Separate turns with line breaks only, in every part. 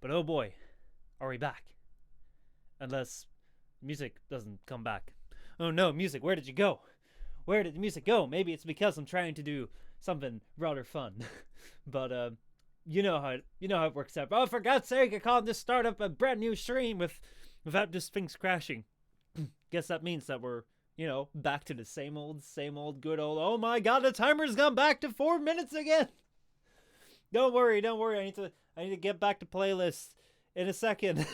But oh boy, are we back? Unless music doesn't come back. Oh no, music, where did you go? Where did the music go? Maybe it's because I'm trying to do something rather fun. But you know how it works out. Oh, for God's sake, I can't just start up a brand new stream without just things crashing. Guess that means that we're, back to the same old good old. Oh my God, the timer's gone back to 4 minutes again. Don't worry. I need to get back to playlists in a second.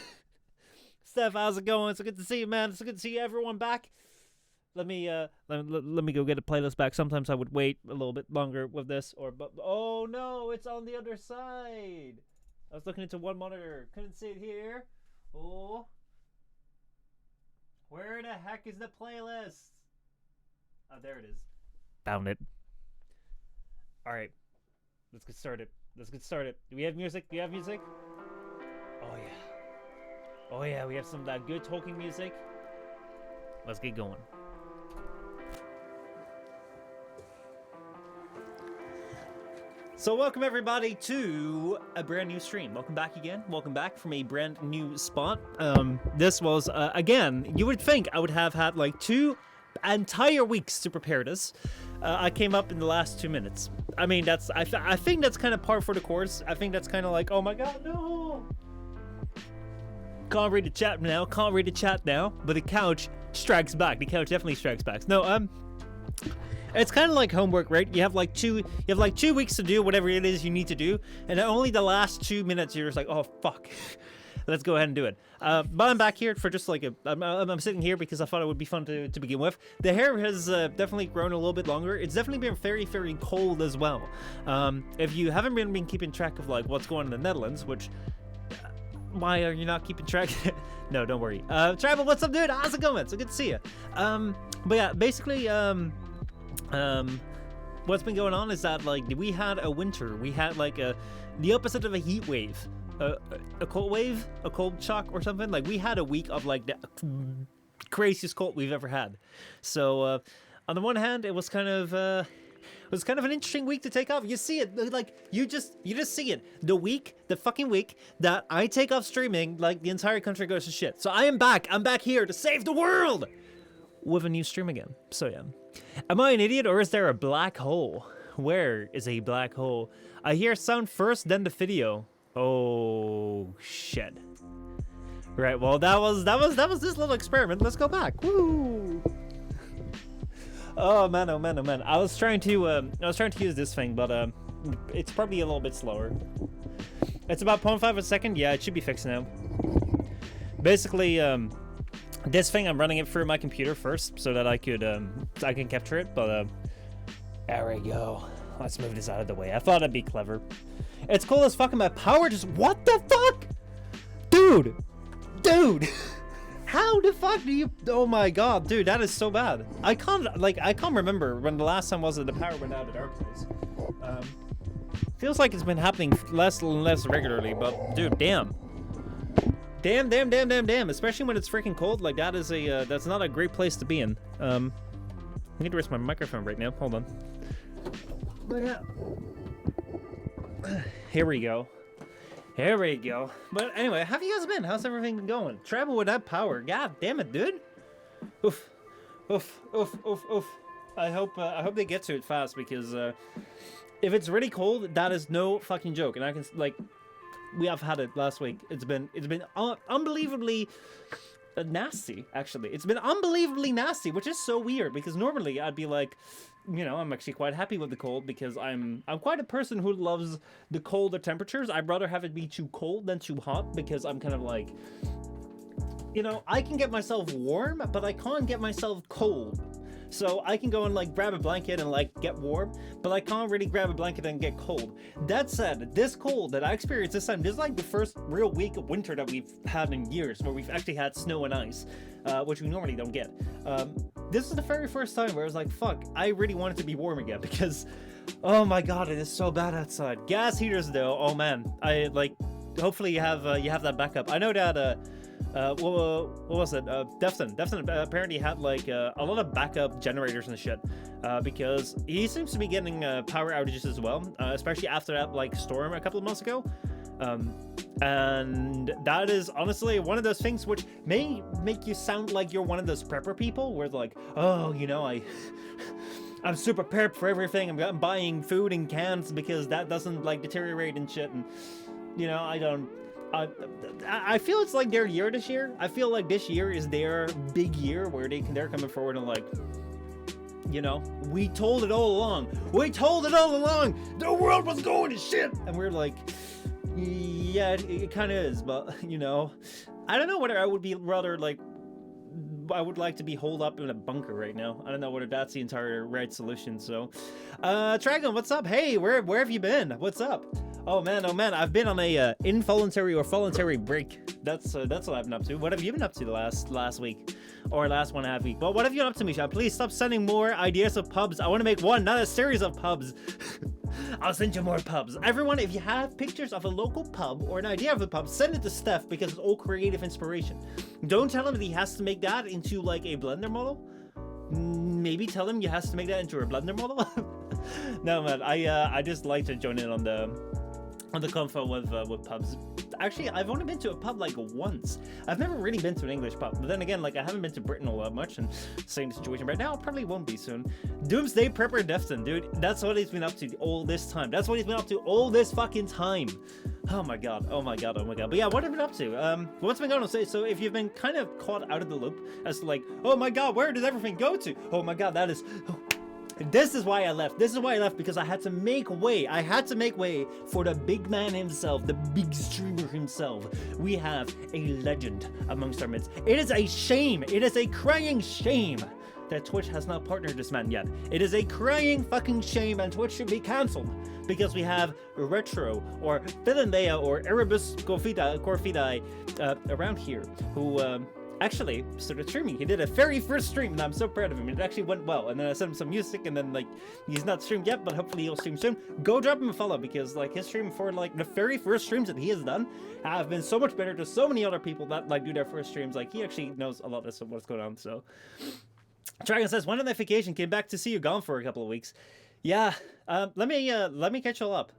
Steph, how's it going? It's so good to see you, man. It's so good to see everyone back. Let me go get a playlist back. Sometimes I would wait a little bit longer with this, but oh no, it's on the other side. I was looking into one monitor, couldn't see it here. Oh, where the heck is the playlist? Oh, there it is. Found it. All right, let's get started. Do we have music? Oh yeah, we have some of that good talking music. Let's get going. So welcome everybody to a brand new stream. Welcome back again. Welcome back from a brand new spot. This was, again, you would think I would have had like 2 entire weeks to prepare this. I came up in the last 2 minutes. I mean, I think that's kind of par for the course. I think that's kind of like, oh my God, no. Can't read the chat now, but the couch strikes back. The couch definitely strikes back. No, it's kind of like homework, right? You have like 2 weeks to do whatever it is you need to do, and only the last 2 minutes you're just like, oh fuck. Let's go ahead and do it. But I'm back here for just like I'm sitting here because I thought it would be fun to begin with. The hair has definitely grown a little bit longer. It's definitely been very, very cold as well. If you haven't been keeping track of like what's going on in the Netherlands, which why are you not keeping track? No, don't worry. Travel, what's up, dude? How's it going? So good to see you. But yeah, basically, what's been going on is that like we had a winter. We had like the opposite of a heat wave. A cold wave, a cold shock or something. Like we had a week of like the craziest cold we've ever had. So on the one hand, it was kind of an interesting week to take off. You see it, like you just see it. The fucking week that I take off streaming, like the entire country goes to shit. So I am back. I'm back here to save the world with a new stream again. So yeah, am I an idiot or is there a black hole? Where is a black hole? I hear sound first, then the video. Oh shit. Right, well that was this little experiment. Let's go back. Woo! Oh man. I was trying to use this thing, but it's probably a little bit slower. It's about 0.5 a second. Yeah, it should be fixed now. Basically, this thing I'm running it through my computer first so that I can capture it, but there we go. Let's move this out of the way. I thought it'd be clever. It's cool as fucking my power just... What the fuck? Dude! How the fuck do you... Oh my God, dude, that is so bad. I can't remember when the last time was that the power went out at our place. Feels like it's been happening less and less regularly, but dude, damn. Damn. Especially when it's freaking cold, like that is that's not a great place to be in. I need to rest my microphone right now, hold on. But yeah. Here we go. But anyway, how have you guys been? How's everything been going? Travel without power. God damn it, dude. Oof. I hope they get to it fast because if it's really cold, that is no fucking joke. And I can we have had it last week. It's been unbelievably nasty. Actually, it's been unbelievably nasty, which is so weird because normally I'd be like, I'm actually quite happy with the cold because I'm quite a person who loves the colder temperatures. I'd rather have it be too cold than too hot because I'm kind of like, I can get myself warm, but I can't get myself cold. So I can go and like grab a blanket and like get warm, but I can't really grab a blanket and get cold. That said, this cold that I experienced this time, this is like the first real week of winter that we've had in years where we've actually had snow and ice, which we normally don't get. This is the very first time where I was like, fuck, I really want it to be warm again because, oh my God, it is so bad outside. Gas heaters though, oh man, hopefully you have that backup. I know that, what was it? Defton apparently had like a lot of backup generators and shit, because he seems to be getting power outages as well, especially after that like storm a couple of months ago. And that is honestly one of those things which may make you sound like you're one of those prepper people where like, oh, you know, I'm super prepared for everything. I'm buying food in cans because that doesn't like deteriorate and shit. And you know, I feel it's like their year this year. I feel like this year is their big year where they're coming forward and like, you know, we told it all along. We told it all along. The world was going to shit. And we're like, yeah, it kind of is. But, you know, I don't know whether I would be rather like, I would like to be holed up in a bunker right now. I don't know whether that's the entire right solution. So, Dragon, what's up? Hey, where have you been? What's up? Oh man, I've been on a involuntary or voluntary break. That's what I've been up to. What have you been up to the last week? Or last 1.5 weeks? Well, what have you been up to, Michel? Please stop sending more ideas of pubs. I want to make one, not a series of pubs. I'll send you more pubs. Everyone, if you have pictures of a local pub or an idea of a pub, send it to Steph because it's all creative inspiration. Don't tell him that he has to make that into like a Blender model. Maybe tell him you has to make that into a Blender model. No, man, I just like to join in on the convo with pubs. Actually, I've only been to a pub like once. I've never really been to an English pub. But then again, like I haven't been to Britain all that much, and same situation right now, probably won't be soon. Doomsday Prepper Defton, dude. That's what he's been up to all this time. That's what he's been up to all this fucking time. Oh my god. But yeah, what have you been up to? What's been going on? So if you've been kind of caught out of the loop as to like, oh my god, where does everything go to? Oh my god, that is... Oh. This is why I left. This is why I left, because I had to make way. I had to make way for the big man himself, the big streamer himself. We have a legend amongst our midst. It is a shame. It is a crying shame that Twitch has not partnered this man yet. It is a crying fucking shame, and Twitch should be cancelled because we have Retro or Philandea or Erebus Corfidai around here who actually started streaming. He did a very first stream and I'm so proud of him. It actually went well, and then I sent him some music, and then like he's not streamed yet, but hopefully he'll stream soon. Go drop him a follow, because like his stream for like the very first streams that he has done have been so much better to so many other people that like do their first streams. Like he actually knows a lot of what's going on. So Dragon says, when did my vacation? Came back to see you gone for a couple of weeks. Yeah, let me catch you all up.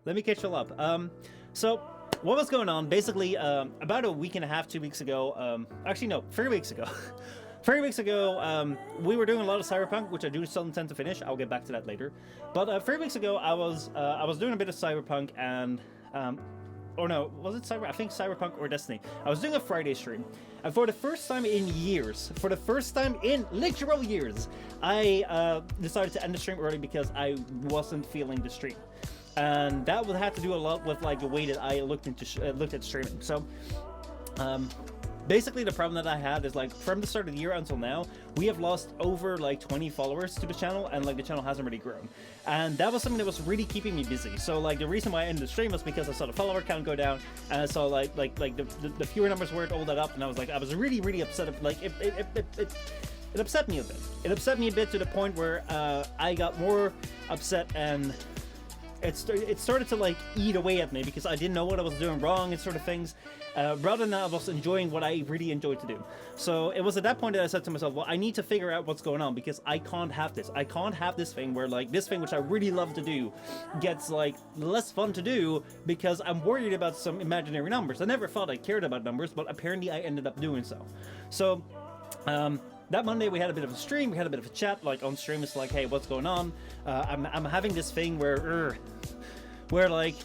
So what was going on? Basically, about a week and a half, 2 weeks ago, actually no, 3 weeks ago. 3 weeks ago, we were doing a lot of Cyberpunk, which I do still intend to finish. I'll get back to that later. But 3 weeks ago, I was doing a bit of Cyberpunk, and or no, was it Cyber? I think Cyberpunk or Destiny. I was doing a Friday stream, and for the first time in years, for the first time in literal years, I decided to end the stream early because I wasn't feeling the stream. And that would have to do a lot with like the way that I looked at streaming. So basically the problem that I had is like from the start of the year until now, we have lost over like 20 followers to the channel, and like the channel hasn't really grown. And that was something that was really keeping me busy. So like the reason why I ended the stream was because I saw the follower count go down, and I saw like the viewer numbers weren't all that up, and I was really upset. Like it upset me a bit. It upset me a bit to the point where I got more upset, and it started to like eat away at me because I didn't know what I was doing wrong and sort of things, rather than I was enjoying what I really enjoyed to do. So it was at that point that I said to myself, well, I need to figure out what's going on, because I can't have this. I can't have this thing where like this thing which I really love to do gets like less fun to do because I'm worried about some imaginary numbers. I never thought I cared about numbers, but apparently I ended up doing so. So that Monday we had a bit of a stream, we had a bit of a chat, like on stream. It's like, hey, what's going on? I'm having this thing where like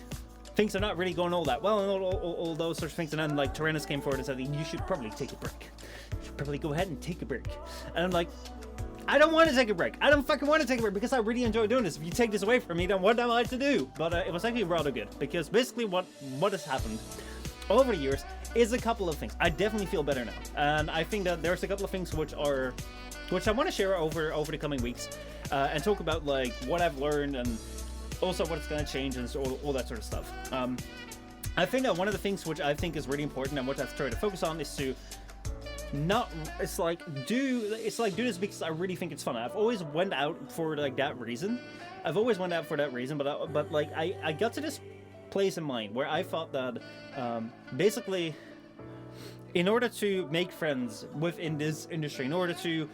things are not really going all that well, and all those sorts of things. And then like Tyrannus came forward and said, you should probably take a break. You should probably go ahead and take a break. And I'm like, I don't want to take a break. I don't fucking want to take a break because I really enjoy doing this. If you take this away from me, then what am I to do? But it was actually rather good, because basically what has happened over the years is a couple of things. I definitely feel better now, and I think that there's a couple of things which I want to share over the coming weeks, and talk about like what I've learned, and also what it's going to change, and all that sort of stuff. I think that one of the things which I think is really important, and what I've tried to focus on, is to do this because I really think it's fun. I've always went out for like that reason. But like I got to this place in mind where I thought that basically in order to make friends within this industry, in order to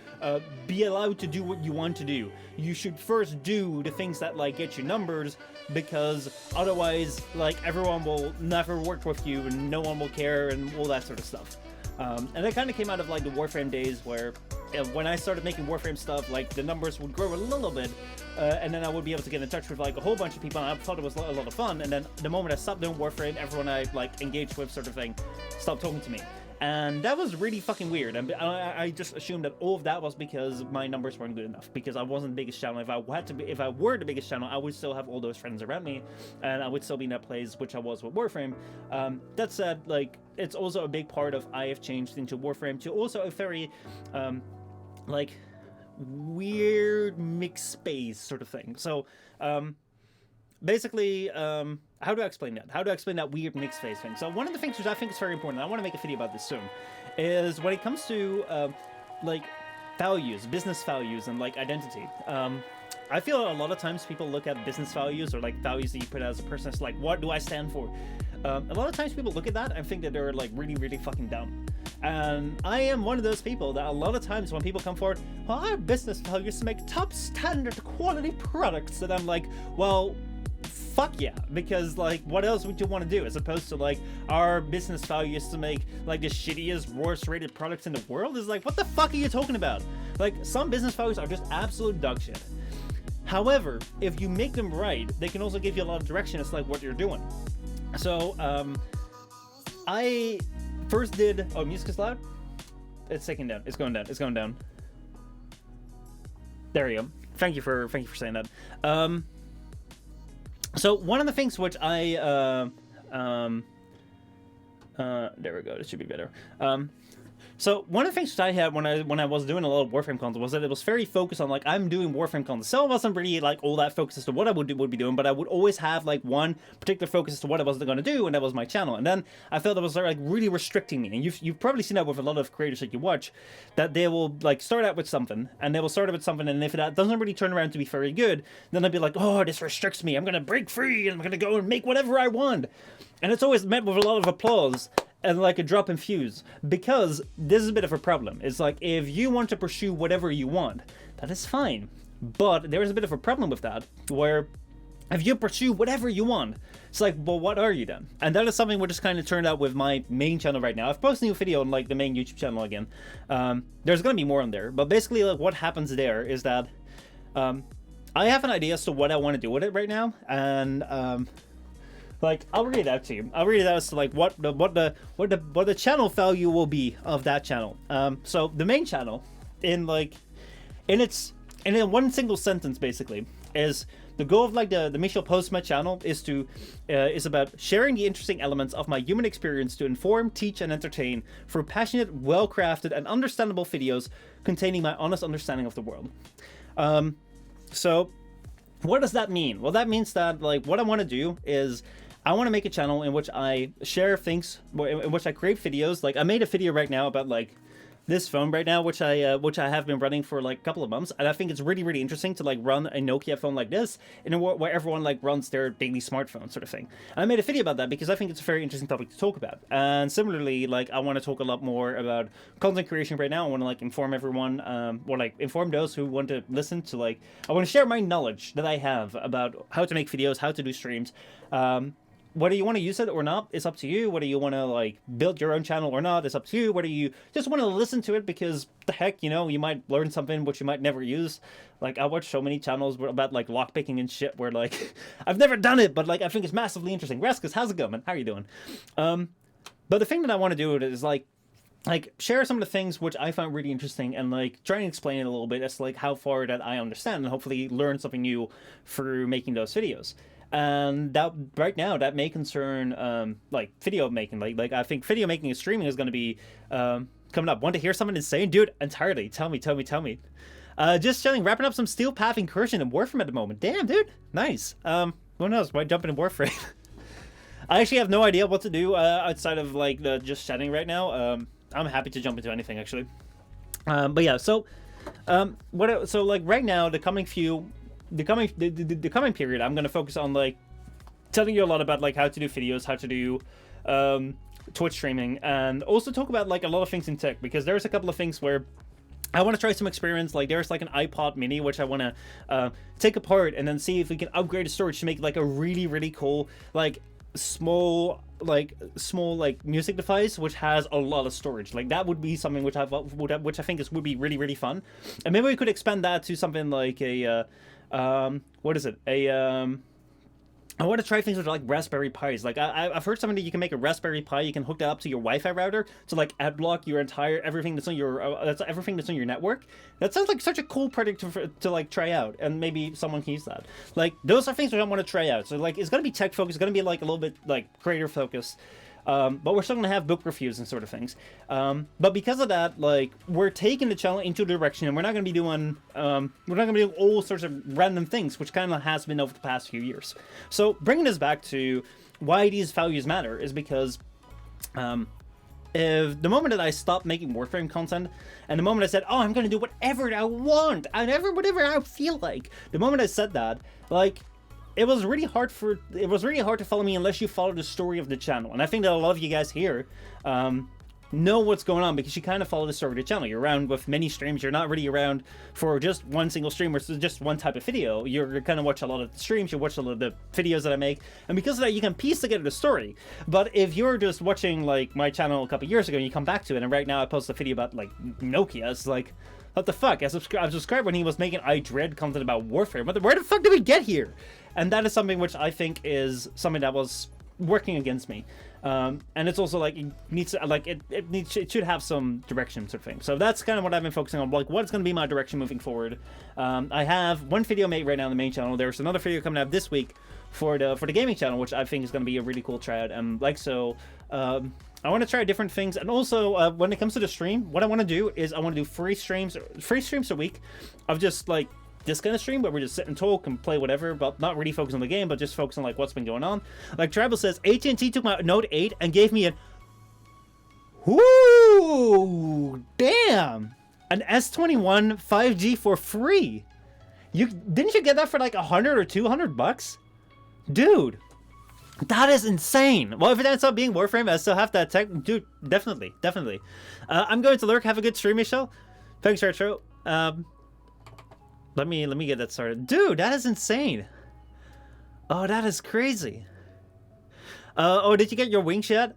be allowed to do what you want to do, you should first do the things that like get you numbers, because otherwise like everyone will never work with you and no one will care and all that sort of stuff. And that kind of came out of like the Warframe days, where when I started making Warframe stuff, like the numbers would grow a little bit, and then I would be able to get in touch with like a whole bunch of people, and I thought it was a lot of fun. And then the moment I stopped doing Warframe, everyone I like engaged with, sort of thing, stopped talking to me. And that was really fucking weird. And I just assumed that all of that was because my numbers weren't good enough, because I wasn't the biggest channel. If I were the biggest channel, I would still have all those friends around me, and I would still be in that place which I was with Warframe. That said, like, it's also a big part of I have changed into Warframe to also a very like weird mixed space sort of thing. So basically, how do I explain that? How do I explain that weird mixed face thing? So one of the things which I think is very important, and I want to make a video about this soon, is when it comes to like values, business values, and like identity. I feel a lot of times people look at business values, or like values that you put as a person, it's like, what do I stand for? A lot of times people look at that and think that they're like really fucking dumb. And I am one of those people that a lot of times when people come forward, well, our business values to make top standard quality products, and I'm like, well, fuck yeah, because like what else would you want to do, as opposed to like our business value is to make like the shittiest, worst rated products in the world? Is like, what the fuck are you talking about? Like, some business values are just absolute dog shit. However, if you make them right, they can also give you a lot of direction as to like what you're doing. So I first did, oh, music is loud? It's taking down, it's going down, it's going down. There you go. Thank you for saying that. So one of the things which I there we go, it should be better. So one of the things that I had when I was doing a lot of Warframe content was that it was very focused on like, I'm doing Warframe content. So it wasn't really like all that focused as to what I would be doing, but I would always have like one particular focus as to what I was going to do, and that was my channel. And then I felt it was like really restricting me. And you've probably seen that with a lot of creators that you watch, that they will like start out with something, and they will start out with something, and if that doesn't really turn around to be very good, then they'll be like, oh, this restricts me. I'm going to break free, and I'm going to go and make whatever I want. And it's always met with a lot of applause and like a drop in views, because this is a bit of a problem. It's like, if you want to pursue whatever you want, that is fine, but there is a bit of a problem with that, where if you pursue whatever you want, it's like, well, what are you then? And that is something which is kind of turned out with my main channel right now. I've posted a new video on like the main YouTube channel again. There's gonna be more on there, but basically like what happens there is that I have an idea as to what I want to do with it right now, and like, I'll read it out to you. I'll read it out as to like what the channel value will be of that channel. So the main channel, in one single sentence, basically, is the goal of like the Michel Postma channel is about sharing the interesting elements of my human experience to inform, teach, and entertain through passionate, well-crafted, and understandable videos containing my honest understanding of the world. So what does that mean? Well, that means that like what I want to do is I want to make a channel in which I share things, in which I create videos. Like, I made a video right now about like this phone right now, which I have been running for like a couple of months, and I think it's really interesting to like run a Nokia phone like this in a world where everyone like runs their daily smartphone sort of thing. And I made a video about that because I think it's a very interesting topic to talk about. And similarly, like, I want to talk a lot more about content creation right now. I want to like inform everyone, or like inform those who want to listen to, like, I want to share my knowledge that I have about how to make videos, how to do streams. Whether you want to use it or not, it's up to you. Whether you want to like build your own channel or not, it's up to you. Whether you just want to listen to it because the heck, you know, you might learn something which you might never use. Like, I watch so many channels about like lockpicking and shit where like I've never done it, but like I think it's massively interesting. Raskus, how's it going, man? How are you doing? But the thing that I want to do is like share some of the things which I found really interesting, and like try and explain it a little bit as to like how far that I understand, and hopefully learn something new through making those videos. And that right now that may concern like video making. Like I think video making and streaming is going to be coming up. Want to hear something insane, dude? Entirely. Tell me. Just chilling, wrapping up some Steel Path Incursion and Warframe at the moment. Damn, dude, nice. Who knows? Might jump into Warframe. I actually have no idea what to do outside of like the just chatting right now. I'm happy to jump into anything actually. But yeah, so so like right now, the coming period, I'm gonna focus on like telling you a lot about like how to do videos, how to do Twitch streaming, and also talk about like a lot of things in tech, because there's a couple of things where I want to try some experiments. Like there's like an iPod mini which I want to take apart and then see if we can upgrade the storage to make like a really cool like small music device which has a lot of storage. Like that would be something which I think would be really fun. And maybe we could expand that to something like a what is it, I want to try things with like Raspberry Pis. Like I've heard something that you can make a Raspberry Pi, you can hook that up to your Wi-Fi router to like ad block your entire everything that's on your network. That sounds like such a cool project to like try out, and maybe someone can use that. Like those are things that I want to try out. So like it's gonna be tech focused, it's gonna be like a little bit like creator focused. But we're still gonna have book reviews and sort of things. But because of that, like we're taking the channel into a direction, and we're not gonna be doing all sorts of random things, which kind of has been over the past few years. So bringing this back to why these values matter is because if the moment that I stopped making Warframe content, and the moment I said, oh, I'm gonna do whatever I want, whatever I feel like, the moment I said that, like, it was really hard to follow me unless you follow the story of the channel. And I think that a lot of you guys here know what's going on, because you kind of follow the story of the channel. You're around with many streams. You're not really around for just one single stream or just one type of video. You're kind of watch a lot of the streams. You watch a lot of the videos that I make, and because of that, you can piece together the story. But if you're just watching like my channel a couple years ago and you come back to it, and right now I post a video about like Nokia, it's like, what the fuck? I subscribed when he was making I Dread content about Warframe. Where the fuck did we get here? And that is something which I think is something that was working against me. And it's also like it needs to, like it should have some direction sort of thing. So that's kind of what I've been focusing on. Like what's going to be my direction moving forward. I have one video made right now on the main channel. There's another video coming out this week for the gaming channel, which I think is going to be a really cool tryout. And like so. I want to try different things, and also when it comes to the stream, what I want to do is I want to do free streams a week of just like this kind of stream where we just sit and talk and play whatever, but not really focus on the game, but just focus on like what's been going on. Like Tribal says, AT&T took my Note 8 and gave me an S21 5G for free. Didn't you get that for like $100 or $200, dude? That is insane. Well, if it ends up being Warframe, I still have that tech. Dude, definitely. I'm going to lurk. Have a good stream, Michel. Thanks, Retro. Let me get that started. Dude, that is insane. Oh, that is crazy. Oh, did you get your wings yet?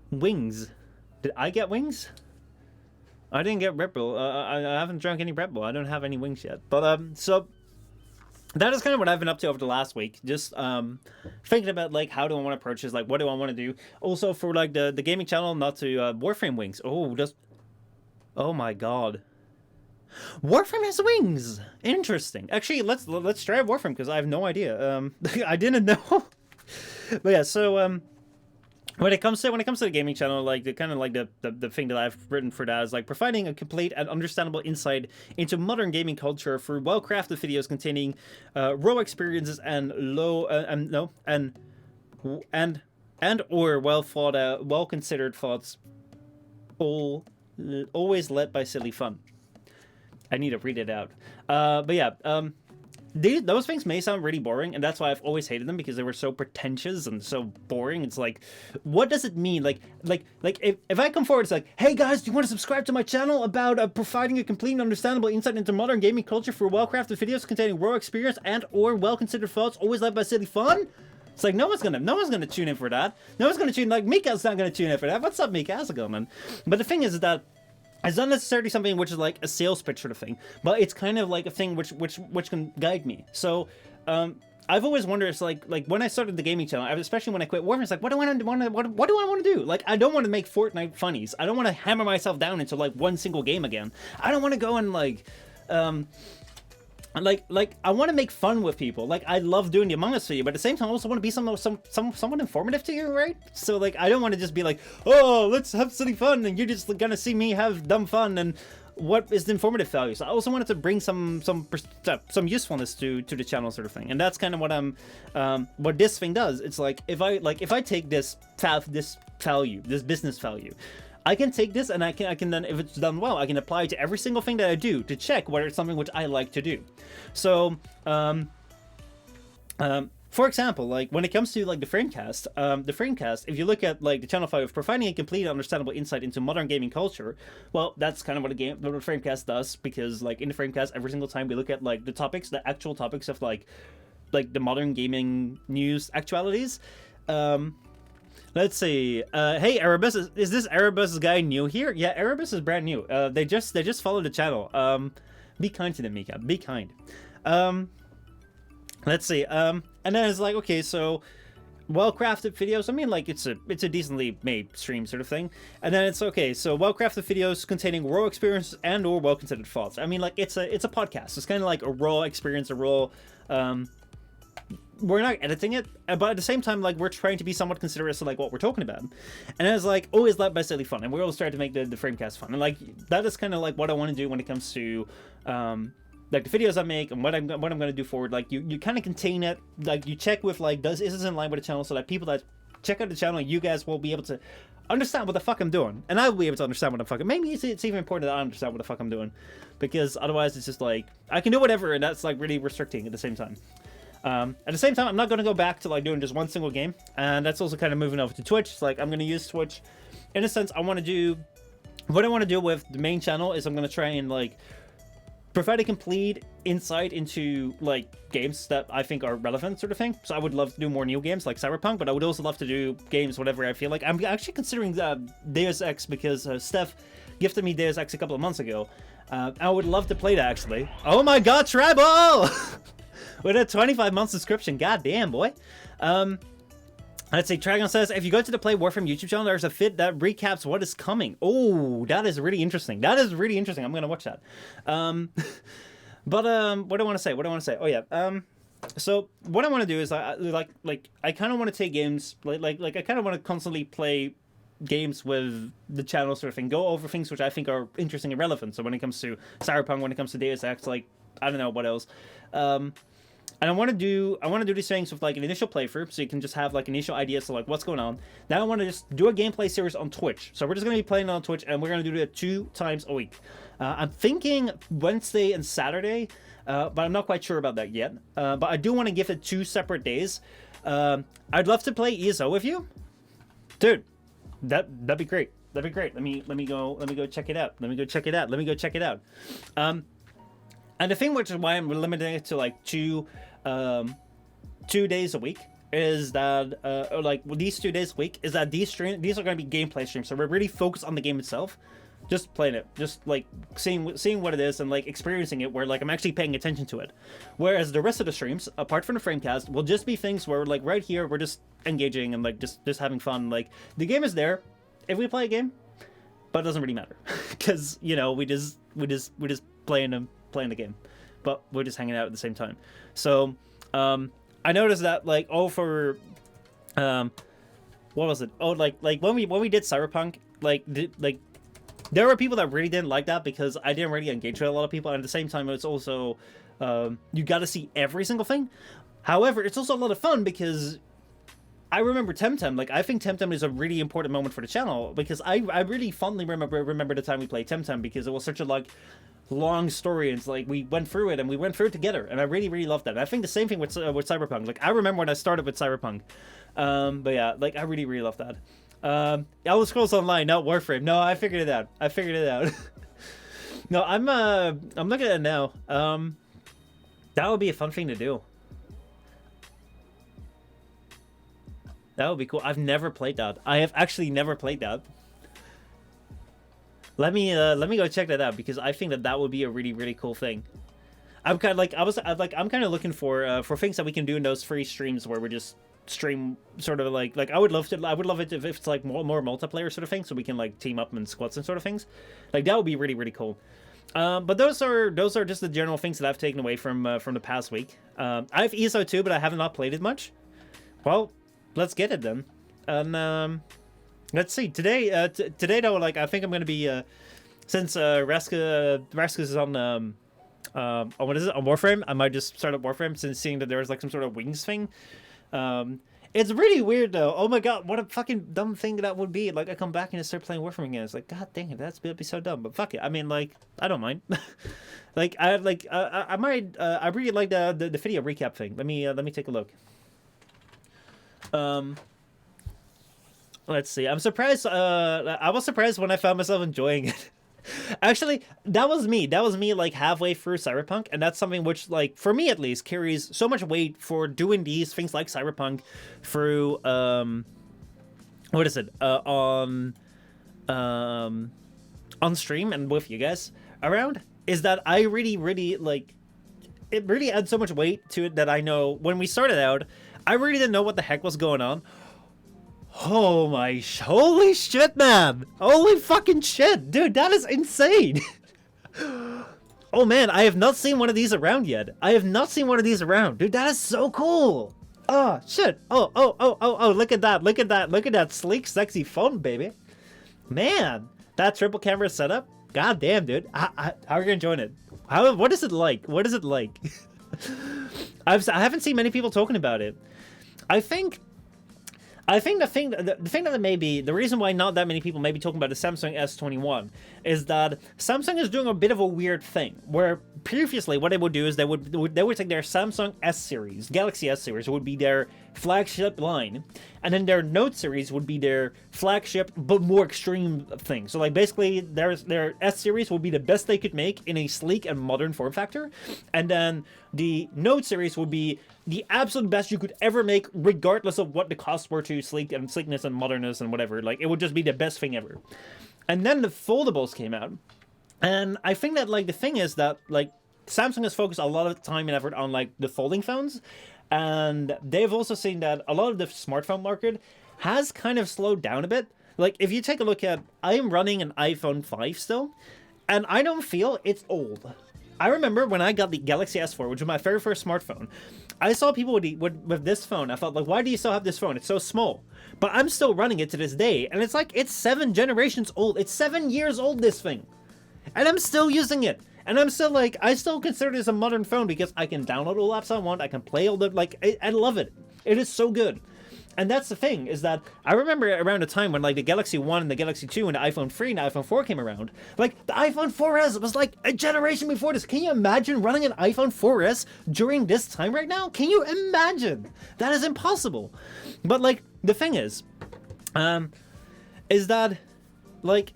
Wings. Did I get wings? I didn't get Red Bull. I haven't drunk any Red Bull. I don't have any wings yet. But, so... that is kind of what I've been up to over the last week. Just thinking about like how do I want to approach this, like what do I want to do. Also for like the gaming channel, not to Warframe wings. Oh my god, Warframe has wings. Interesting. Actually, let's try Warframe because I have no idea. I didn't know. But yeah, so when it comes to the gaming channel, like the kind of like the thing that I've written for that is like providing a complete and understandable insight into modern gaming culture through well-crafted videos containing raw experiences and or well thought out, well considered thoughts, always led by silly fun. I need to read it out. But yeah, those things may sound really boring, and that's why I've always hated them, because they were so pretentious and so boring. It's like, what does it mean? Like if I come forward, it's like, hey guys, do you want to subscribe to my channel about providing a complete and understandable insight into modern gaming culture for well-crafted videos containing raw experience and or well-considered thoughts, always led by silly fun? It's like no one's gonna tune in for that. No one's gonna tune. Like Mika's not gonna tune in for that. What's up, Mika? How's it going, man? But the thing is that it's not necessarily something which is like a sales pitch sort of thing, but it's kind of like a thing which can guide me. So I've always wondered, it's like when I started the gaming channel, especially when I quit Warframe, it's like what do I want to do? Like I don't want to make Fortnite funnies. I don't want to hammer myself down into like one single game again. I don't want to go and like I want to make fun with people. Like I love doing the Among Us video, but at the same time I also want to be somewhat informative to you, right? So like I don't want to just be like, oh, let's have silly fun and you're just gonna see me have dumb fun, and what is the informative value. So I also wanted to bring some usefulness to the channel sort of thing, and that's kind of what this thing does. It's like if I take this value, this business value, I can take this and I can then, if it's done well, I can apply it to every single thing that I do to check whether it's something which I like to do. So for example, like when it comes to like the Framecast, if you look at like the channel 5, providing a complete and understandable insight into modern gaming culture, well, that's kind of what the Framecast does, because like in the Framecast, every single time we look at like the topics, the actual topics of like the modern gaming news actualities. Let's see. Hey, Erebus, is this Erebus guy new here? Yeah, Erebus is brand new. They just followed the channel. Be kind to them, Mika. Be kind. Let's see. And then it's like, okay, so well-crafted videos. I mean, like it's a decently made stream sort of thing. And then it's okay, so well-crafted videos containing raw experiences and/or well-considered thoughts. I mean, like it's a podcast. It's kind of like a raw experience, a raw. We're not editing it, but at the same time, like we're trying to be somewhat considerate to like what we're talking about. And it's like always led by silly fun, and we're always trying to make the Framecast fun. And like that is kind of like what I want to do when it comes to like the videos I make and what I'm going to do forward. Like you kind of contain it, like you check with like is this in line with the channel, so that people that check out the channel, you guys will be able to understand what the fuck I'm doing, and I will be able to understand what I'm fucking. Maybe it's even important that I understand what the fuck I'm doing, because otherwise it's just like I can do whatever, and that's like really restricting at the same time. At the same time, I'm not going to go back to like doing just one single game, and that's also kind of moving over to Twitch. It's like I'm going to use Twitch in a sense. I want to do what I want to do with the main channel is I'm going to try and like provide a complete insight into like games that I think are relevant, sort of thing. So I would love to do more new games like Cyberpunk, but I would also love to do games whatever I feel like. I'm actually considering Deus Ex, because Steph gifted me Deus Ex a couple of months ago. I would love to play that actually. Oh my god, Treble! With a 25-month subscription, goddamn boy. Let's see. Dragon says, if you go to the Play Warframe YouTube channel, there's a vid that recaps what is coming. Oh, that is really interesting. That is really interesting. I'm gonna watch that. But what do I want to say? Oh yeah. So what I want to do is I kind of want to take games like I kind of want to constantly play games with the channel sort of thing. Go over things which I think are interesting and relevant. So when it comes to Cyberpunk, when it comes to Deus Ex, like I don't know what else. And I want to do these things with like an initial playthrough, so you can just have like initial ideas of like what's going on. Now I want to just do a gameplay series on Twitch. So we're just going to be playing on Twitch, and we're going to do it 2 times a week. I'm thinking Wednesday and Saturday, but I'm not quite sure about that yet. But I do want to give it 2 separate days. I'd love to play ESO with you, dude. That'd be great. That'd be great. Let me go check it out. Let me go check it out. And the thing, which is why I'm limiting it to like 2 days a week, is that these 2 days a week is that these are going to be gameplay streams. So we're really focused on the game itself, just playing it, just like seeing what it is and like experiencing it, where like I'm actually paying attention to it. Whereas the rest of the streams, apart from the Framecast, will just be things where like right here we're just engaging and like just having fun. Like the game is there if we play a game, but it doesn't really matter because you know we just playing the game, but we're just hanging out at the same time. So I noticed that like for what was it? Oh, like when we did Cyberpunk, like there were people that really didn't like that because I didn't really engage with a lot of people, and at the same time it's also you got to see every single thing. However, it's also a lot of fun because I remember Temtem. Like I think Temtem is a really important moment for the channel, because I really fondly remember the time we played Temtem, because it was such a like long story, and it's like we went through it together, and I really loved that. And I think the same thing with Cyberpunk. Like I remember when I started with Cyberpunk, but yeah, like I really love that. Elder Scrolls Online, not Warframe. No, I figured it out. No, I'm looking at it now. That would be a fun thing to do. That would be cool. I've never played that. I have actually never played that. Let me go check that out, because I think that would be a really cool thing. I'm kind of like I'm kind of looking for things that we can do in those free streams where we just stream sort of like I would love it if it's like more multiplayer sort of thing, so we can like team up in squads and sort of things. Like that would be really cool. But those are just the general things that I've taken away from the past week. I have ESO too, but I have not played it much. Well, let's get it then. And let's see. Today though, like I think I'm gonna be since Raska is on what is it, on Warframe, I might just start up Warframe, since seeing that there's like some sort of wings thing. It's really weird though. Oh my god, what a fucking dumb thing that would be. Like I come back and I start playing Warframe again. It's like, god dang it, that'd be so dumb. But fuck it. I mean, like I don't mind. I might I really like the video recap thing. Let me take a look. Um, let's see. I'm surprised. I was surprised when I found myself enjoying it. Actually, that was me. That was me like halfway through Cyberpunk, and that's something which, like, for me at least, carries so much weight for doing these things like Cyberpunk through what is it? On stream and with you guys around, is that I really like it really adds so much weight to it that I know when we started out, I really didn't know what the heck was going on. Oh my, holy shit, man. Holy fucking shit. Dude, that is insane. Oh man, I have not seen one of these around yet. I have not seen one of these around. Dude, that is so cool. Oh, shit. Oh, look at that. Look at that. Look at that sleek, sexy phone, baby. Man, that triple camera setup. God damn, dude. How are you enjoying it? What is it like? What is it like? I haven't seen many people talking about it. I think the thing that may be the reason why not that many people may be talking about the Samsung S21 is that Samsung is doing a bit of a weird thing where previously what they would do is they would take their Samsung S series, Galaxy S series would be their flagship line, and then their Note series would be their flagship but more extreme thing. So like basically their S series would be the best they could make in a sleek and modern form factor, and then the Note series would be the absolute best you could ever make, regardless of what the costs were to sleekness and modernness and whatever. Like, it would just be the best thing ever. And then the foldables came out. And I think that, like, the thing is that, like, Samsung has focused a lot of time and effort on, like, the folding phones. And they've also seen that a lot of the smartphone market has kind of slowed down a bit. Like, if you take a look at, I am running an iPhone 5 still, and I don't feel it's old. I remember when I got the Galaxy S4, which was my very first smartphone, I saw people with this phone. I felt like, why do you still have this phone? It's so small. But I'm still running it to this day, and it's like, it's 7 generations old. It's 7 years old, this thing. And I'm still using it. And I'm still like, I still consider this a modern phone because I can download all the apps I want. I can play all the, like, I love it. It is so good. And that's the thing, is that I remember around a time when, like, the Galaxy 1 and the Galaxy 2 and the iPhone 3 and the iPhone 4 came around. Like, the iPhone 4S was, like, a generation before this. Can you imagine running an iPhone 4S during this time right now? Can you imagine? That is impossible. But, like, the thing is that, like,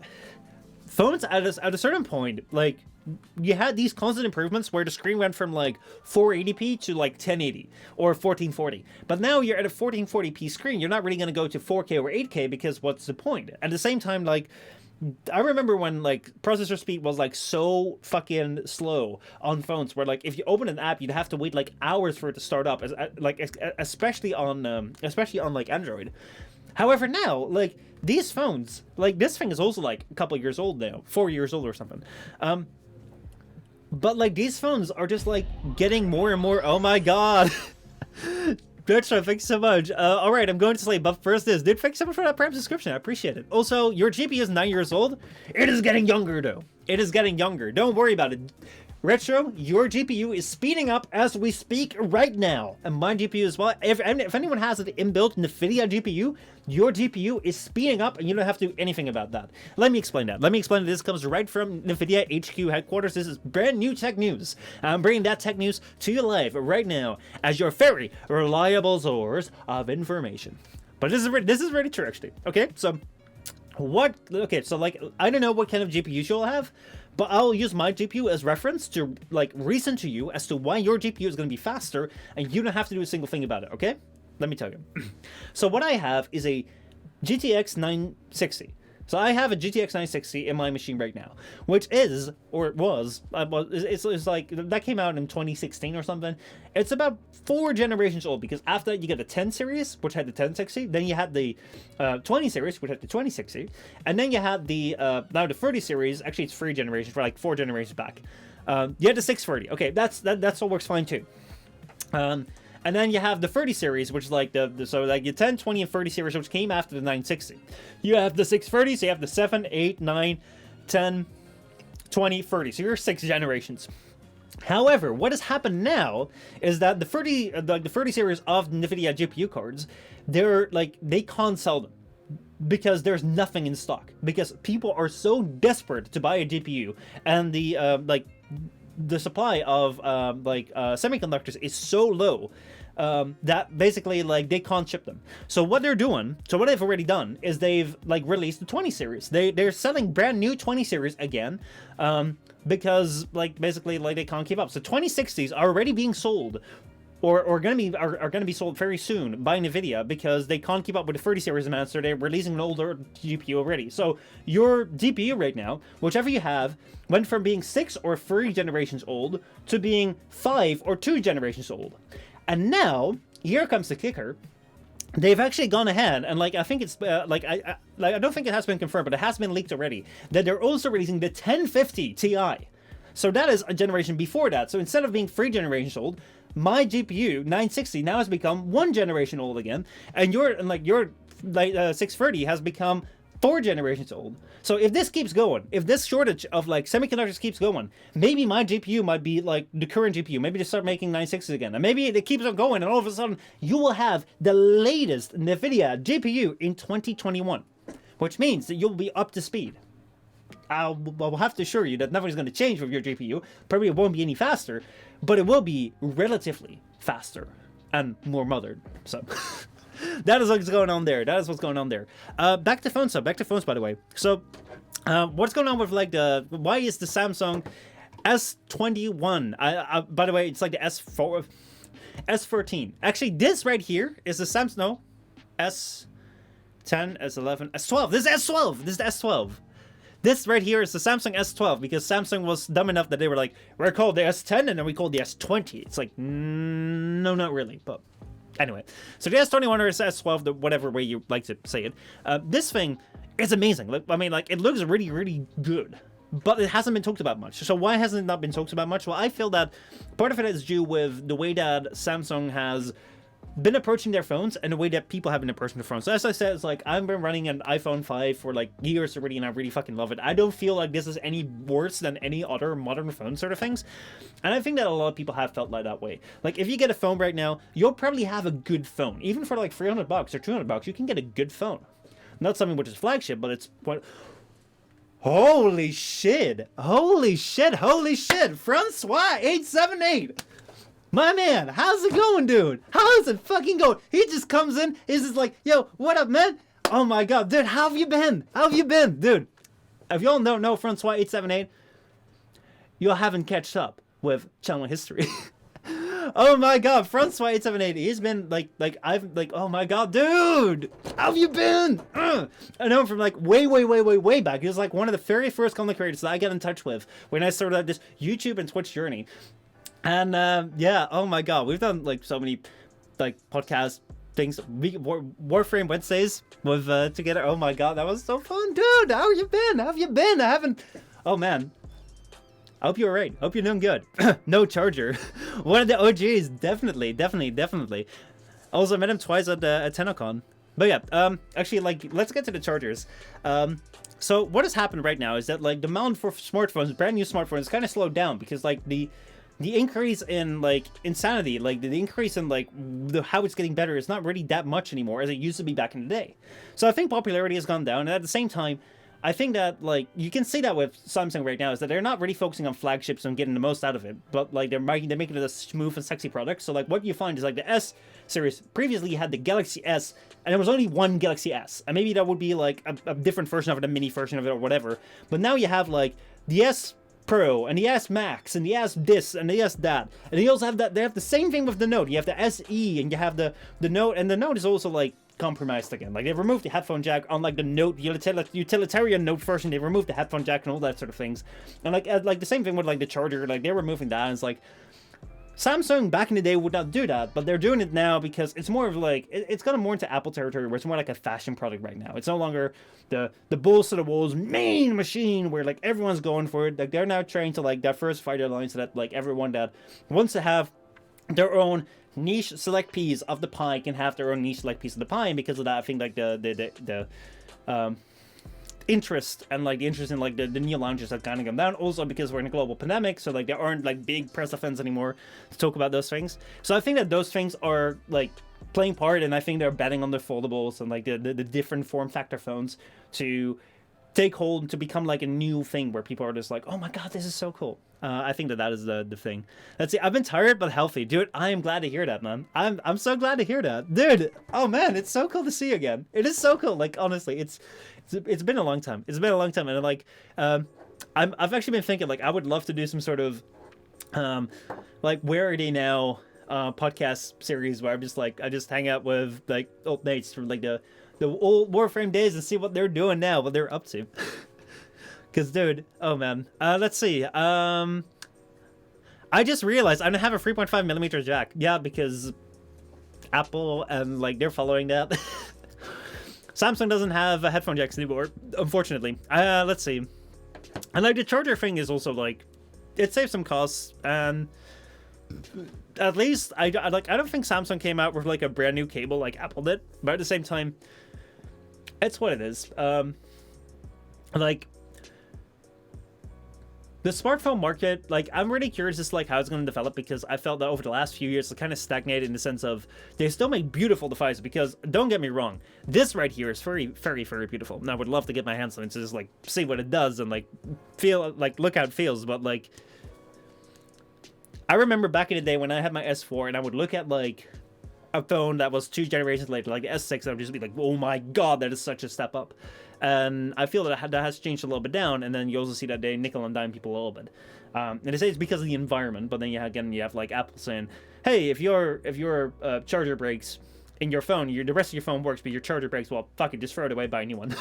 phones at a certain point, like, you had these constant improvements where the screen went from like 480p to like 1080 or 1440. But now you're at a 1440p screen. You're not really going to go to 4K or 8K because what's the point? At the same time, like, I remember when like processor speed was like so fucking slow on phones where like if you open an app, you'd have to wait like hours for it to start up, especially on like Android. However, now, like, these phones, like, this thing is also like a couple years old now, 4 years old or something. But, like, these phones are just, like, getting more and more... Oh, my God. Retro, thanks so much. Alright, I'm going to sleep, but first this. Dude, thanks so much for that Prime subscription. I appreciate it. Also, your GPU is 9 years old. It is getting younger, though. It is getting younger. Don't worry about it. Retro, your GPU is speeding up as we speak right now. And my GPU as well. If anyone has an inbuilt NVIDIA GPU, your GPU is speeding up and you don't have to do anything about that. Let me explain that. This comes right from NVIDIA HQ headquarters. This is brand new tech news. I'm bringing that tech news to you live right now as your very reliable source of information. But this is really true, actually. Okay, so like, I don't know what kind of GPU you'll have, but I'll use my GPU as reference to, like, reason to you as to why your GPU is going to be faster, and you don't have to do a single thing about it, okay? Let me tell you. So what I have is a GTX 960. So I have a GTX 960 in my machine right now, which is, or it was, it's like, that came out in 2016 or something. It's about 4 generations old, because after that you get the 10 series, which had the 1060, then you had the 20 series, which had the 2060, and then you had the, now the 30 series, actually it's 3 generations, for like 4 generations back. You had the 630, okay, that's all works fine too. And then you have the 30 series, which is like so like your 10, 20, and 30 series, which came after the 960. You have the 630, so you have the 7, 8, 9, 10, 20, 30. So you're 6 generations. However, what has happened now is that the 30 series of NVIDIA GPU cards, they can't sell them because there's nothing in stock, because people are so desperate to buy a GPU, and the supply of semiconductors is so low that basically like they can't ship them. So what they've already done is they've like released the 20 series. They're selling brand new 20 series again, because like basically like they can't keep up. So 2060s are already being sold, or gonna be sold very soon by Nvidia, because they can't keep up with the 30 series amount, so they're releasing an older GPU already. So your GPU right now, whichever you have, went from being 6 or 3 generations old to being 5 or 2 generations old. And now, here comes the kicker. They've actually gone ahead and like I think it's I don't think it has been confirmed, but it has been leaked already that they're also releasing the 1050 Ti. So that is a generation before that. So instead of being 3 generations old, my GPU 960 now has become 1 generation old again, and your 630 has become 4 generations old. So if this keeps going, if this shortage of like semiconductors keeps going, maybe my GPU might be like the current GPU. Maybe they start making 960s again, and maybe it keeps on going, and all of a sudden you will have the latest Nvidia GPU in 2021, which means that you'll be up to speed. I'll have to assure you that nothing's going to change with your GPU. Probably it won't be any faster, but it will be relatively faster and more modern. So that is what's going on there. Back to phones, by the way. So what's going on with like why is the Samsung S21? By the way, it's like the S13. Actually, this right here is the Samsung S10, S11, S12. This is S12. This is the S12. This right here is the Samsung S12, because Samsung was dumb enough that they were like, we're called the S10 and then we called the S20. It's like, no, not really. But anyway, so the S21 or S12, whatever way you like to say it, this thing is amazing. I mean, like, it looks really, really good, but it hasn't been talked about much. So why hasn't it not been talked about much? Well, I feel that part of it is due with the way that Samsung has been approaching their phones and the way that people have been approaching their phones. So as I said, it's like I've been running an iPhone 5 for like years already, and I really fucking love it. I don't feel like this is any worse than any other modern phone sort of things. And I think that a lot of people have felt like that way. Like if you get a phone right now, you'll probably have a good phone. Even for like $300 or $200, you can get a good phone. Not something which is flagship, but it's what. Holy shit! Francois 878! My man, how's it going, dude? How's it fucking going? He just comes in, he's just like, yo, what up, man? Oh my god, dude, how have you been? Dude? If y'all don't know Francois 878, you haven't catched up with channel history. Oh my god, Francois 878, he's been oh my god, dude! How have you been? I know him from like way back. He was like one of the very first content creators that I got in touch with when I started out this YouTube and Twitch journey. And yeah, oh my god, we've done like so many like podcast things. Warframe Wednesdays with together. Oh my god, that was so fun, dude. How have you been? I haven't. Oh man, I hope you're alright. Hope you're doing good. No charger. One of the OGs, definitely. Also, I met him twice at TennoCon. But yeah, actually, like, let's get to the chargers. So what has happened right now is that like demand for smartphones, brand new smartphones, kind of slowed down because like the increase in like insanity, like the increase in like how it's getting better is not really that much anymore as it used to be back in the day. So I think popularity has gone down, and at the same time, I think that like you can see that with Samsung right now is that they're not really focusing on flagships and getting the most out of it, but like they're making it a smooth and sexy product. So like what you find is like the S series, previously you had the Galaxy S and there was only one Galaxy S, and maybe that would be like a different version of it, a mini version of it or whatever. But now you have like the S Pro and the S Max and the S this and the S that, and they also have that. They have the same thing with the Note. You have the SE and you have the Note, and the Note is also like compromised again. Like they removed the headphone jack on like the Note utilitarian Note version. They removed the headphone jack and all that sort of things, and like the same thing with like the charger. Like they're removing that, and it's like Samsung back in the day would not do that, but they're doing it now because it's more of like it's gotten more into Apple territory, where it's more like a fashion product right now. It's no longer the balls to the walls main machine where like everyone's going for it. Like they're now trying to like diversify their line so that like everyone that wants to have their own niche select piece of the pie can have their own niche select piece of the pie. And because of that, I think like the interest in like the new launches have kind of come down. Also because we're in a global pandemic, so like there aren't like big press events anymore to talk about those things. So I think that those things are like playing part, and I think they're betting on the foldables and like the different form factor phones to take hold to become like a new thing where people are just like, oh my god, this is so cool. I think that is the thing. Let's see. I've been tired but healthy, dude. I am glad to hear that, man. I'm so glad to hear that, dude. Oh man, it's so cool to see you again. It is so cool. Like honestly, it's been a long time. It's been a long time, and like I've actually been thinking like I would love to do some sort of like Where Are They Now podcast series where I just hang out with like old mates from like the old Warframe days and see what they're doing now, what they're up to. Because, dude, oh man. Let's see. I just realized I don't have a 3.5mm jack. Yeah, because Apple and like they're following that. Samsung doesn't have headphone jacks anymore, unfortunately. Let's see. And like the charger thing is also like, it saves some costs, and at least I don't think Samsung came out with like a brand new cable like Apple did, but at the same time, it's what it is. Like the smartphone market, like I'm really curious as to like how it's going to develop, because I felt that over the last few years it kind of stagnated in the sense of they still make beautiful devices. Because don't get me wrong, this right here is very, very, very beautiful, and I would love to get my hands on it to just like see what it does and like feel like look how it feels. But like I remember back in the day when I had my S4 and I would look at like a phone that was 2 generations later, like the S6, I would just be like, oh my god, that is such a step up. And I feel that has changed a little bit down, and then you also see that they nickel and dime people a little bit. And they say it's because of the environment, but then you have like Apple saying, hey, if your charger breaks in your phone, the rest of your phone works, but your charger breaks, well, fuck it, just throw it away, buy a new one.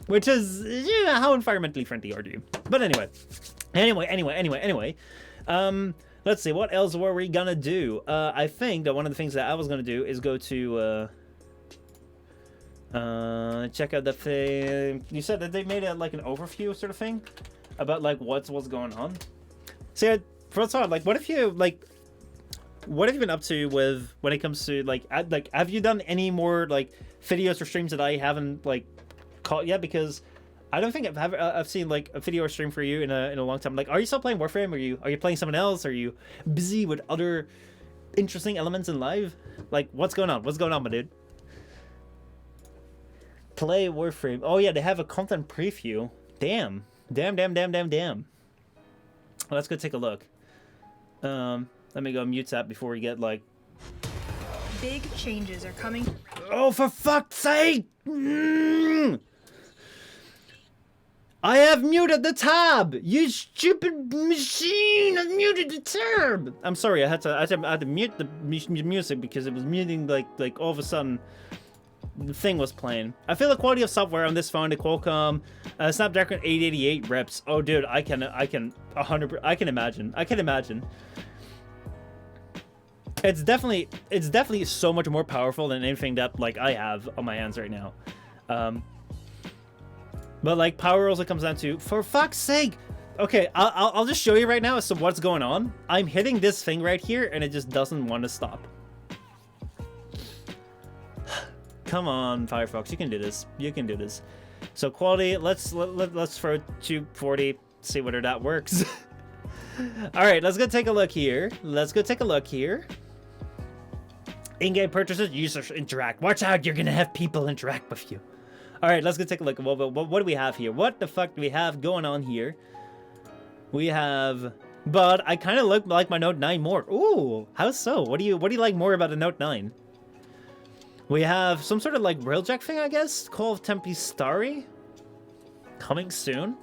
Which is, yeah, how environmentally friendly are you? But anyway. Let's see, what else were we gonna do? I think that one of the things that I was gonna do is go to check out the thing. You said that they made a like an overview sort of thing about like what's going on. So first off, like what have you been up to with when it comes to like have you done any more like videos or streams that I haven't like caught yet? Because I don't think I've seen like a video or stream for you in a long time. Like, are you still playing Warframe? Are you playing something else? Are you busy with other interesting elements in life? Like, what's going on? What's going on, my dude? Play Warframe. Oh yeah, they have a content preview. Damn. Let's go take a look. Let me go mute that before we get like.
Big changes are coming.
Oh, for fuck's sake! I have muted the tab! You stupid machine! I've muted the tab! I'm sorry, I had to mute the music because it was muting like all of a sudden the thing was playing. I feel the quality of software on this phone, the Qualcomm Snapdragon 888 reps. Oh dude, I can imagine. It's definitely so much more powerful than anything that like I have on my hands right now. But like power also comes down to, for fuck's sake. Okay, I'll just show you right now as to what's going on. I'm hitting this thing right here and it just doesn't want to stop. Come on, Firefox, you can do this. You can do this. So quality, let's throw 240, see whether that works. All right, let's go take a look here. In-game purchases, users interact. Watch out, you're gonna have people interact with you. All right, let's go take a look. What do we have here? What the fuck do we have going on here? We have, but I kind of look like my Note 9 more. Ooh, how so? What do you like more about the Note 9? We have some sort of like railjack thing, I guess. Call of Tempestari coming soon.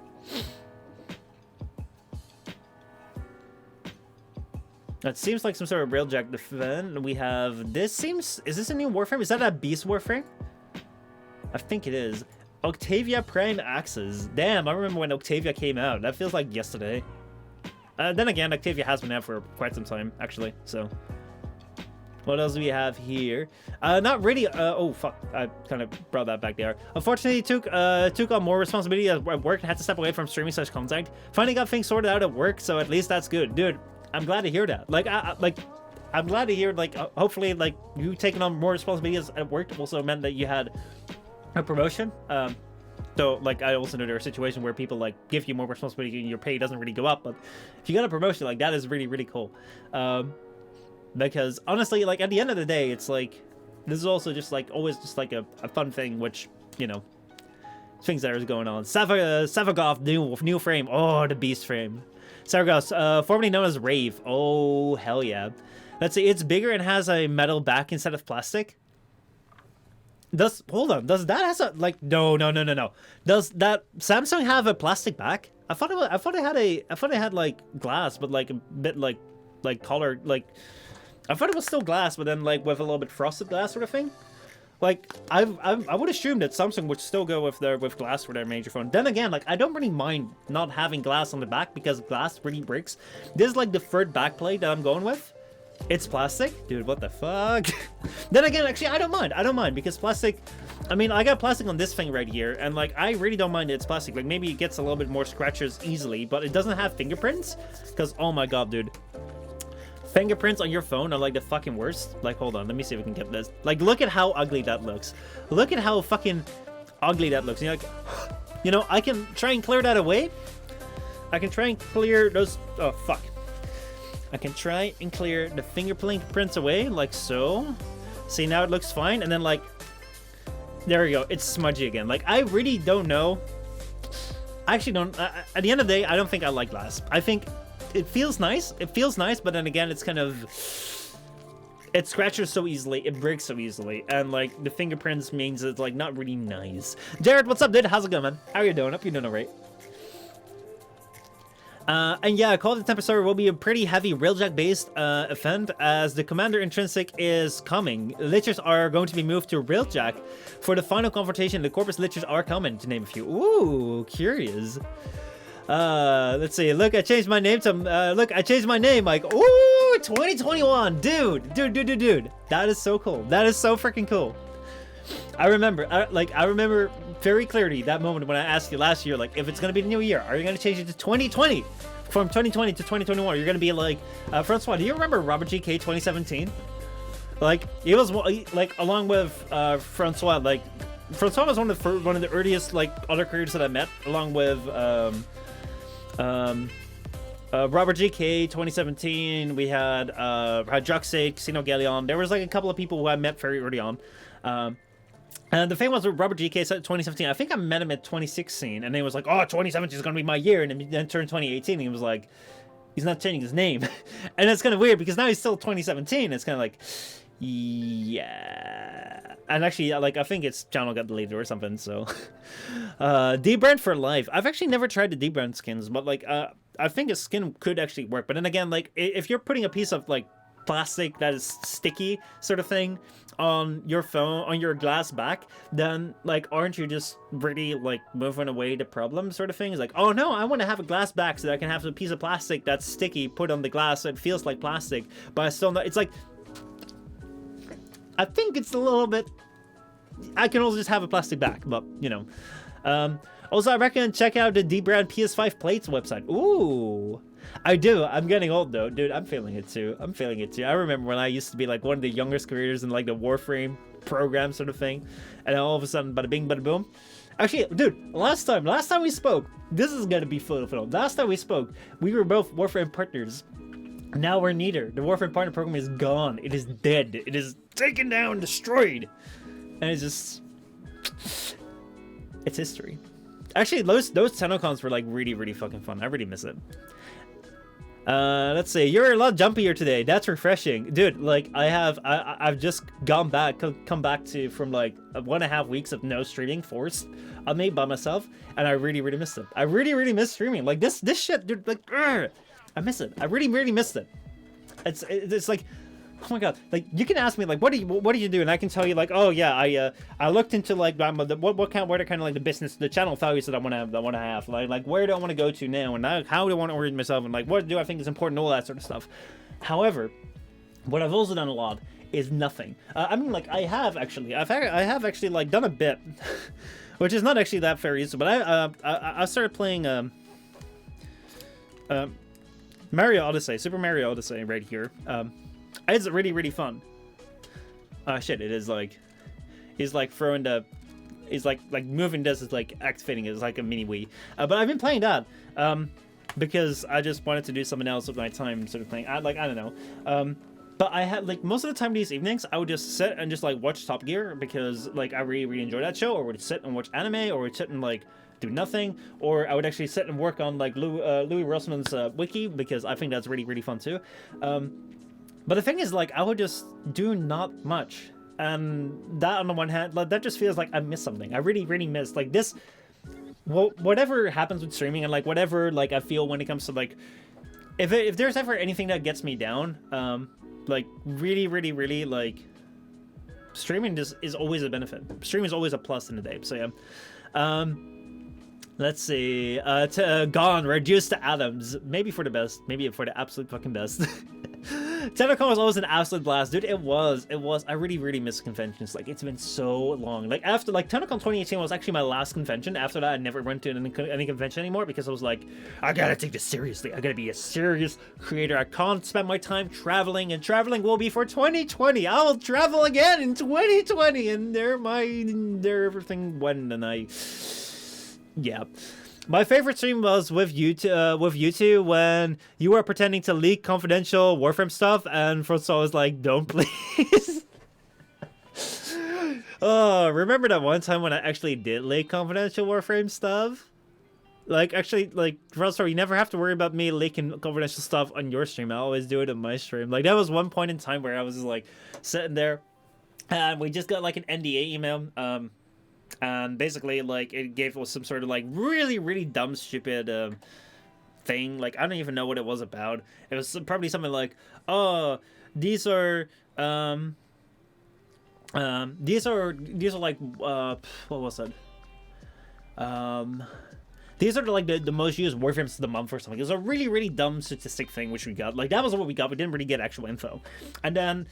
That seems like some sort of railjack defense. We have this. Is this a new Warframe? Is that a Beast Warframe? I think it is. Octavia Prime Axes. Damn, I remember when Octavia came out. That feels like yesterday. Then again, Octavia has been out for quite some time, actually. So, what else do we have here? Not really. Oh fuck! I kind of brought that back there. Unfortunately, took on more responsibility at work and had to step away from streaming such content. Finally got things sorted out at work, so at least that's good, dude. I'm glad to hear that. Like, I'm glad to hear. Like, hopefully, like you taking on more responsibilities at work also meant that you had a promotion. So like I also know there are situations where people like give you more responsibility and your pay doesn't really go up, but if you got a promotion, like that is really, really cool. Because honestly, like at the end of the day, it's like this is also just like always just like a fun thing, which, you know, things that are going on. Savagov new frame. Oh, the beast frame. Saragos, formerly known as Rave. Oh, hell yeah. Let's see, it's bigger and has a metal back instead of plastic. Hold on, does that has a, like, no. Does that Samsung have a plastic back? I thought it had like glass, but like a bit like colored, like, I thought it was still glass, but then like with a little bit frosted glass sort of thing. Like, I would assume that Samsung would still go with glass for their major phone. Then again, like, I don't really mind not having glass on the back because glass really breaks. This is like the third backplate that I'm going with. It's plastic? Dude, what the fuck? Then again, actually, I don't mind because plastic, I mean, I got plastic on this thing right here, and like, I really don't mind it's plastic. Like, maybe it gets a little bit more scratches easily, but it doesn't have fingerprints, because, oh my god, dude. Fingerprints on your phone are like the fucking worst. Like, hold on, let me see if we can get this. Like, look at how ugly that looks. Look at how fucking ugly that looks. You're like, you know, I can try and clear that away. I can try and clear those, oh, fuck. I can try and clear the fingerprints away, like so. See, now it looks fine, and then, like, there we go. It's smudgy again. Like, I really don't know. I actually don't, at the end of the day, I don't think I like glass. I think it feels nice. It feels nice, but then again, it's kind of, it scratches so easily, it breaks so easily, and like the fingerprints means it's like not really nice. Jared, what's up, dude? How's it going, man? How are you doing? Hope you're doing alright. And yeah, Call of the Temper server will be a pretty heavy Railjack based event, as the Commander Intrinsic is coming. Lichers are going to be moved to Railjack for the final confrontation. The Corpus Lichers are coming, to name a few. Ooh, curious. Let's see. Look, I changed my name to, look, I changed my name, like, ooh, 2021, dude. That is so cool. That is so freaking cool. I remember very clearly that moment when I asked you last year, like, if it's gonna be the new year, are you gonna change it to 2020? From 2020 to 2021, you're gonna be like, Francois, do you remember Robert GK 2017? Like, he was, like, along with, Francois, like, Francois was one of the earliest, like, other creators that I met, along with, Robert GK 2017. We had Juxate, Casino Galleon. There was like a couple of people who I met very early on. And the thing was with Robert GK 2017, I think I met him at 2016, and then he was like, oh, 2017 is gonna be my year, and then turned 2018, and he was like, he's not changing his name. And it's kind of weird because now he's still 2017. It's kind of like, yeah. And actually, like, I think its channel got deleted or something, so. D-brand for life. I've actually never tried the D-brand skins, but, like, I think a skin could actually work. But then again, like, if you're putting a piece of, like, plastic that is sticky sort of thing on your phone, on your glass back, then, like, aren't you just really, like, moving away the problem sort of thing? It's like, oh, no, I want to have a glass back so that I can have a piece of plastic that's sticky put on the glass so it feels like plastic, but I still not. It's like, I think it's a little bit, I can also just have a plastic back, but, you know. Also, I recommend check out the D-Brand PS5 Plates website. Ooh, I do. I'm getting old, though. Dude, I'm feeling it, too. I remember when I used to be, like, one of the youngest creators in, like, the Warframe program sort of thing. And then all of a sudden, bada bing, bada boom. Actually, dude, last time we spoke, this is gonna be full. Last time we spoke, we were both Warframe partners. Now we're neither. The Warframe partner program is gone. It is dead. It is taken down, destroyed. And it's just, it's history. Actually, those TennoCons were like really fucking fun. I really miss it. Let's see. You're a lot jumpier today. That's refreshing, dude. Like, I've just come back from like 1.5 weeks of no streaming, forced on me by myself, and I really missed it. I really miss streaming. Like this shit, dude. Like, I miss it. I really missed it. It's like, oh my god. Like, you can ask me like, what do you do, and I can tell you like, oh yeah, I looked into like what are kind of like the business, the channel values that I want to have, like where do I want to go to now, and how do I want to orient myself, and like what do I think is important, all that sort of stuff. However, what I've also done a lot is nothing. I mean, like, I have actually like done a bit, which is not actually that very useful, but I started playing Mario Odyssey, Super Mario Odyssey right here. It's really fun. Shit, it is like, he's like throwing the, he's like moving this is like activating it. It's like a mini Wii. But I've been playing that because I just wanted to do something else with my time sort of thing. I don't know. But I had like most of the time these evenings, I would just sit and just like watch Top Gear because like I really really enjoy that show, or would sit and watch anime, or would sit and like do nothing, or I would actually sit and work on like Louis Rossman's wiki because I think that's really really fun too. But the thing is, like, I would just do not much, and that on the one hand, like, that just feels like I miss something. I really really miss like this. Well, whatever happens with streaming and like whatever like I feel when it comes to like if there's ever anything that gets me down, like really really really like streaming just is always a benefit. Streaming is always a plus in the day. So yeah. Let's see. Gone, reduced to atoms. Maybe for the best. Maybe for the absolute fucking best. TennoCon was always an absolute blast, dude. It was. I really, really miss conventions. Like, it's been so long. Like, after, like, TennoCon 2018 was actually my last convention. After that, I never went to any convention anymore because I was like, I gotta take this seriously. I gotta be a serious creator. I can't spend my time traveling, and traveling will be for 2020. I will travel again in 2020, and there everything went, and yeah. My favorite stream was with you two when you were pretending to leak confidential Warframe stuff, and François was like, "Don't please." Oh, remember that one time when I actually did leak confidential Warframe stuff? Like, actually, like, François, you never have to worry about me leaking confidential stuff on your stream. I always do it on my stream. Like, that was one point in time where I was just, like, sitting there, and we just got, like, an NDA email, and basically like it gave us some sort of like really really dumb stupid thing. Like I don't even know what it was about. It was probably something like, oh, these are like what was it, these are like the most used Warframes of the month or something. It was a really really dumb statistic thing which we got. Like that was what we got. We didn't really get actual info. And then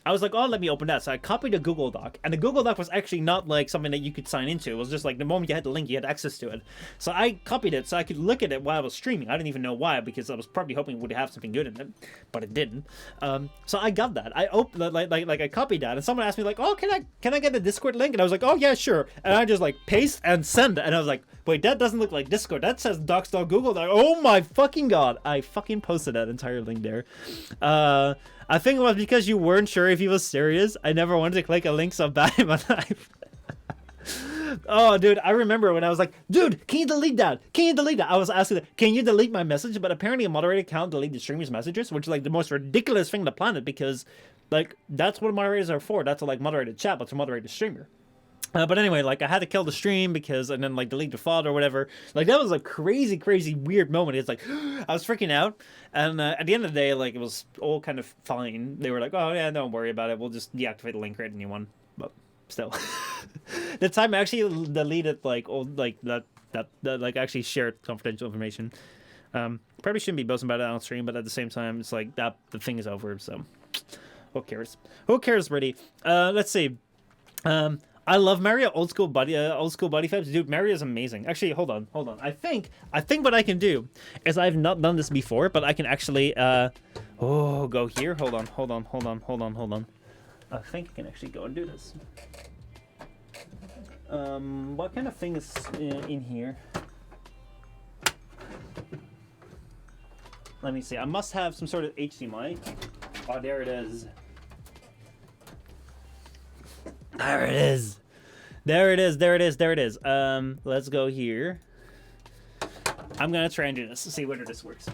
I was like, oh, let me open that. So I copied a Google Doc. And the Google Doc was actually not like something that you could sign into. It was just like the moment you had the link, you had access to it. So I copied it so I could look at it while I was streaming. I didn't even know why, because I was probably hoping it would have something good in it, but it didn't. So I got that. I opened like I copied that, and someone asked me like, oh, can I get the Discord link? And I was like, oh yeah, sure. And I just like paste and send. And I was like, wait, that doesn't look like Discord. That says docs.google. Like, oh my fucking god! I fucking posted that entire link there. I think it was because you weren't sure if he was serious. I never wanted to click a link so bad in my life. Oh, dude, I remember when I was like, dude, can you delete that? Can you delete that? I was asking, can you delete my message? But apparently a moderator can't delete the streamer's messages, which is like the most ridiculous thing on the planet, because like that's what moderators are for. That's to like moderate a chat, but to moderate the streamer. But anyway, like I had to kill the stream because, and then like delete the file or whatever. Like that was a crazy, crazy weird moment. It's like I was freaking out, and at the end of the day, like it was all kind of fine. They were like, "Oh yeah, don't worry about it. We'll just deactivate the link, create a new one." But still, the time I actually deleted like all like that like actually shared confidential information. Probably shouldn't be boasting about it on stream, but at the same time, it's like that the thing is over. So who cares? Who cares, really? Let's see. I love Mario, old school body fibs. Dude, Mario is amazing. Actually, hold on. I think what I can do is I've not done this before, but I can actually go here. Hold on. I think I can actually go and do this. What kind of thing is in here? Let me see. I must have some sort of HDMI. Oh, there it is. There it is. Let's go here. I'm gonna try and do this to see whether this works.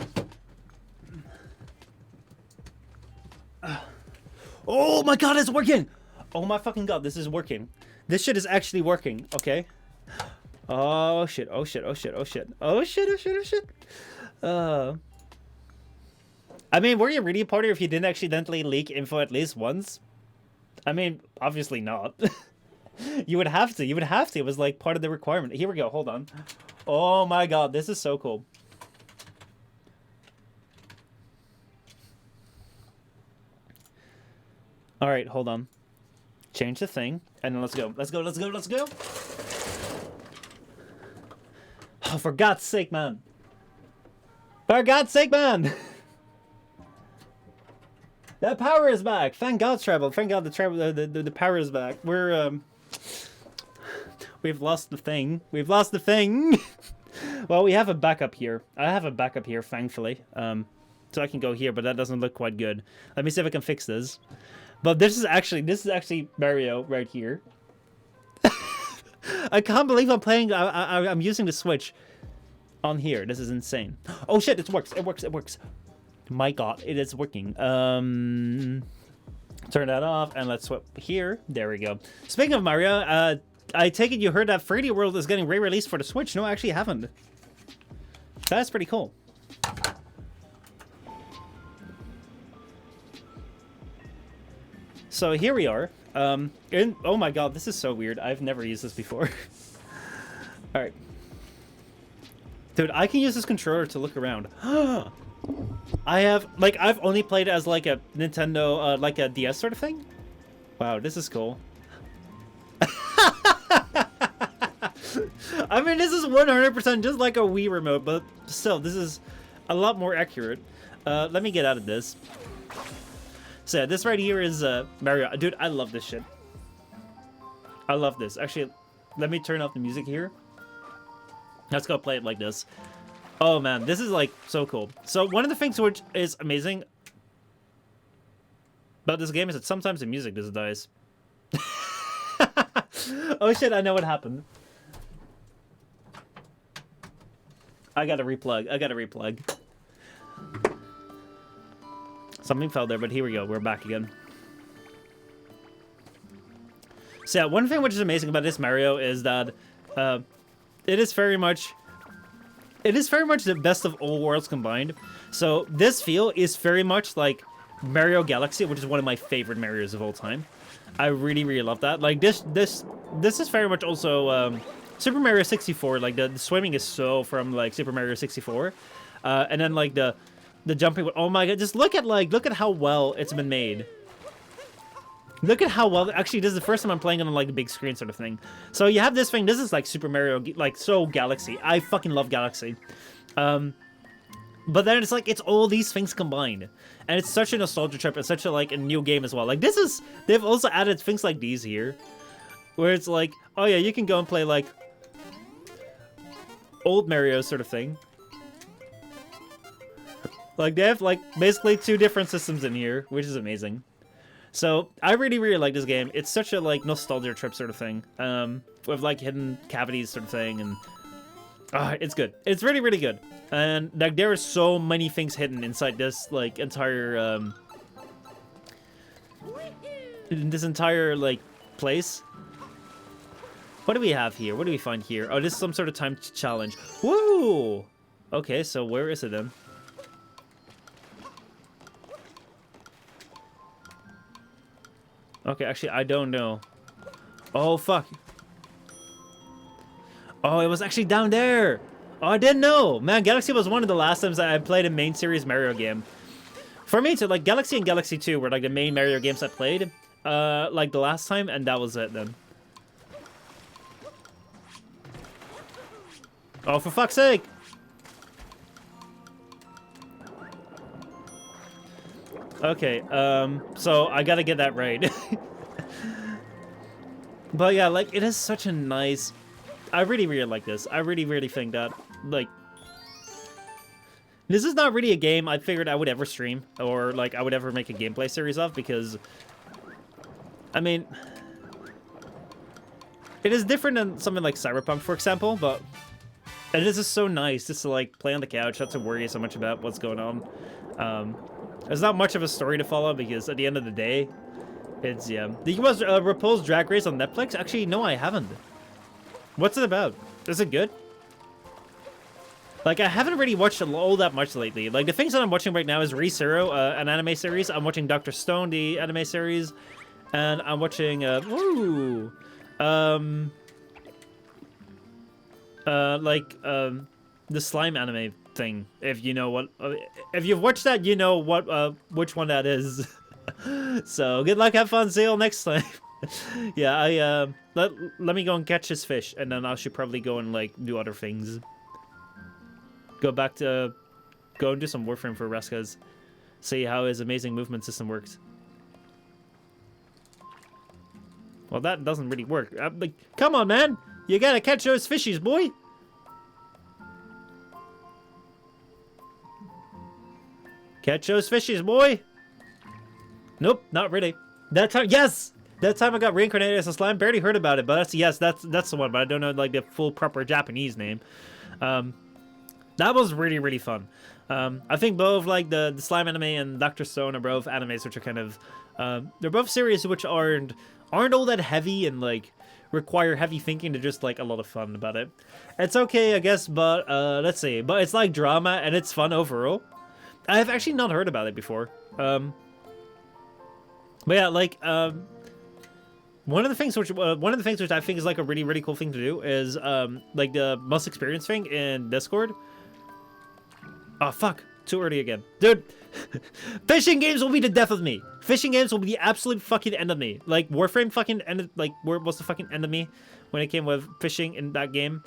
Oh my god, it's working! Oh my fucking god, this is working. This shit is actually working, okay? Oh shit. I mean, were you really a party if you didn't accidentally leak info at least once? I mean, obviously not. You would have to. It was like part of the requirement. Here we go. Hold on. Oh my god, this is so cool. All right, hold on. Change the thing, and then let's go. Oh, for God's sake, man. The power is back. Thank God, Treble. Thank God the power is back. We've lost the thing. Well, we have a backup here. I have a backup here, thankfully. So I can go here, but that doesn't look quite good. Let me see if I can fix this. But this is actually Mario right here. I can't believe I'm playing. I'm using the Switch on here. This is insane. Oh shit! It works. It works. It works. My God, it is working. Turn that off and let's swap here. There we go. Speaking of Mario, I take it you heard that 3D World is getting re-released for the Switch. No, I actually haven't. That's pretty cool. So here we are. Oh my God, this is so weird. I've never used this before. All right. Dude, I can use this controller to look around. I've only played it as like a Nintendo, like a DS sort of thing. Wow, this is cool. I mean, this is 100% just like a Wii remote, but still, this is a lot more accurate. Let me get out of this. So yeah, this right here is Mario. Dude, I love this shit. I love this. Actually, let me turn off the music here. Let's go play it like this. Oh man, this is like so cool. So one of the things which is amazing about this game is that sometimes the music just dies. Oh shit, I know what happened. I gotta replug. Something fell there, but here we go. We're back again. So yeah, one thing which is amazing about this Mario is that it is very much the best of all worlds combined. So this feel is very much like Mario Galaxy, which is one of my favorite Marios of all time. I really, really love that. Like this is very much also Super Mario 64. Like the swimming is so from like Super Mario 64, and then like the jumping. Oh my God! Just look at how well it's been made. Look at how well. Actually, this is the first time I'm playing it on like the big screen sort of thing. So you have this thing. This is like Super Mario, like so Galaxy. I fucking love Galaxy. But then it's like it's all these things combined, and it's such a nostalgia trip. It's such a like a new game as well. Like this is they've also added things like these here, where it's like, oh yeah, you can go and play like old Mario sort of thing. Like they have like basically two different systems in here, which is amazing. So I really, really like this game. It's such a like nostalgia trip sort of thing, with like hidden cavities sort of thing, and it's good. It's really, really good. And like there are so many things hidden inside this like entire like place. What do we have here? What do we find here? Oh, this is some sort of time challenge. Woo! Okay, so where is it then? Okay, actually, I don't know. Oh, fuck. Oh, it was actually down there. Oh, I didn't know. Man, Galaxy was one of the last times I played a main series Mario game. For me, too, like, Galaxy and Galaxy 2 were, like, the main Mario games I played, like, the last time, and that was it, then. Oh, for fuck's sake. Okay, so I gotta get that right. But yeah, like, it is such a nice... I really, really like this. I really, really think that, like... This is not really a game I figured I would ever stream, or, like, I would ever make a gameplay series of, because... I mean... It is different than something like Cyberpunk, for example, but... It is just so nice just to, like, play on the couch, not to worry so much about what's going on. There's not much of a story to follow, because at the end of the day, it's, yeah. Did you watch RuPaul's Drag Race on Netflix? Actually, no, I haven't. What's it about? Is it good? Like, I haven't really watched all that much lately. Like, the things that I'm watching right now is ReZero, an anime series. I'm watching Dr. Stone, the anime series. And I'm watching, the slime anime thing. If you know what, if you've watched that, you know what, which one that is. So good luck, have fun, see you next time. Yeah, let me go and catch this fish, and then I should probably go and like do other things. Go and do some Warframe for Raskaz. See how his amazing movement system works. Well, that doesn't really work. Like, come on, man! You gotta catch those fishies, boy! Catch those fishies, boy. Nope, not really. That time, yes! That time I got reincarnated as a slime. Barely heard about it, but that's the one. But I don't know like the full proper Japanese name. That was really fun. I think both like the slime anime and Dr. Stone are both animes which are kind of they're both series which aren't all that heavy and like require heavy thinking. They're just like a lot of fun about it. It's okay, I guess, but let's see. But it's like drama and it's fun overall. I've actually not heard about it before. But yeah, like one of the things which I think is like a really cool thing to do is like the must experience thing in Discord. Oh fuck, too early again, dude. Fishing games will be the death of me. Fishing games will be the absolute fucking end of me. Like Warframe fucking ended. Like was the fucking end of me when it came with fishing in that game.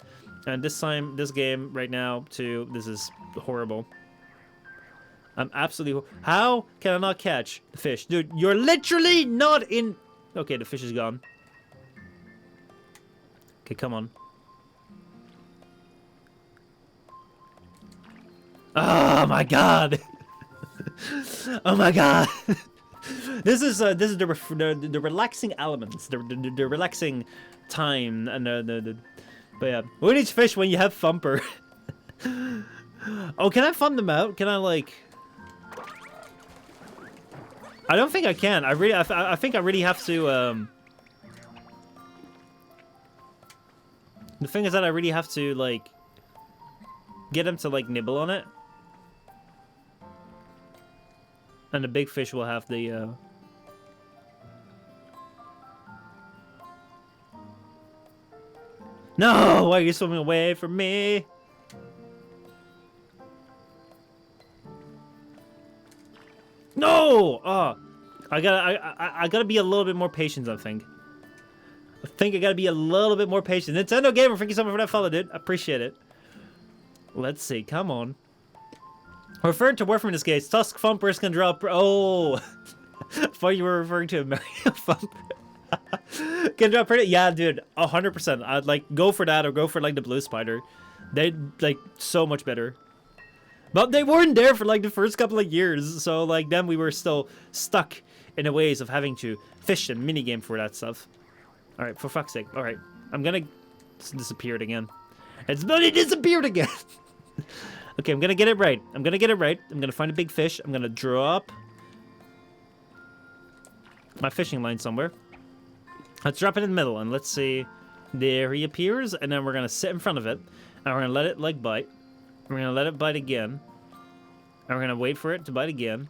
And this time, this game right now too. This is horrible. I'm absolutely. How can I not catch the fish, dude? You're literally not in. Okay, the fish is gone. Okay, come on. Oh my god. Oh my god. This is the relaxing elements, the relaxing time, and but yeah, who needs fish when you have Thumper? Oh, can I fund them out? Can I like? I don't think I can. I think I really have to. The thing is that I really have to like get him to like nibble on it. And the big fish will have the, No! Why are you swimming away from me? No! Oh! I gotta be a little bit more patient, I think. I gotta be a little bit more patient. Nintendo Gamer, thank you so much for that follow, dude. I appreciate it. Let's see, come on. Referred to Warframe in this case, Tusk Thumpers can drop. Oh, I thought you were referring to a Mario Thumper. Can drop pretty. Yeah, dude, 100%. I'd like go for that or go for like the blue spider. They like so much better. But they weren't there for like the first couple of years, so like then we were still stuck in the ways of having to fish and minigame for that stuff. All right, for fuck's sake. All right, I'm gonna. It's disappeared again. It's bloody disappeared again. Okay, I'm gonna get it right. I'm gonna find a big fish. I'm gonna drop my fishing line somewhere. Let's drop it in the middle, and let's see. There he appears, and then we're gonna sit in front of it, and we're gonna let it like bite. We're gonna let it bite again, and we're gonna wait for it to bite again.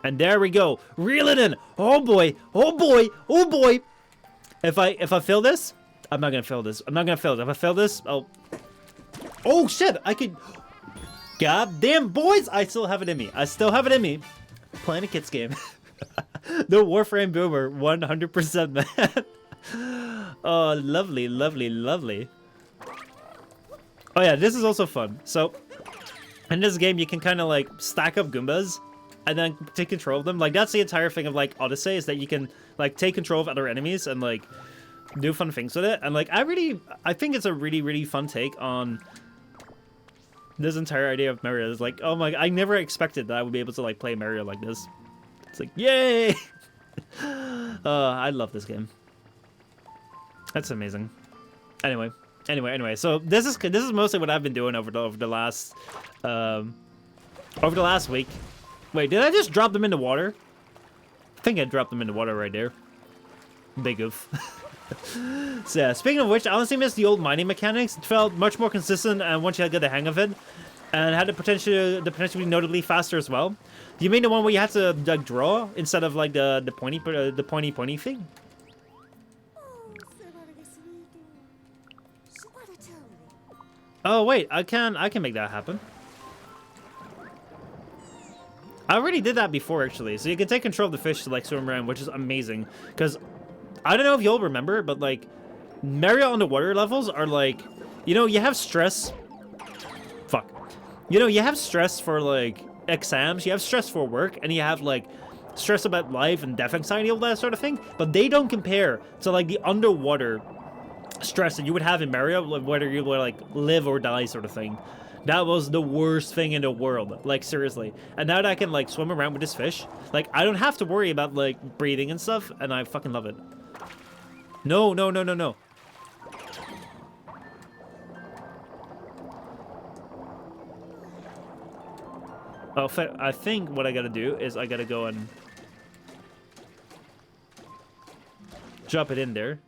And there we go. Reel it in. Oh boy. Oh boy. Oh boy. If I fail this, I'm not gonna fail this. I'm not gonna fail this. If I fail this, oh shit! I could. God damn, boys! I still have it in me. I still have it in me. Playing a kids game. The Warframe boomer, 100%, man. Oh, lovely, lovely, lovely. Oh yeah, this is also fun. So, in this game, you can kind of like stack up Goombas and then take control of them. Like that's the entire thing of like Odyssey, is that you can like take control of other enemies and like do fun things with it. And like I think it's a really fun take on this entire idea of Mario. Is like, oh my, I never expected that I would be able to like play Mario like this. It's like, yay! I love this game. That's amazing. Anyway. So this is mostly what I've been doing over the last week. Wait, did I just drop them in the water? I think I dropped them in the water right there. Big oof. So yeah, speaking of which, I honestly miss the old mining mechanics. It felt much more consistent, and once you got the hang of it, and had the potential to be notably faster as well. Do you mean the one where you had to like draw instead of like the pointy thing? Oh wait, I can make that happen. I already did that before actually, so you can take control of the fish to like swim around, which is amazing. Because I don't know if you'll remember, but like Mario underwater levels are like, you know, you have stress. Fuck. You know, you have stress for like exams, you have stress for work, and you have like stress about life and death anxiety, all that sort of thing. But they don't compare to like the underwater stress that you would have in Mario, whether you would like live or die sort of thing. That was the worst thing in the world. Like, seriously. And now that I can, like, swim around with this fish, like, I don't have to worry about, like, breathing and stuff, and I fucking love it. No, no, no, no, no. Oh, I think what I gotta do is I gotta go and drop it in there.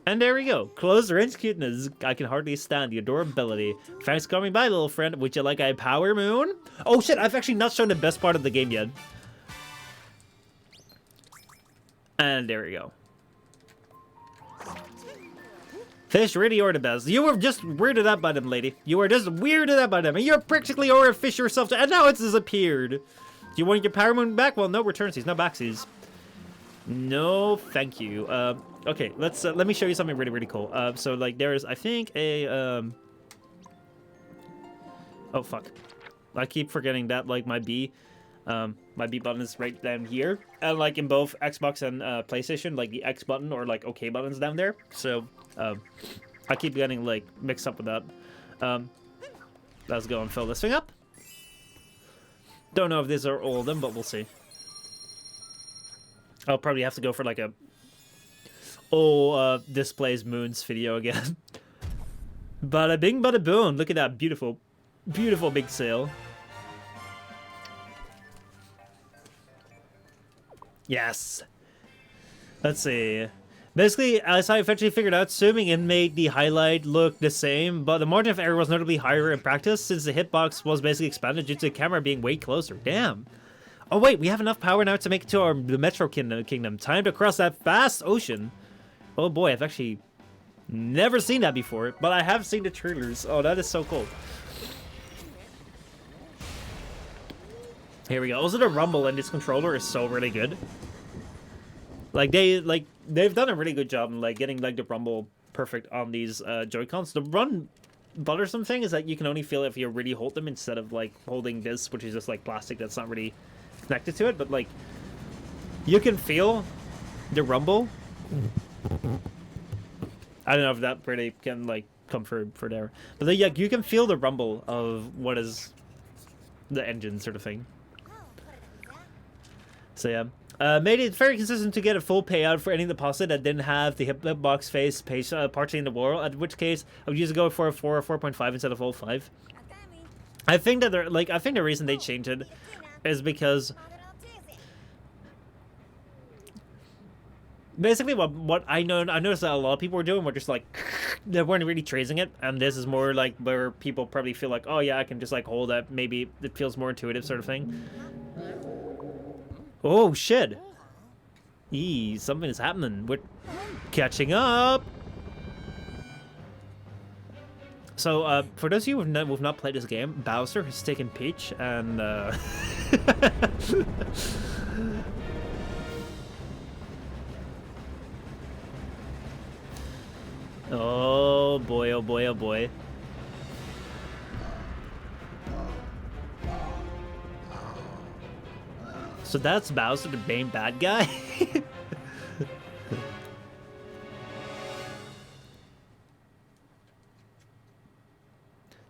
And there we go. Close range cuteness. I can hardly stand the adorability. Thanks for coming by, little friend. Would you like a power moon? Oh shit, I've actually not shown the best part of the game yet. And there we go. Fish really are the best. You were just weirded out by them, lady. You were just weirded out by them. And you're practically already a fish yourself. And now it's disappeared. Do you want your power moon back? Well, no returnsies, no backsies. No, thank you. Okay, let me show you something really, really cool. So like there's, I think a, oh fuck. I keep forgetting that like my B button is right down here. And like in both Xbox and PlayStation, like the X button or like OK button's down there. So, I keep getting like mixed up with that. Let's go and fill this thing up. Don't know if these are all of them, but we'll see. I'll probably have to go for like a displays moons video again. Bada bing, bada boom. Look at that beautiful, beautiful big sail. Yes. Let's see. Basically, as I eventually figured out, zooming in made the highlight look the same, but the margin of error was notably higher in practice since the hitbox was basically expanded due to the camera being way closer. Damn. Oh wait, we have enough power now to make it to the Metro Kingdom. Time to cross that vast ocean. Oh boy, I've actually never seen that before, but I have seen the trailers. Oh, that is so cool. Here we go. Also, the rumble in this controller is so really good. Like they've done a really good job in like getting like the rumble perfect on these Joy-Cons. The run bothersome thing is that you can only feel it if you really hold them instead of like holding this, which is just like plastic that's not really connected to it, but like you can feel the rumble. I don't know if that really can like come for there, but then, yeah, you can feel the rumble of what is the engine sort of thing. So yeah, made it very consistent to get a full payout for any deposit that didn't have the hitbox face page partially in the wall. At which case, I would usually go for a 4 or 4.5 instead of all 5. I think that I think the reason they changed it is because basically what I noticed that a lot of people were doing were just like they weren't really tracing it, and this is more like where people probably feel like, oh yeah, I can just like hold that, maybe it feels more intuitive sort of thing. Oh shit! Eee, something is happening. We're catching up. So, for those of you who've not played this game, Bowser has taken Peach and oh boy, oh boy, oh boy. So that's Bowser, the main bad guy?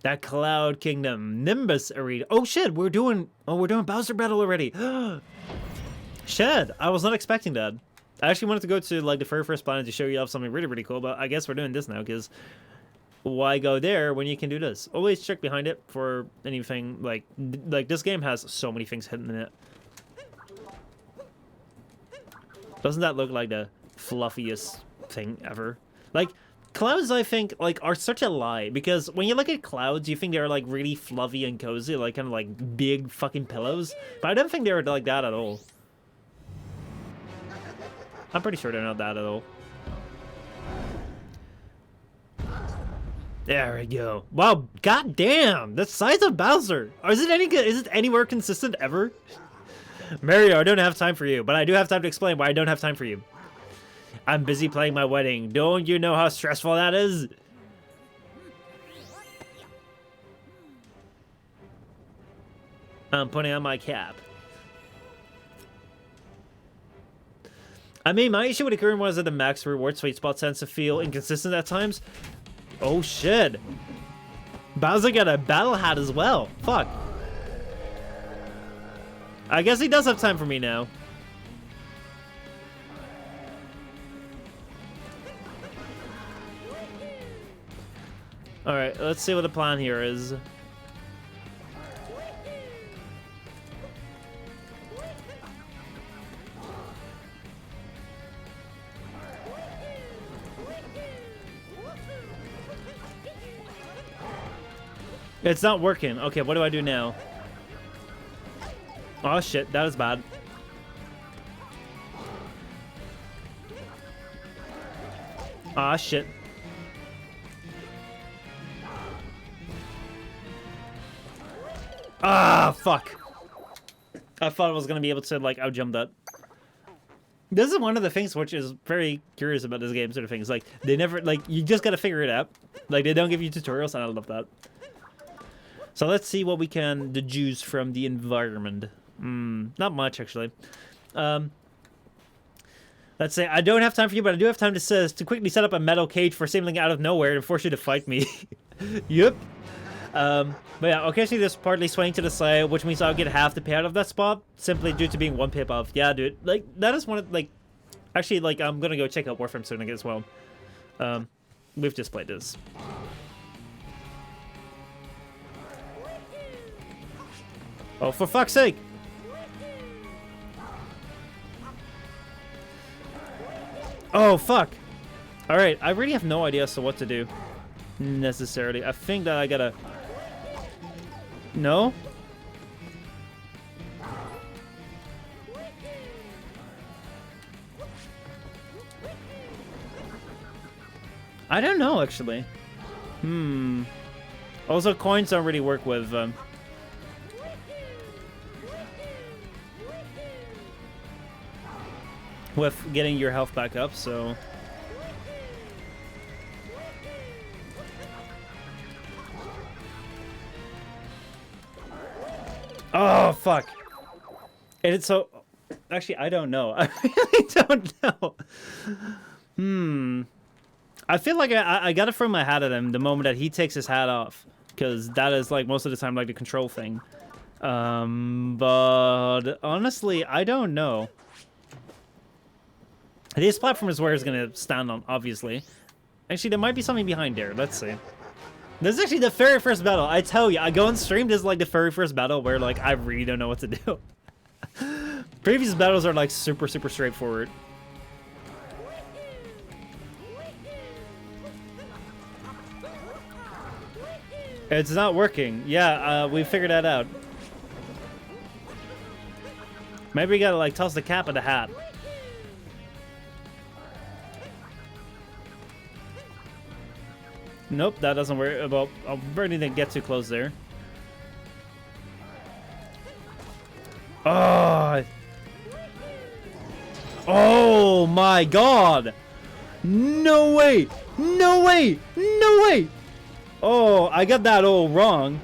That Cloud Kingdom, Nimbus Arena. Oh shit, we're doing Bowser Battle already. Shit, I was not expecting that. I actually wanted to go to like the very first planet to show you off something really, really cool, but I guess we're doing this now, because why go there when you can do this? Always check behind it for anything, like this game has so many things hidden in it. Doesn't that look like the fluffiest thing ever? Like, clouds, I think, like, are such a lie, because when you look at clouds, you think they're, like, really fluffy and cozy, like, kind of, like, big fucking pillows, but I don't think they're like that at all. I'm pretty sure they're not that at all. There we go. Wow, goddamn, the size of Bowser. Is it any good? Is it anywhere consistent ever? Mario, I don't have time for you, but I do have time to explain why I don't have time for you. I'm busy playing my wedding. Don't you know how stressful that is? I'm putting on my cap. I mean, my issue with the current one is that the max reward sweet spot tends to feel inconsistent at times. Oh shit. Bowser got a battle hat as well. Fuck. I guess he does have time for me now. Alright, let's see what the plan here is. It's not working. Okay, what do I do now? Oh shit, that is bad. Ah shit. Ah, fuck. I thought I was gonna be able to, like, outjump that. This is one of the things which is very curious about this game, sort of things. Like, they never, like, you just gotta figure it out. Like, they don't give you tutorials, and I love that. So let's see what we can deduce from the environment. Not much, actually. Let's say, I don't have time for you, but I do have time to quickly set up a metal cage for seemingly out of nowhere and force you to fight me. Yep. But yeah, occasionally there's partly swaying to the side, which means I'll get half the payout of that spot, simply due to being one pip off. Yeah, dude. Like, that is one of, like... Actually, like, I'm gonna go check out Warframe soon as well. We've just played this. Oh, for fuck's sake! Oh, fuck! Alright, I really have no idea as to what to do. Necessarily. I think that I gotta... No? I don't know, actually. Also, coins don't really work with... with getting your health back up, so... Oh, fuck. And it's so... Actually, I don't know. I really don't know. I feel like I gotta throw my hat at him the moment that he takes his hat off. Because that is, like, most of the time, like, the control thing. But honestly, I don't know. This platform is where he's gonna stand on, obviously. Actually, there might be something behind there. Let's see. This is actually the very first battle. I tell you, I go and stream this like the very first battle where, like, I really don't know what to do. Previous battles are, like, super, super straightforward. It's not working. Yeah, we figured that out. Maybe we gotta, like, toss the cap of the hat. Nope, that doesn't work. Well, I barely didn't get too close there. Oh! Oh my god! No way! No way! No way! Oh, I got that all wrong.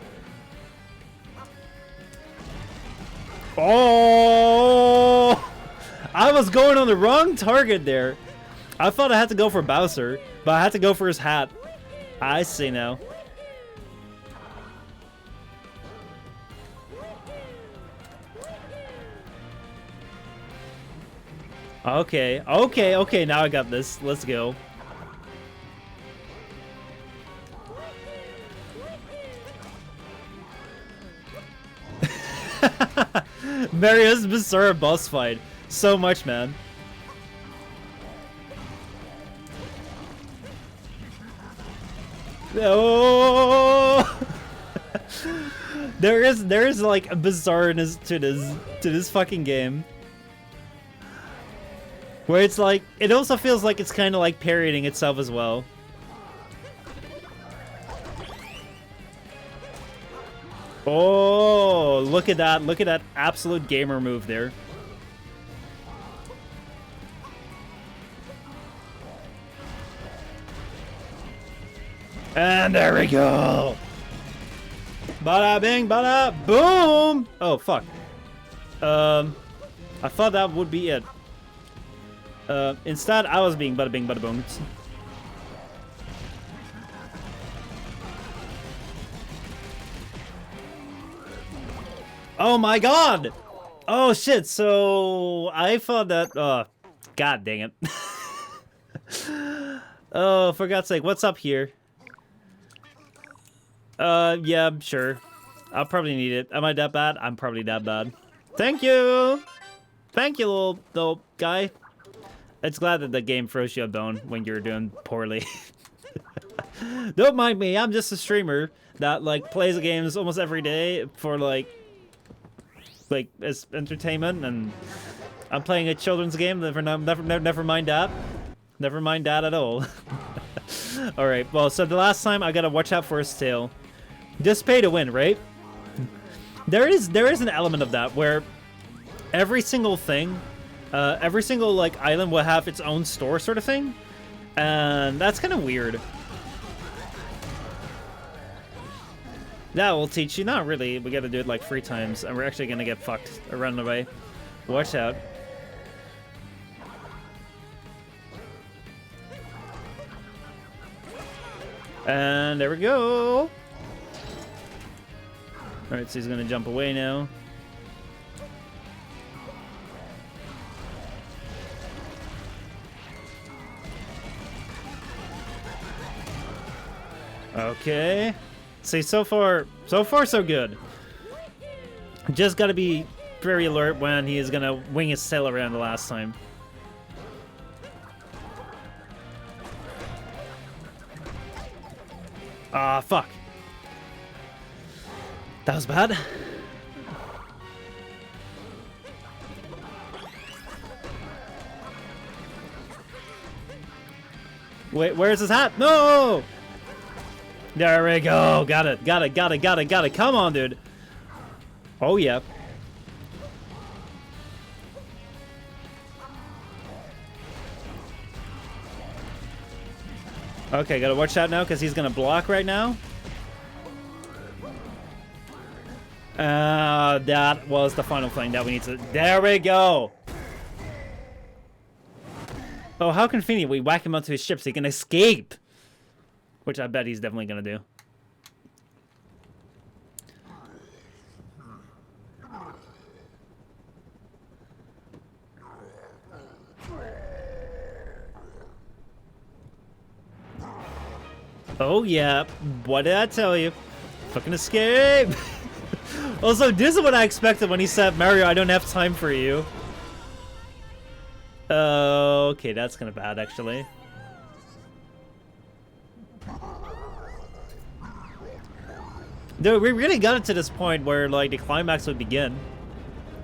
Oh! I was going on the wrong target there. I thought I had to go for Bowser, but I had to go for his hat. I see now. Okay, okay, okay, now I got this. Let's go. Mario's bizarre boss fight. So much, man. Oh! there is like a bizarreness to this fucking game. Where it's like, it also feels like it's kind of like parodying itself as well. Oh, look at that absolute gamer move there. And there we go. Bada bing, bada boom. Oh, fuck. I thought that would be it. Instead, I was being bada bing, bada boom. Oh my god! Oh shit, so I thought that god dang it. Oh, for God's sake, what's up here? Yeah, sure. I'll probably need it. Am I that bad? I'm probably that bad. Thank you! Thank you, little guy. It's glad that the game throws you a bone when you're doing poorly. Don't mind me, I'm just a streamer that, like, plays games almost every day for, like, as entertainment, and I'm playing a children's game. Never mind that. Never mind that at all. Alright, well, so the last time I gotta watch out for his tail. Just pay to win, right? There is an element of that where every single thing, every single, like, island will have its own store sort of thing. And that's kind of weird. That will teach you. Not really. We gotta do it like 3 times, and we're actually gonna get fucked or run away. Watch out. And there we go. Alright, so he's gonna jump away now. Okay. See, so far so good. Just gotta be very alert when he is gonna wing his tail around the last time. Ah, fuck. That was bad. Wait, where's his hat? No! There we go. Got it. Come on, dude. Oh, yeah. Okay, gotta watch out now because he's gonna block right now. That was the final thing that we need to... There we go! Oh, how convenient. We whack him onto his ship so he can escape! Which I bet he's definitely gonna do. Oh yeah, what did I tell you? Fucking escape! Also, this is what I expected when he said, Mario, I don't have time for you. Okay, that's kind of bad, actually. Dude, we really got it to this point where, like, the climax would begin.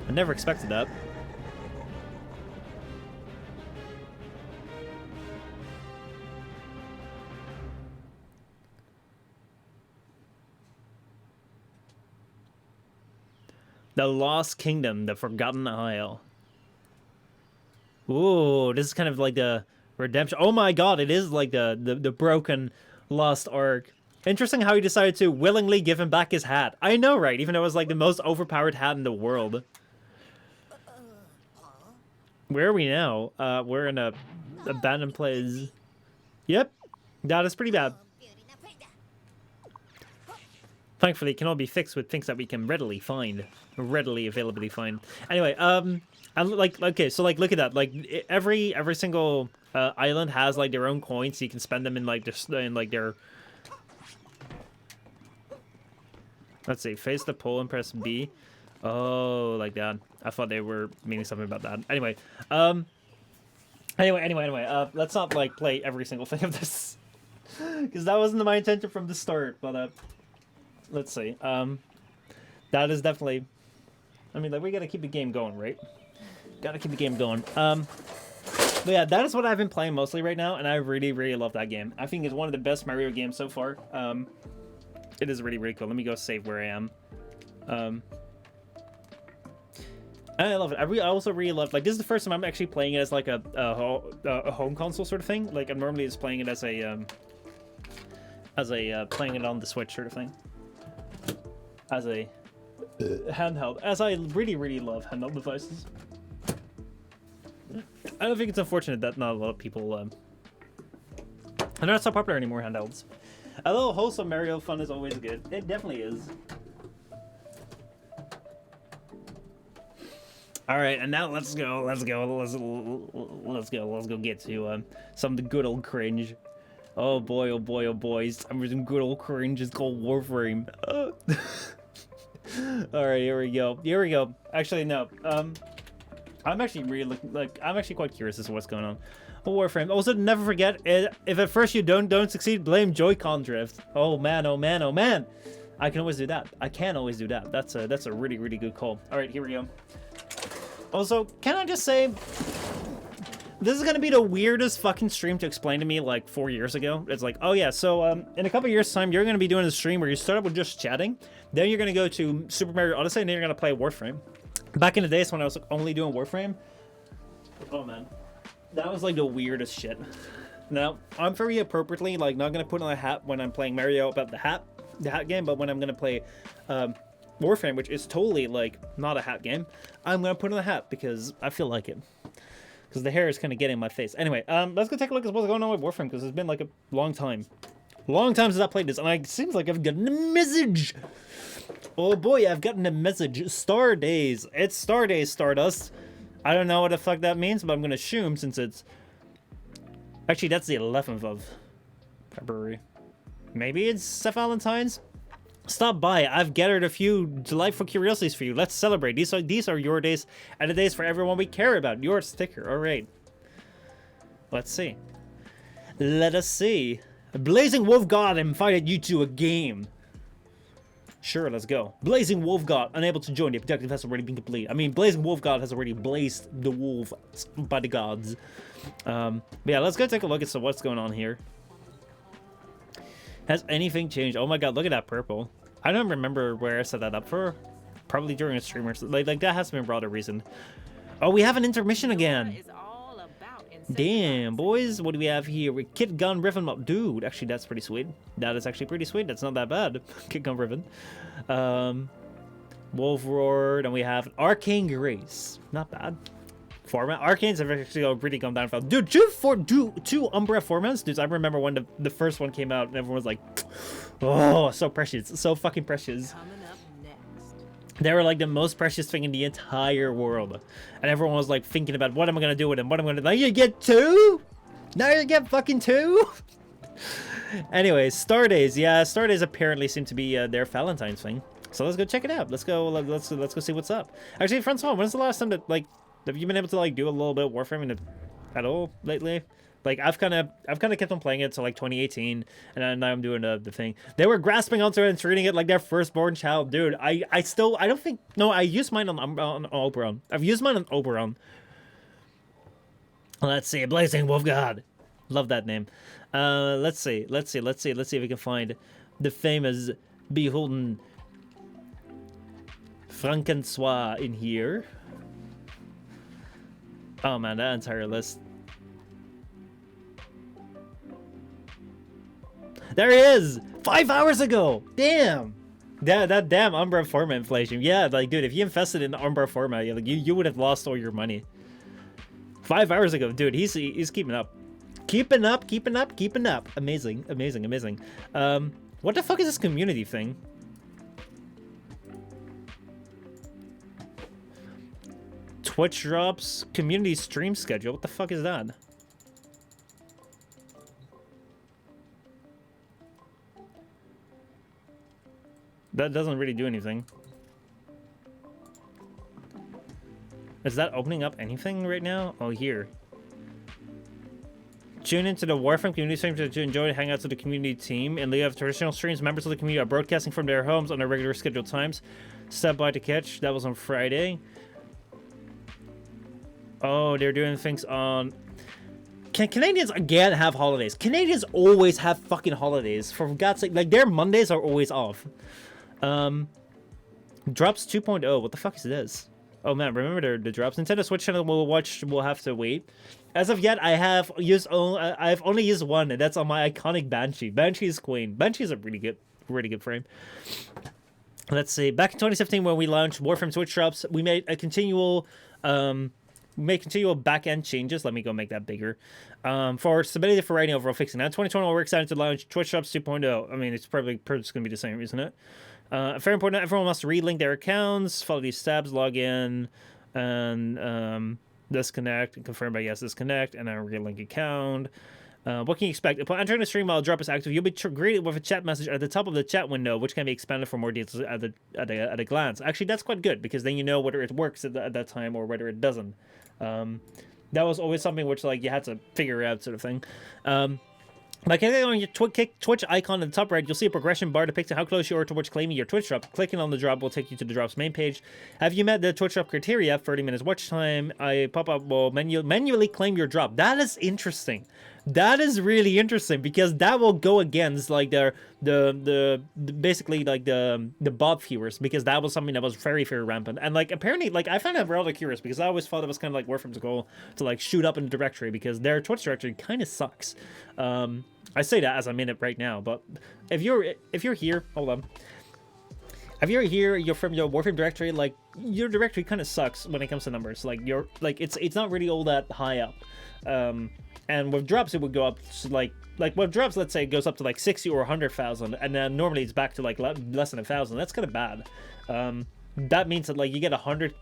I never expected that. The Lost Kingdom, the Forgotten Isle. Ooh, this is kind of like the redemption. Oh my god, it is like the broken, lost arc. Interesting how he decided to willingly give him back his hat. I know, right? Even though it was like the most overpowered hat in the world. Where are we now? We're in a abandoned place. Yep, that is pretty bad. Thankfully, it can all be fixed with things that we can readily find. Readily availably find. Anyway, and like, okay, so like, look at that. Like, every single island has like their own coins, so you can spend them in like their. Let's see, face the pole and press B. Oh, like that. I thought they were meaning something about that. Anyway, anyway, let's not like play every single thing of this, because that wasn't my intention from the start. But let's see. That is definitely. I mean, like, we gotta keep the game going, right? Gotta keep the game going. But yeah, that is what I've been playing mostly right now, and I really, really love that game. I think it's one of the best Mario games so far. It is really, really cool. Let me go save where I am. And I love it. I also really love, like, this is the first time I'm actually playing it as like a home console sort of thing. Like, I'm normally just playing it as a playing it on the Switch sort of thing. As a handheld, as I really, really love handheld devices. I don't think it's unfortunate that not a lot of people they're not so popular anymore, handhelds. A little wholesome Mario fun is always good. It definitely is. All right, and now let's go get to some of the good old cringe. Oh boy, oh boy, oh boy, some good old cringe. It's called Warframe. All right, here we go. Actually, no. I'm actually really I'm actually quite curious as to what's going on. Warframe. Also, never forget, if at first you don't succeed, blame Joy-Con drift. Oh man, oh man, oh man. I can always do that. I can always do that. That's a really, really good call. All right, here we go. Also, can I just say, this is gonna be the weirdest fucking stream to explain to me like 4 years ago. It's like, oh yeah, so in a couple years time, you're gonna be doing a stream where you start up with just chatting, then you're gonna go to Super Mario Odyssey, and then you're gonna play Warframe. Back in the days when I was only doing Warframe, oh man, that was like the weirdest shit. Now, I'm very appropriately like not gonna put on a hat when I'm playing Mario about the hat game, but when I'm gonna play Warframe, which is totally like not a hat game, I'm gonna put on a hat because I feel like it. Because the hair is kind of getting in my face. Anyway, let's go take a look at what's going on with Warframe, because it's been like a long time. Long time since I played this, and it seems like I've gotten a message. Oh boy, I've gotten a message. Star Days. It's Star Days, Stardust. I don't know what the fuck that means, but I'm gonna assume since it's... Actually, that's the 11th of February. Maybe it's St. Valentine's? Stop by. I've gathered a few delightful curiosities for you. Let's celebrate. These are your days, and the days for everyone we care about. Your sticker. All right. Let's see. Let us see. Blazing Wolf God invited you to a game. Sure, let's go. Blazing Wolf God, unable to join. The objective has already been complete. I mean, Blazing Wolf God has already blazed the wolf by the gods. But yeah, let's go take a look at what's going on here. Has anything changed? Oh my god, look at that purple. I don't remember where I set that up for. Probably during a stream or something. Like that has been brought a reason. Oh, we have an intermission again. Damn, boys. What do we have here? We Kit Gun Riven Mob. Dude, actually, that's pretty sweet. That is actually pretty sweet. That's not that bad. Kit Gun Riven. Wolf Roar. And we have Arcane Grace. Not bad. Format. Arcanes have actually really gone down. Dude, two Umbra formats? Dude, I remember when the first one came out and everyone was like, oh, so precious. So fucking precious. They were like the most precious thing in the entire world. And everyone was like thinking about what am I going to do with them? What am I going to do? Now you get two? Now you get fucking two? Anyways, Star Days. Yeah, Star Days apparently seem to be their Valentine's thing. So let's go check it out. Let's go see what's up. Actually, Francois, when's the last time that like have you been able to like do a little bit of Warframe at all lately? Like I've kind of kept on playing it till like 2018, and now I'm doing the thing. They were grasping onto it and treating it like their firstborn child, dude. I don't think I used mine on Oberon. I've used mine on Oberon. Let's see, Blazing Wolf God, love that name. Let's see if we can find the famous beholden Frankensois in here. Oh man, that entire list. There he is! 5 hours ago! Damn! That damn Umbra Forma inflation. Yeah, like, dude, if you invested in Umbra Forma, you would have lost all your money. 5 hours ago, dude, he's keeping up. Keeping up. Amazing. What the fuck is this community thing? Twitch drops, community stream schedule. What the fuck is that? That doesn't really do anything. Is that opening up anything right now? Oh, here. Tune into the Warframe community stream to enjoy hangouts with the community team. And lieu of traditional streams, members of the community are broadcasting from their homes on their regular scheduled times. Step by to catch. That was on Friday. Oh, they're doing things on... Can Canadians again have holidays? Canadians always have fucking holidays. For God's sake, like their Mondays are always off. Drops 2.0. What the fuck is this? Oh man, remember the drops. Nintendo Switch channel we'll have to wait. As of yet, I've only used one, and that's on my iconic Banshee. Banshee is queen. Banshee is a really good frame. Let's see. Back in 2017, when we launched Warframe Switch drops, we made a continual back-end changes. Let me go make that bigger. For stability, for writing, overall fixing. Now, in 2020, we're excited to launch Twitch Drops 2.0. I mean, it's probably just going to be the same, isn't it? Very important. Everyone must relink their accounts, follow these steps, log in. and disconnect and confirm by yes, disconnect, and then relink account. What can you expect? Upon entering the stream while drop is active, you'll be greeted with a chat message at the top of the chat window, which can be expanded for more details at a glance. Actually, that's quite good because then you know whether it works at that time or whether it doesn't. That was always something which like you had to figure out, sort of thing. By clicking on your Twitch icon in the top right, you'll see a progression bar depicting how close you are towards claiming your Twitch drop. Clicking on the drop will take you to the drop's main page. Have you met the Twitch drop criteria? 30 minutes watch time. A pop-up will manually claim your drop. That is interesting. That is really interesting because that will go against like the basically like the bot viewers, because that was something that was very rampant. And like apparently like I found that rather curious because I always thought it was kind of like Warframe's goal to like shoot up in the directory because their Twitch directory kind of sucks. I say that as I'm in it right now, but if you're here, hold on. If you're here, you're from your Warframe directory, like your directory kind of sucks when it comes to numbers. Like you're like it's not really all that high up. And with drops, it would go up to like with drops, let's say it goes up to like 60 or 100,000, and then normally it's back to like less than 1,000. That's kind of bad. That means that like you get 100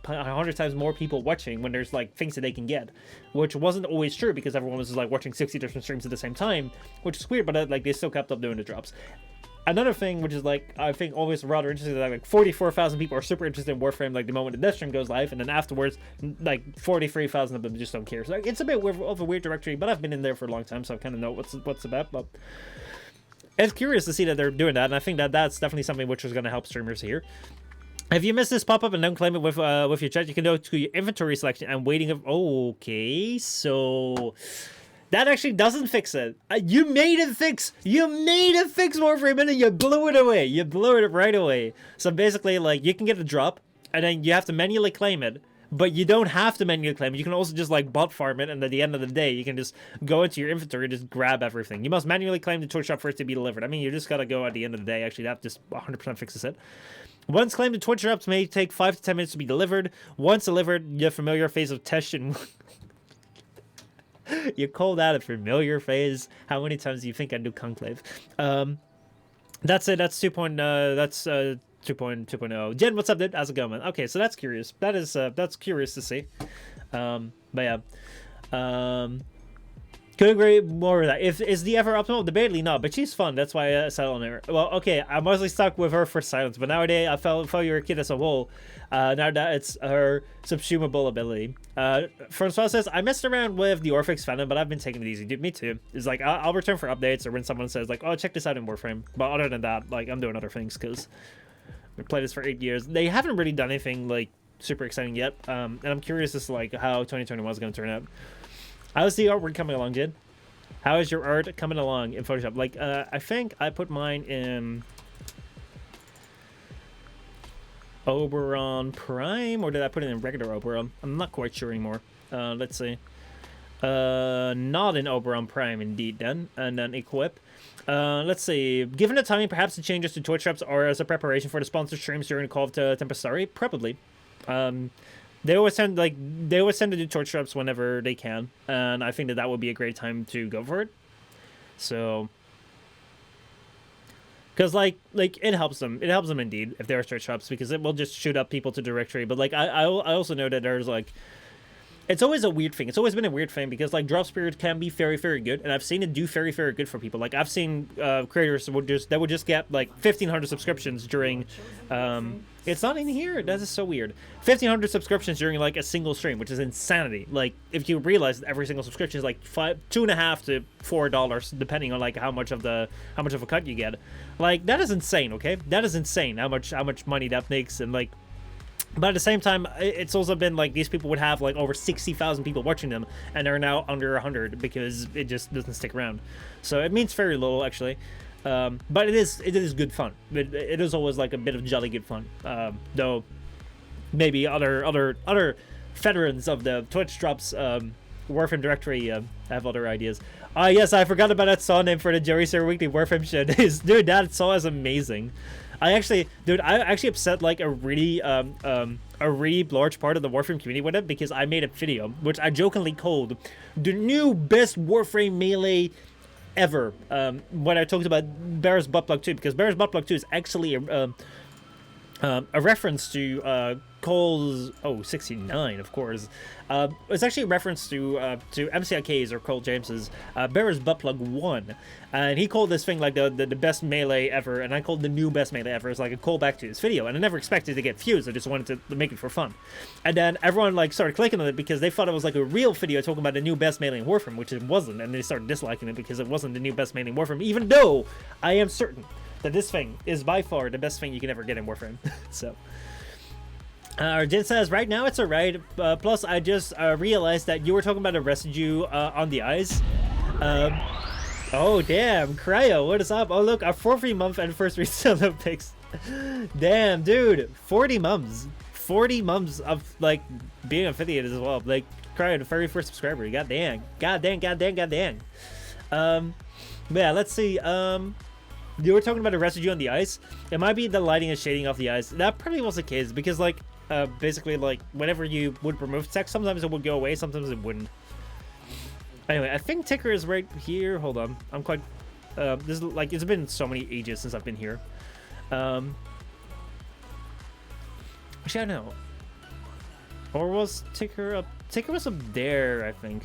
times more people watching when there's like things that they can get, which wasn't always true because everyone was just like watching 60 different streams at the same time, which is weird. But like they still kept up doing the drops. Another thing, which is like I think always rather interesting, that like 44,000 people are super interested in Warframe like the moment the death stream goes live, and then afterwards like 43,000 of them just don't care. So like, it's a bit of a weird directory, but I've been in there for a long time, so I kind of know what's about. But it's curious to see that they're doing that, and I think that that's definitely something which is going to help streamers here. If you miss this pop-up and don't claim it with your chat, you can go to your inventory selection and waiting of. Okay, so that actually doesn't fix it. You made it fix. You made it fix Warframe, and then you blew it away. You blew it right away. So basically, like you can get a drop, and then you have to manually claim it. But you don't have to manually claim it. You can also just like bot farm it, and at the end of the day, you can just go into your inventory and just grab everything. You must manually claim the Twitch shop for it to be delivered. I mean, you just gotta go at the end of the day. Actually, that just 100% fixes it. Once claimed, the Twitch drops may take 5 to 10 minutes to be delivered. Once delivered, your familiar phase of test and you call that a familiar phase? How many times do you think I do conclave? That's it. That's 2.2.0. Jen, what's up, dude? How's it going, man? Okay, so that's curious. That's curious to see. But yeah. Couldn't agree more with that. Is the ever optimal? Debatably not, but she's fun. That's why I settled on her. Well, okay, I mostly stuck with her for silence, but nowadays I felt you're a kid as a whole. Now that it's her subsumable ability. Francois says, I messed around with the Orphix fandom, but I've been taking it easy. Dude, me too. It's like, I'll return for updates or when someone says, like, oh, check this out in Warframe. But other than that, like, I'm doing other things because we've played this for 8 years. They haven't really done anything, like, super exciting yet. And I'm curious as to, like, how 2021 is going to turn out. How's the artwork coming along, Jid? How is your art coming along in Photoshop? Like, I think I put mine in Oberon Prime, or did I put it in regular Oberon? I'm not quite sure anymore. Let's see. Not in Oberon Prime, indeed, then. And then Equip. Let's see. Given the timing, perhaps the changes to Twitch drops are as a preparation for the sponsored streams during the Call of Tempestari? Probably. They always tend to do torch drops whenever they can, and I think that would be a great time to go for it. So, because like it helps them indeed if there are torch drops, because it will just shoot up people to directory. But like I also know that there's like, it's always a weird thing. It's always been a weird thing because like drop spirit can be very good, and I've seen it do very good for people. Like I've seen creators that would just get like 1,500 subscriptions during. It's not in here. That is so weird. 1,500 subscriptions during like a single stream, which is insanity. Like if you realize that every single subscription is like $2.50 to $4, depending on like how much of a cut you get. Like that is insane. Okay, that is insane. How much money that makes, and like. But at the same time, it's also been like these people would have like over 60,000 people watching them, and they're now under 100 because it just doesn't stick around. So it means very little actually. But it is good fun. It is always like a bit of jolly good fun. Though maybe other veterans of the Twitch drops Warframe directory have other ideas. Yes, I forgot about that saw name for the Jerry Sir Weekly Warframe shit. Dude, that saw is amazing. I actually upset like a really large part of the Warframe community with it, because I made a video which I jokingly called the new best Warframe melee ever, when I talked about Bear's Butt Plug 2, because Bear's Butt Plug 2 is actually a reference to Cole's 69, of course. It's actually a reference to MCIK's or Cole James's Bearer's Butt Plug 1, and he called this thing like the best melee ever, and I called the new best melee ever. It's like a callback to his video, and I never expected to get views. I just wanted to make it for fun, and then everyone like started clicking on it because they thought it was like a real video talking about the new best melee in Warframe, which it wasn't, and they started disliking it because it wasn't the new best melee in Warframe, even though I am certain that this thing is by far the best thing you can ever get in Warframe. So. Jin says, right now it's alright, plus I just realized that you were talking about a residue on the eyes. Oh damn, Cryo, what is up? Oh look, our 4 month anniversary Olympics. Damn, dude, 40 months. 40 months of, like, being affiliated as well. Like, Cryo, the very first subscriber, god dang. God dang. Yeah, let's see, you were talking about a residue on the ice. It might be the lighting and shading off the ice. That probably was the case, because, like, basically, like, whenever you would remove text, sometimes it would go away, sometimes it wouldn't. Anyway, I think Ticker is right here. Hold on. I'm quite... this is, like, it's been so many ages since I've been here. Actually, I don't know. Or was Ticker up... Ticker was up there, I think.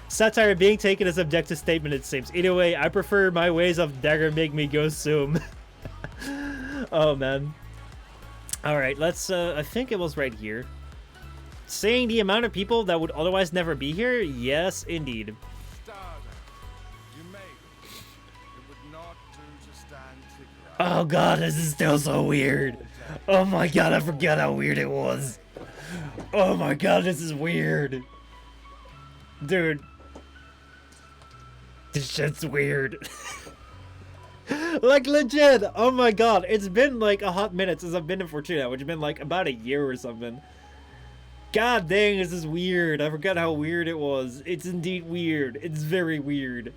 Satire being taken as objective statement, it seems. Either way, I prefer my ways of dagger make me go zoom. Oh, man. Alright, let's, I think it was right here. Saying the amount of people that would otherwise never be here? Yes, indeed. Oh, God, this is still so weird. Oh, my God, I forgot how weird it was. Oh, my God, this is weird. Dude. This shit's weird. Like, legit. Oh my god. It's been like a hot minute since I've been in Fortuna, which has been like about a year or something. God dang, this is weird. I forgot how weird it was. It's indeed weird. It's very weird.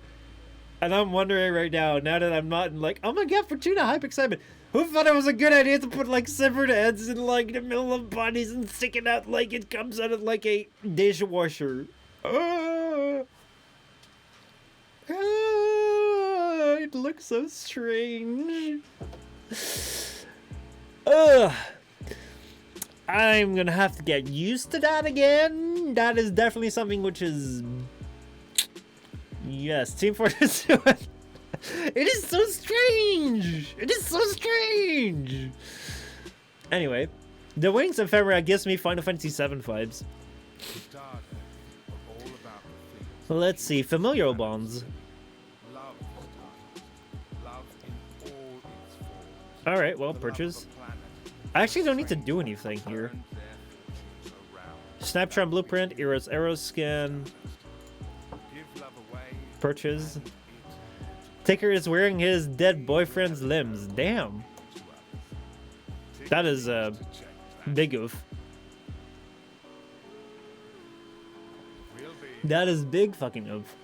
And I'm wondering right now that I'm not in like, oh my god, Fortuna hype excitement. Who thought it was a good idea to put like severed heads in like the middle of bodies and stick it out like it comes out of like a dishwasher? It looks so strange. I'm gonna have to get used to that again. That is definitely something which is... Yes, Team Fortress 2. It is so strange. It is so strange. Anyway, the Wings Ephemera gives me Final Fantasy VII vibes. Let's see, familial bonds. Alright, well, purchase. I actually don't need to do anything here. Snapshot blueprint, Eros arrow scan. Purchase. Ticker is wearing his dead boyfriend's limbs. Damn. That is a big oof. That is big fucking oof.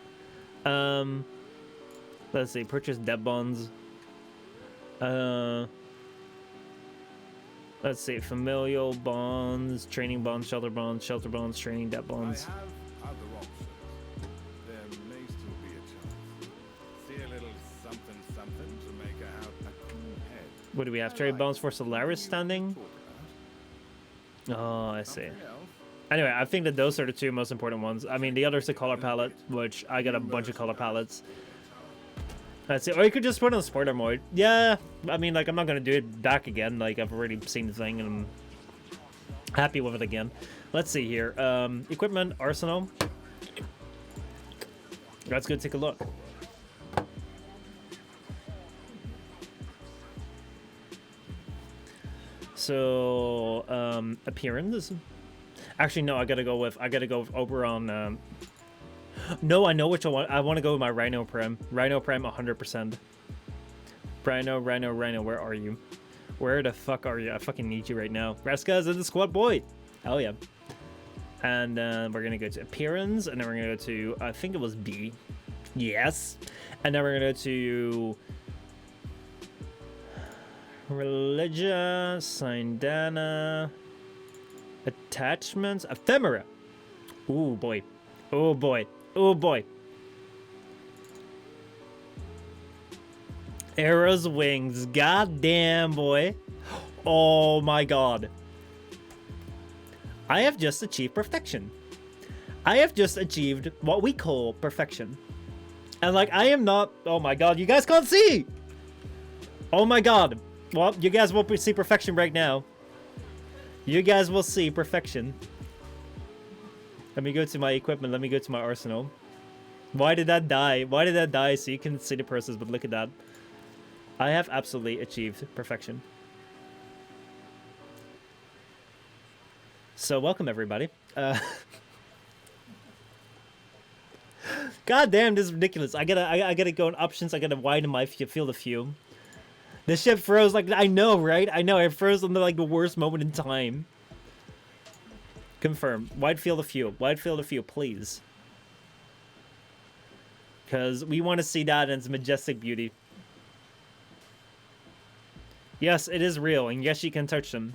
Let's see, purchase debt bonds. Let's see, familial bonds, training bonds, shelter bonds, training debt bonds. What do we have? Trade bonds for Solaris standing? Oh, I see. Anyway, I think that those are the two most important ones. I mean, the other's the color palette, which I got a bunch of color palettes. That's it. Or you could just put on spoiler mode. Yeah, I mean, like, I'm not going to do it back again. Like, I've already seen the thing and I'm happy with it again. Let's see here. Equipment, arsenal. Let's go take a look. So, appearance. Actually, no, I gotta go over on, no, I know which one. I want to go with my Rhino Prem. Rhino Prem 100%. Rhino, where are you? Where the fuck are you? I fucking need you right now. Raska's in the squad, boy. Hell yeah. And we're gonna go to appearance, and then we're gonna go to, I think it was B. Yes. And then we're gonna go to religion, Sindana, attachments, ephemera. Ooh boy. Oh boy. Oh boy. Arrow's wings. God damn, boy. Oh my god. I have just achieved perfection. I have just achieved what we call perfection. And like, I am not... Oh my god, you guys can't see! Oh my god. Well, you guys won't see perfection right now. You guys will see perfection. Let me go to my equipment. Let me go to my arsenal. Why did that die? Why did that die? So you can see the process, but look at that. I have absolutely achieved perfection. So welcome everybody. God damn, this is ridiculous. I gotta go in options. I gotta widen my field of view. The ship froze. Like, I know, right? I know it froze on the like the worst moment in time. Confirm. Wide field of view. Wide field of view, please. Because we want to see that in its majestic beauty. Yes, it is real, and yes, you can touch them.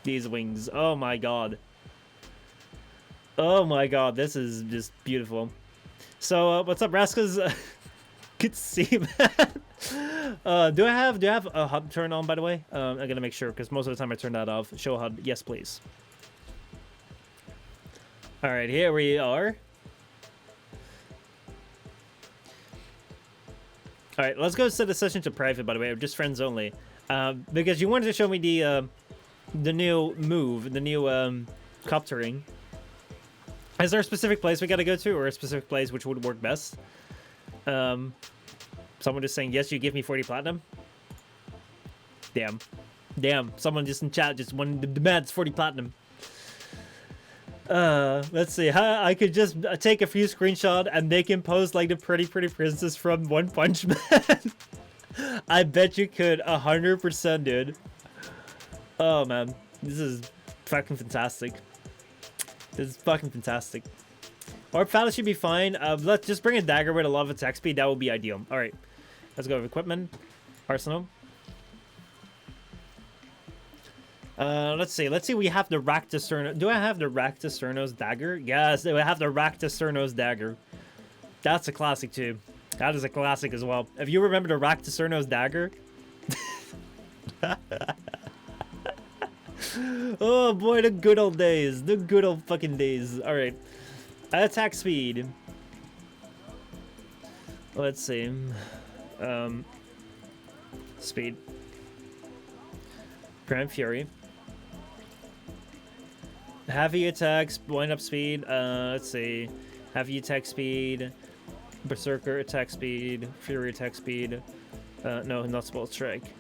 These wings. Oh my god. Oh my god, this is just beautiful. So, what's up, Rascals? Good to see you, man. Do I have a HUD turned on, by the way? I gotta make sure, because most of the time I turn that off. Show HUD. Yes, please. Alright, here we are. Alright, let's go set the session to private, by the way, just friends only. Because you wanted to show me the new move, the new coptering. Is there a specific place we gotta go to, or a specific place which would work best? Someone just saying, yes, you give me 40 platinum. Damn. Damn, someone just in chat just demands 40 platinum. Let's see. I could just take a few screenshots and make him pose like the pretty princess from One Punch Man. I bet you could, 100%, dude. Oh, man. This is fucking fantastic. This is fucking fantastic. Orb Phallus should be fine. Let's just bring a dagger with a lot of attack speed. That would be ideal. Alright. Let's go with equipment. Arsenal. Let's see. Let's see. We have the Ractus. Do I have the Ractus Cernos dagger? Yes, I have the Ractus Cernos dagger. That's a classic too. That is a classic as well. If you remember the Ractus Cernos dagger. Oh boy, the good old days. The good old fucking days. Alright. Attack speed. Let's see. Speed. Grand Fury. Heavy attacks, wind up speed. Let's see. Heavy attack speed. Berserker attack speed. Fury attack speed. No, not spell strike.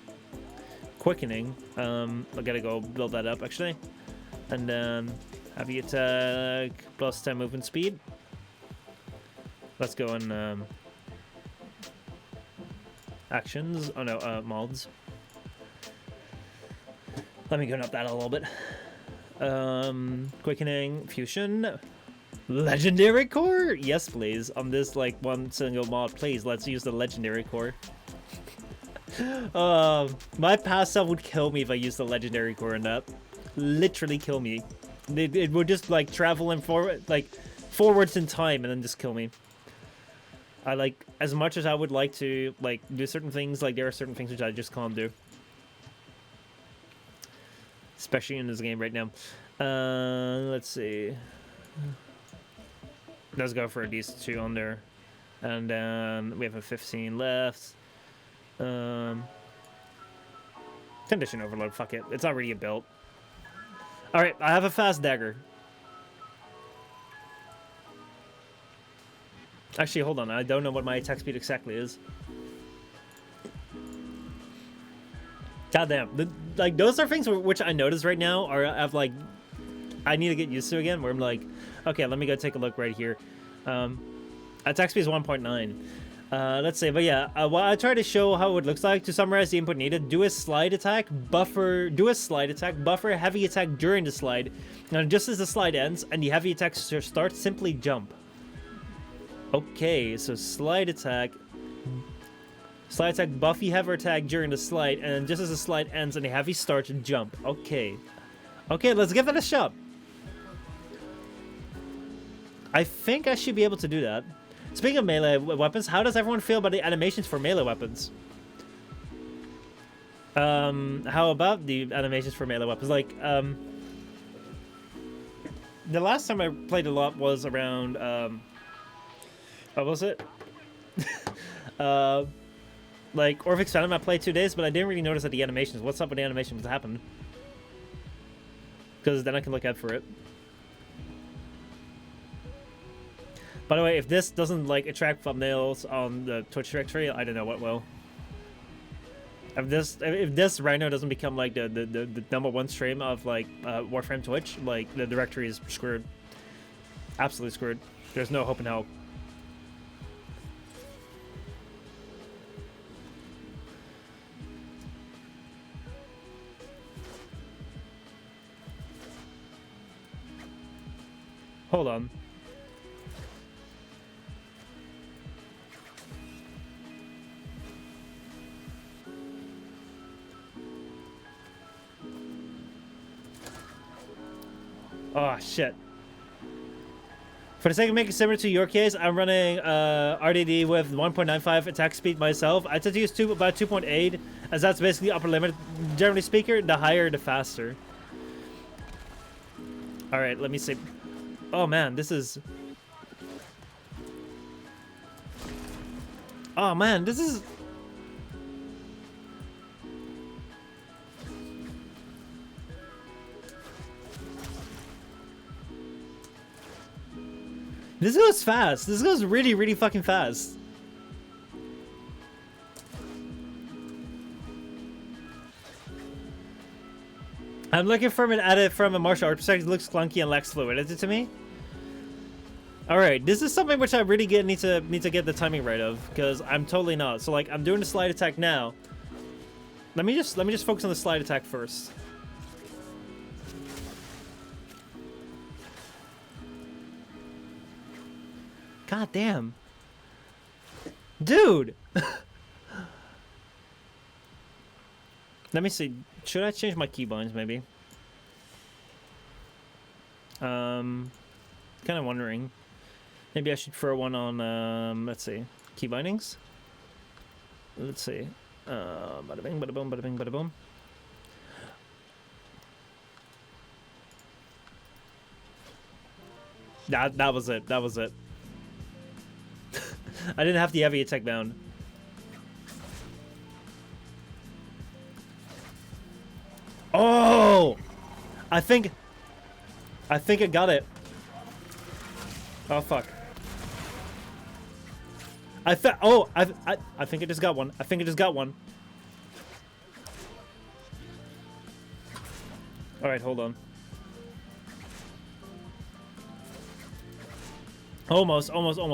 Quickening. I gotta go build that up actually. And then heavy attack plus 10 movement speed. Let's go in actions. Oh no, mods. Let me go up that a little bit. Quickening, fusion, legendary core. Yes, please. On this like one single mod, please. Let's use the legendary core. My past self would kill me if I used the legendary core in that. Literally kill me. It would just like travel and forward, like forwards in time, and then just kill me. I like, as much as I would like to like do certain things, like there are certain things which I just can't do. Especially in this game right now. Let's see. Let's go for these two on there. And then we have a 15 left. Condition overload, fuck it. It's already a build. Alright, I have a fast dagger. Actually, hold on. I don't know what my attack speed exactly is. Goddamn. Like, those are things which I notice right now are, I've like, I need to get used to again, where I'm like, okay, let me go take a look right here. Attack speed is 1.9. Let's see, but yeah, well, I try to show how it looks like. To summarize the input needed, do a slide attack, buffer heavy attack during the slide. Now, just as the slide ends and the heavy attack starts, simply jump. Okay, so slide attack, buffy heavy attack during the slide, and then just as the slide ends and the heavy starts, jump. Okay. Okay, let's give it a shot. I think I should be able to do that. Speaking of melee weapons, how does everyone feel about the animations for melee weapons? How about the animations for melee weapons? Like, the last time I played a lot was around, what was it? Like, Orphix Phantom I played 2 days, but I didn't really notice that the animations. What's up with the animations? What happened? Because then I can look out for it. By the way, if this doesn't, like, attract thumbnails on the Twitch directory, I don't know what will. If this right now doesn't become, like, the #1 stream of, like, Warframe Twitch, like, the directory is screwed. Absolutely screwed. There's no hope in hell. Hold on. Oh, shit. For the sake of making it similar to your case, I'm running RDD with 1.95 attack speed myself. I tend to use about 2.8, as that's basically upper limit. Generally speaking, the higher, the faster. Alright, let me see. Oh, man, this is... Oh, man, this is... This goes fast. This goes really, really fucking fast. I'm looking from an edit from a martial art perspective. It looks clunky and lacks fluidity to me. All right, this is something which I really need to get the timing right of, because I'm totally not. So like, I'm doing the slide attack now. Let me just focus on the slide attack first. God damn. Dude! Let me see. Should I change my keybinds, maybe? Kind of wondering. Maybe I should throw one on, let's see. Key bindings? Let's see. Bada bing, bada boom, bada bing, bada boom. That was it. That was it. I didn't have the heavy attack bound. Oh! I think I got it. Oh fuck. I think I just got one. I think I just got one. All right, hold on. Almost.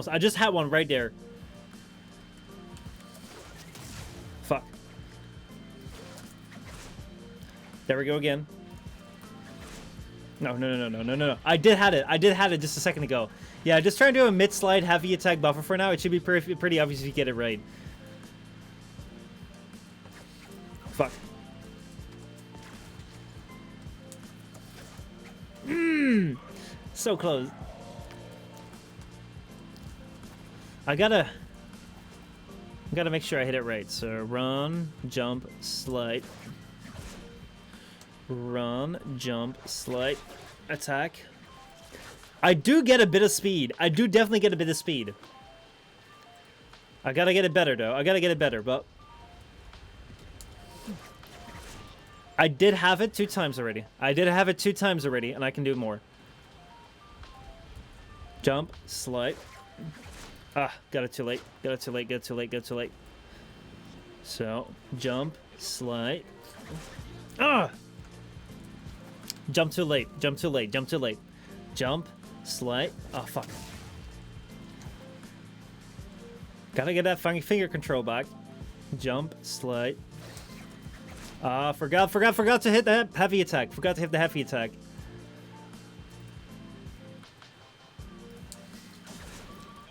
I just had one right there. Fuck. There we go again. No. I did have it just a second ago. Yeah, just trying to do a mid-slide heavy attack buffer for now. It should be pretty obvious if you get it right. Fuck. So close. I gotta make sure I hit it right. So run, jump, slide. Run, jump, slide, attack. I do get a bit of speed. I do definitely get a bit of speed. I gotta get it better, though. I gotta get it better, but... I did have it 2 times already. And I can do more. Jump, slide. Ah, got it too late. Got it too late. So, jump, slide. Ah! Jump too late. Jump, slide. Oh, fuck. Gotta get that funny finger control back. Jump, slide. Ah, forgot to hit the heavy attack.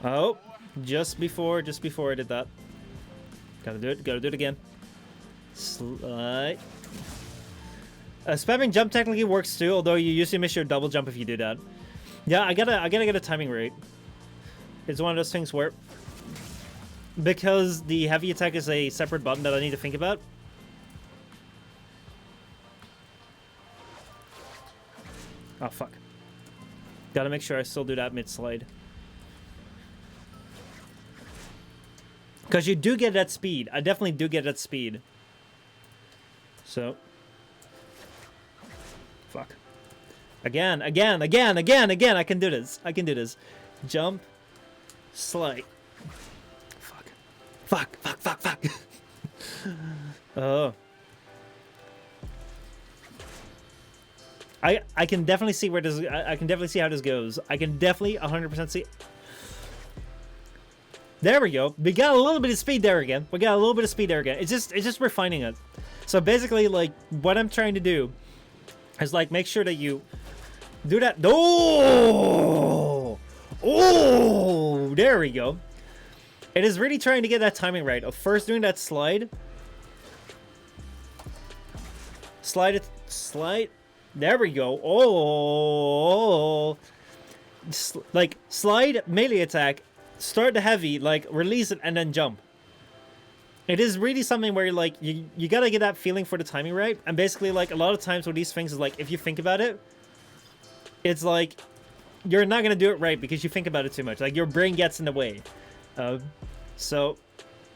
Oh, just before I did that. Gotta do it again. Slide. Spamming jump technically works too, although you usually miss your double jump if you do that. Yeah, I gotta get a timing right. It's one of those things where, because the heavy attack is a separate button that I need to think about. Oh, fuck. Gotta make sure I still do that mid-slide. Because you do get that speed. I definitely do get that speed. So. Fuck. Again. I can do this. I can do this. Jump. Slide. Fuck. Oh. I can definitely see where this. I can definitely see how this goes. I can definitely 100% see. There we go. We got a little bit of speed there again. It's just refining it. So basically, like, what I'm trying to do is, like, make sure that you do that. Oh, there we go. It is really trying to get that timing right of first doing that slide. Slide. There we go. Oh, like, slide, melee attack, start the heavy, like, release it, and then jump. It is really something where, like, you gotta get that feeling for the timing right. And basically, like, a lot of times with these things is, like, if you think about it, it's like, you're not gonna do it right because you think about it too much. Like, your brain gets in the way. So,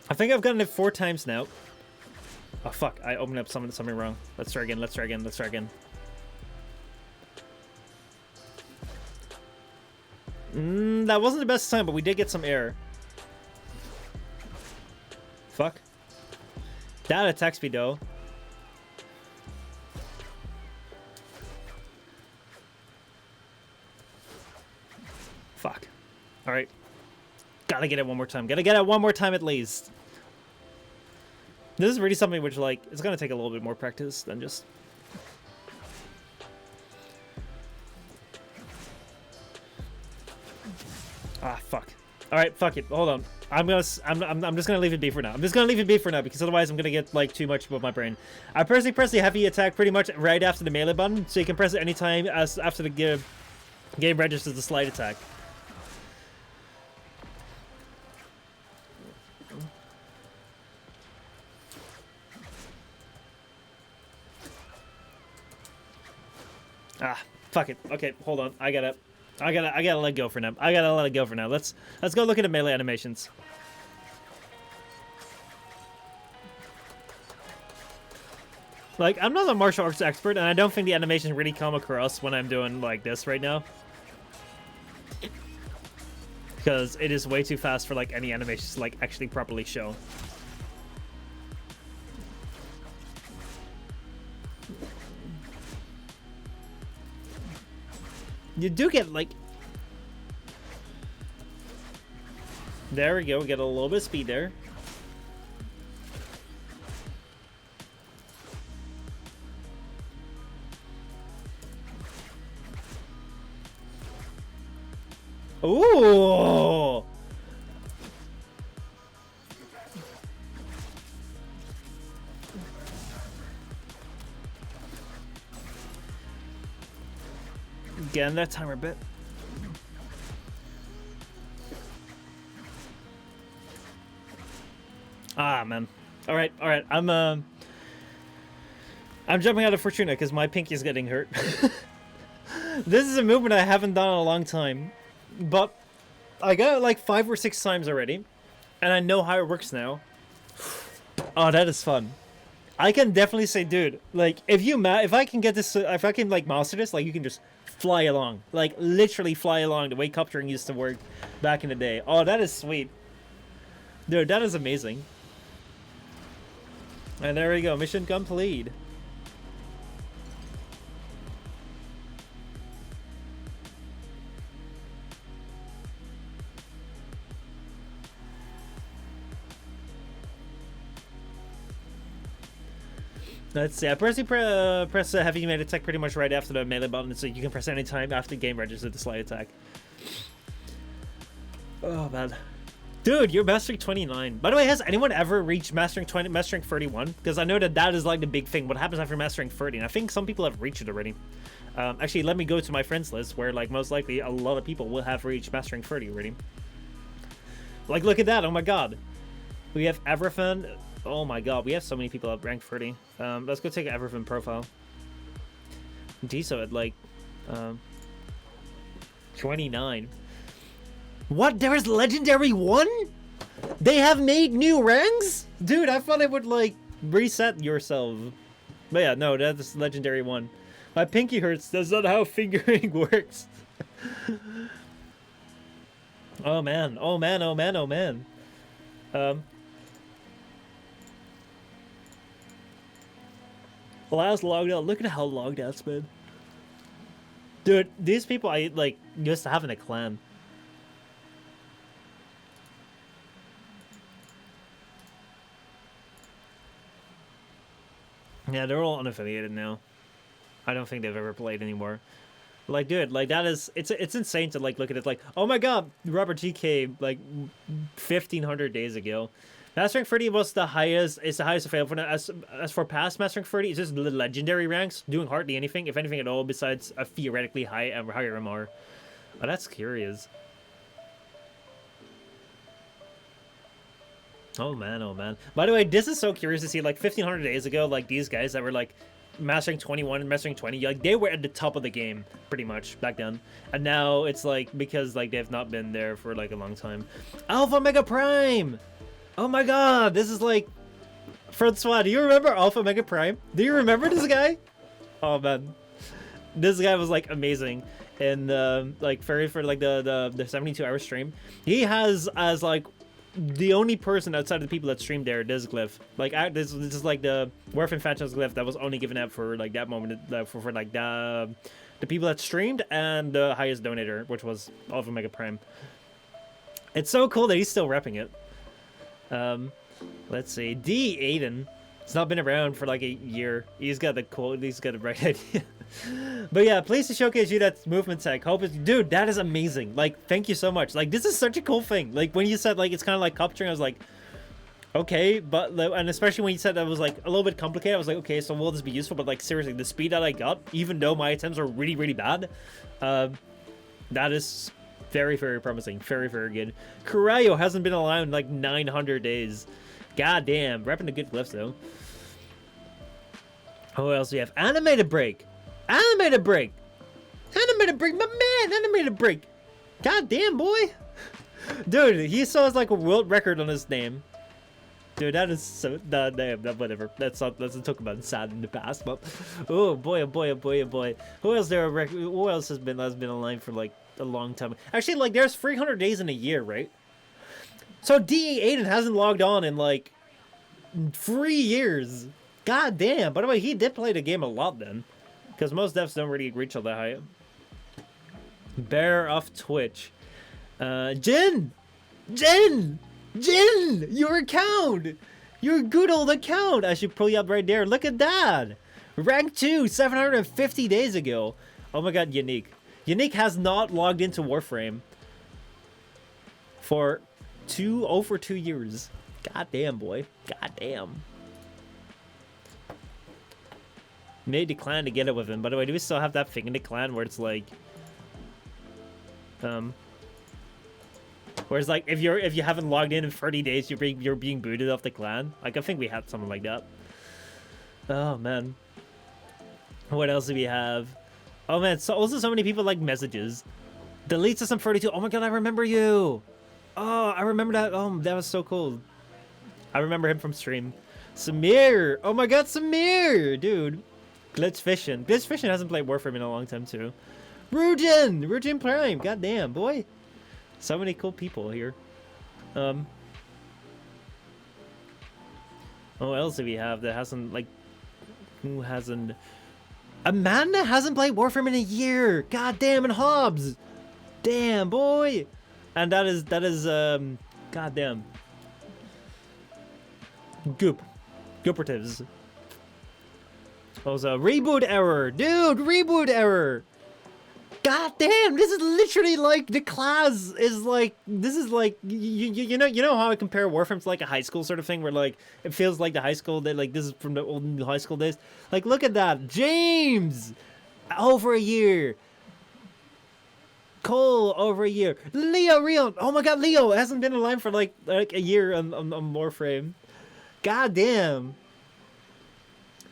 I think I've gotten it 4 times now. Oh, fuck. I opened up something wrong. Let's try again. That wasn't the best time, but we did get some air. Fuck. That attack speed, though. Fuck. Alright. Gotta get it one more time. At least. This is really something which, like, it's gonna take a little bit more practice than just... Ah, fuck. Alright, fuck it. Hold on. I'm just gonna leave it be for now. Because otherwise I'm gonna get, like, too much above my brain. I personally press the heavy attack pretty much right after the melee button, so you can press it anytime after the game registers the slide attack. Ah, fuck it. Okay, hold on. I gotta let go for now. Let's go look at the melee animations. Like, I'm not a martial arts expert, and I don't think the animations really come across when I'm doing, like, this right now. Because it is way too fast for, like, any animations to, like, actually properly show. You do get, like... There we go. We get a little bit of speed there. Ooh! Getting that timer bit. Ah, man. All right. I'm jumping out of Fortuna because my pinky is getting hurt. This is a movement I haven't done in a long time, but I got it like 5 or 6 times already, and I know how it works now. Oh, that is fun. I can definitely say, dude, like, if I can get this, if I can, like, master this, like, you can just fly along. Like, literally fly along the way coptering used to work back in the day. Oh, that is sweet. Dude, that is amazing. And there we go. Mission complete. Let's see. I press heavy melee attack pretty much right after the melee button, so you can press any time after the game registers the slide attack. Oh man, dude, you're mastering 29. By the way, has anyone ever reached mastering 31? Because I know that is like the big thing. What happens after mastering 30? And I think some people have reached it already. Actually, let me go to my friends list, where like most likely a lot of people will have reached mastering 30 already. Like, look at that. Oh my god. We have everything. Oh my god, we have so many people at rank 30. Let's go take an everything profile. Tiso at like 29. What? There is legendary 1? They have made new ranks? Dude, I thought it would like reset yourself. But yeah, no, that's legendary 1. My pinky hurts. That's not how fingering works. Oh man, oh man, oh man, oh man. Last logged out. Look at how logged out's been. Dude, these people I like used to have in a clan. Yeah, they're all unaffiliated now. I don't think they've ever played anymore. Like, dude, like that is it's insane to like look at it like, oh my god, Robert GK like 1,500 days ago. Mastering 30 was the highest. It's the highest available. As for past Mastering 30, it's just the legendary ranks, doing hardly anything, if anything at all, besides a theoretically higher MR. Oh, that's curious. Oh man, oh man. By the way, this is so curious to see. Like 1,500 days ago, like these guys that were like Mastering 21 and Mastering 20, like they were at the top of the game pretty much back then, and now it's like because like they've not been there for like a long time. Alpha Mega Prime. Oh my god, this is like... Francois, do you remember Alpha Mega Prime? Do you remember this guy? Oh man. This guy was like amazing. And like for like the 72-hour stream. He has as like the only person outside of the people that streamed there, this glyph. Like this is like the Warframe franchise glyph that was only given out for like that moment for like the people that streamed and the highest donator, which was Alpha Mega Prime. It's so cool that he's still repping it. Let's see. D. Aiden. It's not been around for like a year. He's got the right idea. But yeah, pleased to showcase you that movement tech. Hope it's, dude, that is amazing. Like, thank you so much. Like, this is such a cool thing. Like, when you said like it's kind of like capturing, I was like, okay, but and especially when you said that was like a little bit complicated, I was like, okay, so will this be useful? But like seriously, the speed that I got, even though my attempts are really, really bad, that is very, very promising. Very, very good. Kurayo hasn't been alive in like 900 days. God damn. Repping the good glyphs though. Who else do we have? Animated Break. Animated Break. Animated Break. My man. Animated Break. God damn, boy. Dude, he still has like a world record on his name. Dude, that is so... Damn, whatever. Let's not talk about sad in the past, but... Oh, boy, oh, boy, oh, boy, oh, boy. Who else who else has been alive for like a long time? Actually, like, there's 300 days in a year, right? So DE Aiden hasn't logged on in like 3 years. God damn. By the way, he did play the game a lot then, because most devs don't really reach all that high. Bear of Twitch. Jin, your account, your good old account. I should pull you up right there. Look at that. Rank 2, 750 days ago. Oh my god, Unique has not logged into Warframe for over 2 years. God damn, boy. God damn. Made the clan to get it with him. By the way, do we still have that thing in the clan where it's like, whereas like if you haven't logged in 30 days, you're being booted off the clan. Like I think we had something like that. Oh man. What else do we have? Oh man, so also so many people like messages. Delete system 32. Oh my god, I remember you. Oh, I remember that. Oh, that was so cool. I remember him from stream. Samir. Oh my god, Samir, dude. Glitch Fishing hasn't played Warframe in a long time too. Rujin Prime. God damn, boy. So many cool people here. What else do we have that hasn't like? Who hasn't? Amanda hasn't played Warframe in a year. God damn, and Hobbs. Damn, boy. And that is god damn. Gooperatives. Also, reboot error. Dude, reboot error. God damn, this is literally like the class is like, this is like, you know how I compare Warframe to like a high school sort of thing where like it feels like the high school that like this is from the old high school days. Like look at that, James, over a year. Cole, over a year. Leo, Rio. Oh my god, Leo hasn't been alive for like a year on Warframe. God damn.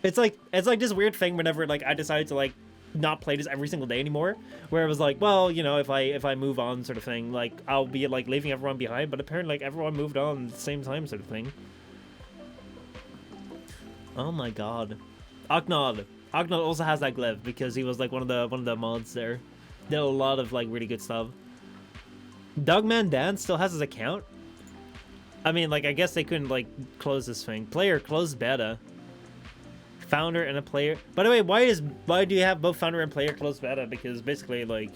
It's like this weird thing whenever like I decided to like not play this every single day anymore, where it was like, well, you know, if I move on sort of thing, like I'll be like leaving everyone behind, but apparently like everyone moved on at the same time sort of thing. Oh my god. Ognod also has that glyph because he was like one of the mods there. Did a lot of like really good stuff. Dogman Dan still has his account. I mean, like I guess they couldn't like close this thing. Player closed beta. Founder and a player. By the way, why do you have both founder and player closed beta? Because basically like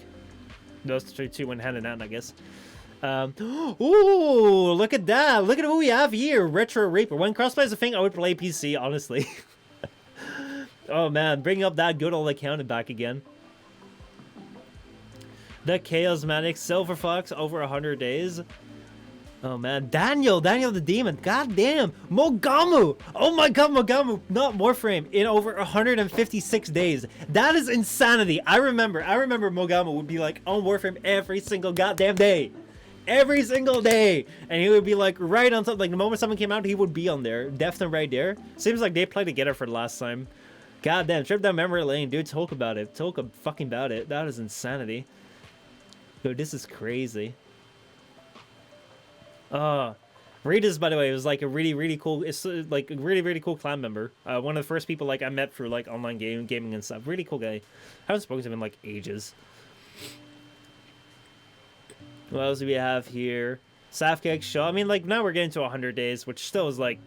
those two went hand in hand, I guess. Ooh, look at that! Look at who we have here, Retro Reaper. When crossplay is a thing, I would play PC, honestly. Oh man, bringing up that good old account back again. The Chaosmatic Silver Fox over 100 days. Oh man, Daniel the Demon. God damn, Mogamu. Oh my god, Mogamu, not Warframe, in over 156 days. That is insanity. I remember Mogamu would be like on Warframe every single goddamn day. Every single day, and he would be like right on something. Like the moment someone came out, he would be on there, definitely right there. Seems like they played together for the last time. God damn, trip down memory lane, dude. Talk about it. Talk fucking about it. That is insanity. Dude, this is crazy. Rita's, by the way, was like a really cool. It's like a really cool clan member. One of the first people like I met through like online gaming and stuff. Really cool guy. I haven't spoken to him in like ages. What else do we have here? Safcake Shaw. I mean, like now we're getting to 100 days, which still is like,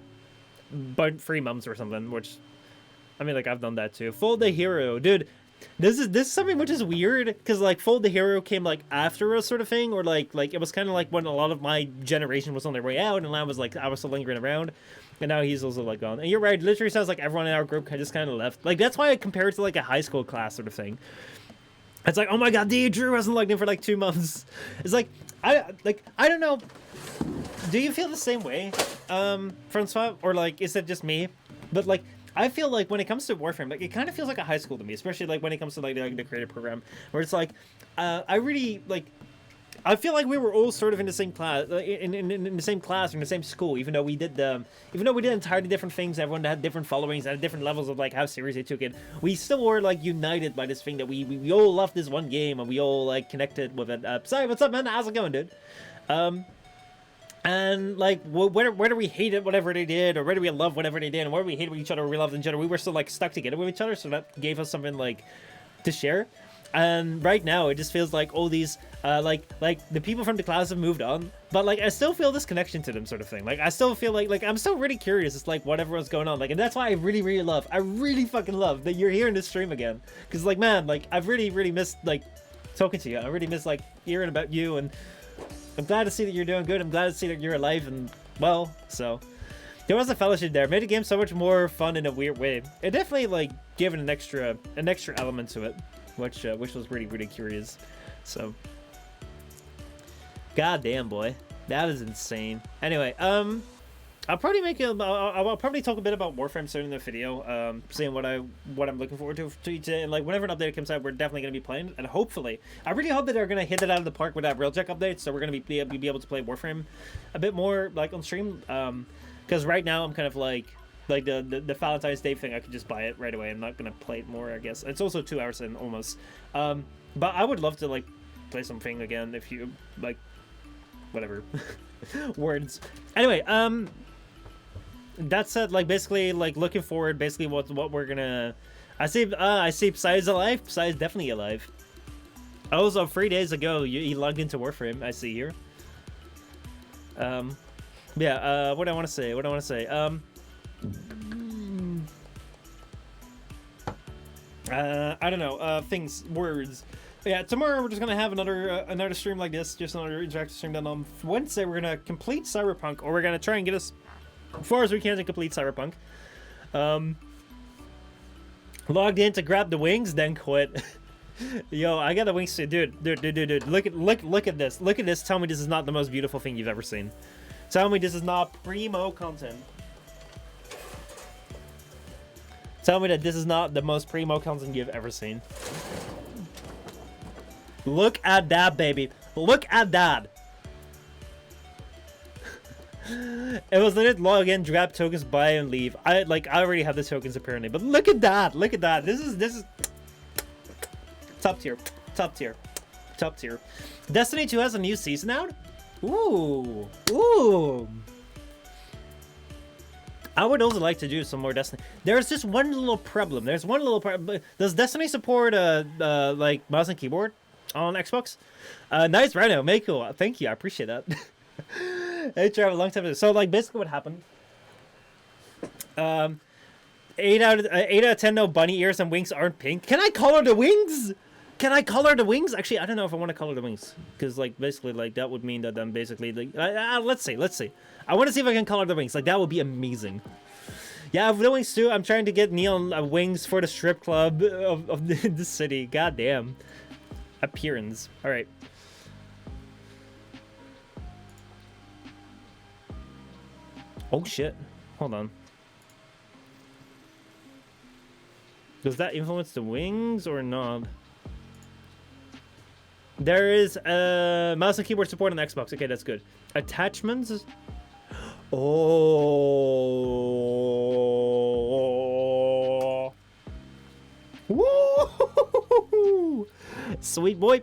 but 3 months or something. Which, I mean, like I've done that too. Fold the Hero, dude. This is something which is weird because like Fold the Hero came like after us sort of thing, or like it was kind of like when a lot of my generation was on their way out, and I was still lingering around, and now he's also like gone. And you're right, it literally sounds like everyone in our group just kind of left. Like that's why I compare it to like a high school class sort of thing. It's like, oh my god, Drew hasn't logged in for like 2 months. It's like I don't know. Do you feel the same way, Francois, or like is it just me? But like, I feel like when it comes to Warframe, like it kind of feels like a high school to me, especially like when it comes to like the creative program, where it's like, I really like, I feel like we were all sort of in the same class, in the same class or in the same school, even though we did entirely different things. Everyone had different followings and had different levels of like how serious they took it. We still were like united by this thing that we all loved this one game and we all like connected with it. Sorry, what's up, man? How's it going, dude? And like whether we hated whatever they did or whether we loved whatever they did and whether we hated each other or we loved each other, we were still like stuck together with each other, so that gave us something like to share. And right now it just feels like all these like the people from the class have moved on, but like I still feel this connection to them sort of thing. Like I still feel like I'm still really curious. It's like what everyone's going on, like, and that's why I really fucking love that you're here in this stream again, because like man, like I've really missed like talking to you. I really miss like hearing about you, and I'm glad to see that you're doing good. I'm glad to see that you're alive and well. So there was a fellowship there. Made the game so much more fun in a weird way. It definitely like gave it an extra element to it, which was really curious. So god damn, boy, that is insane. Anyway, I'll probably I'll probably talk a bit about Warframe soon in the video, saying what I'm looking forward to today. And like whenever an update comes out, we're definitely gonna be playing, and hopefully, I really hope that they're gonna hit it out of the park with that Railjack update. So we're gonna be able to play Warframe a bit more like on stream. Because right now I'm kind of like the Valentine's Day thing. I could just buy it right away. I'm not gonna play it more. I guess it's also 2 hours in almost. But I would love to like play something again if you like, whatever words. Anyway, that said, like basically like looking forward, basically what we're gonna. I see Psy is alive. Psy is definitely alive. Also 3 days ago he logged into Warframe. I see here. Yeah. What do I want to say? I don't know. Words. Yeah, tomorrow we're just gonna have another stream like this, just another interactive stream. Then on Wednesday we're gonna complete Cyberpunk, or we're gonna try and get us as far as we can to complete Cyberpunk. Logged in to grab the wings, then quit. Yo, I got the wings too, dude. Look at this. Look at this. Tell me this is not the most beautiful thing you've ever seen. Tell me this is not primo content. Tell me that this is not the most primo content you've ever seen. Look at that, baby. Look at that. It was legit log in, grab tokens, buy and leave. I already have the tokens apparently, but look at that. Look at that. This is top tier. Top tier. Top tier. Destiny 2 has a new season out? Ooh. Ooh. I would also like to do some more Destiny. There's just one little problem. There's one little problem. Does Destiny support like mouse and keyboard on Xbox? Nice, Rhino. Cool. Thank you. I appreciate that. Hey, Trevor, a long time ago. So like basically what happened? 8 out of 10 no bunny ears and wings aren't pink. Can I color the wings? Can I color the wings? Actually, I don't know if I want to color the wings because like basically like that would mean that I'm basically like let's see. I want to see if I can color the wings. Like that would be amazing. Yeah, I have the wings too. I'm trying to get neon wings for the strip club of the city. God damn. Appearance. All right. Oh shit. Hold on. Does that influence the wings or not? There is mouse and keyboard support on Xbox. Okay, that's good. Attachments. Oh. Woo! Sweet boy.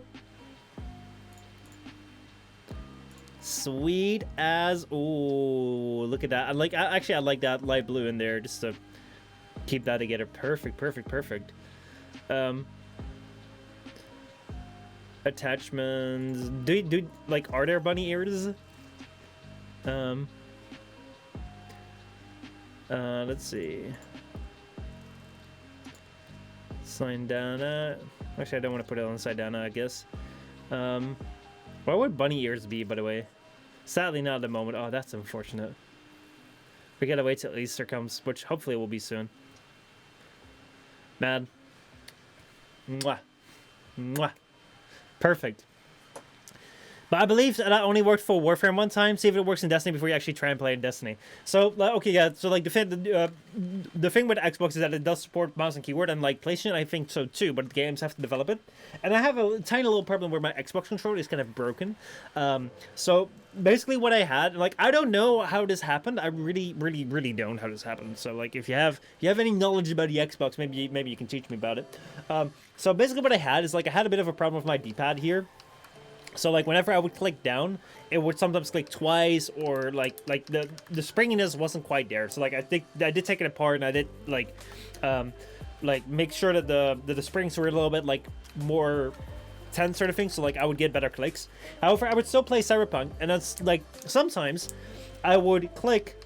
Sweet as. Oh, look at that. I like that light blue in there just to keep that together. Perfect. Attachments. Do like, are there bunny ears? Let's see. Slide down. Actually, I don't want to put it on side down. I guess. What would bunny ears be, by the way? Sadly, not at the moment. Oh, that's unfortunate. We gotta wait till Easter comes, which hopefully will be soon. Man. Mwah. Mwah. Perfect. But I believe that only worked for Warframe one time. See if it works in Destiny before you actually try and play in Destiny. So, okay, yeah. So, like, the thing with Xbox is that it does support mouse and keyboard, and like PlayStation, I think so too. But games have to develop it, and I have a tiny little problem where my Xbox controller is kind of broken. So basically, what I had, like, I don't know how this happened. I really don't know how this happened. So, like, if you have any knowledge about the Xbox, maybe you can teach me about it. So basically, what I had is like I had a bit of a problem with my D-pad here. So like whenever I would click down, it would sometimes click twice, or like the springiness wasn't quite there. So like I think I did take it apart, and I did like make sure that the springs were a little bit like more tense sort of thing. So like I would get better clicks. However, I would still play Cyberpunk, and that's like sometimes I would click,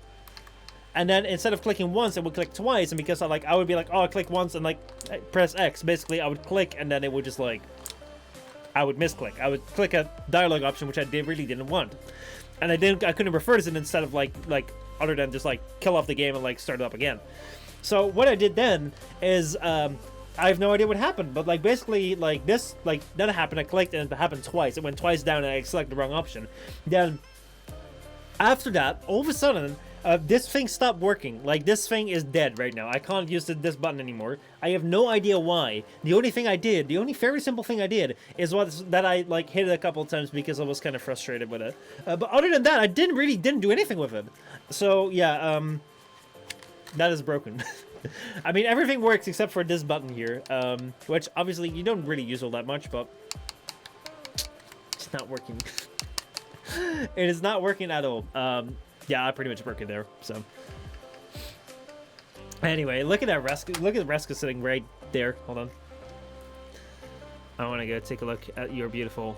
and then instead of clicking once, it would click twice. And because I would be like, oh, I click once and like press X. Basically, I would click, and then it would just like. I would misclick. I would click a dialogue option, which I really didn't want, and I couldn't refer to it instead of like other than just like kill off the game and like start it up again. So what I did then is I have no idea what happened, but like basically like this that happened. I clicked and it happened twice. It went twice down and I selected the wrong option. Then after that, all of a sudden. This thing stopped working. Like, this thing is dead right now. I can't use this button anymore. I have no idea why. The only very simple thing I did is that I like hit it a couple of times because I was kind of frustrated with it. But other than that, I didn't do anything with it. So yeah, that is broken. I mean, everything works except for this button here, which obviously you don't really use all that much, but it's not working. It is not working at all. Yeah, I pretty much broke it there, so. Anyway, look at that Reska. Look at Reska sitting right there. Hold on. I want to go take a look at your beautiful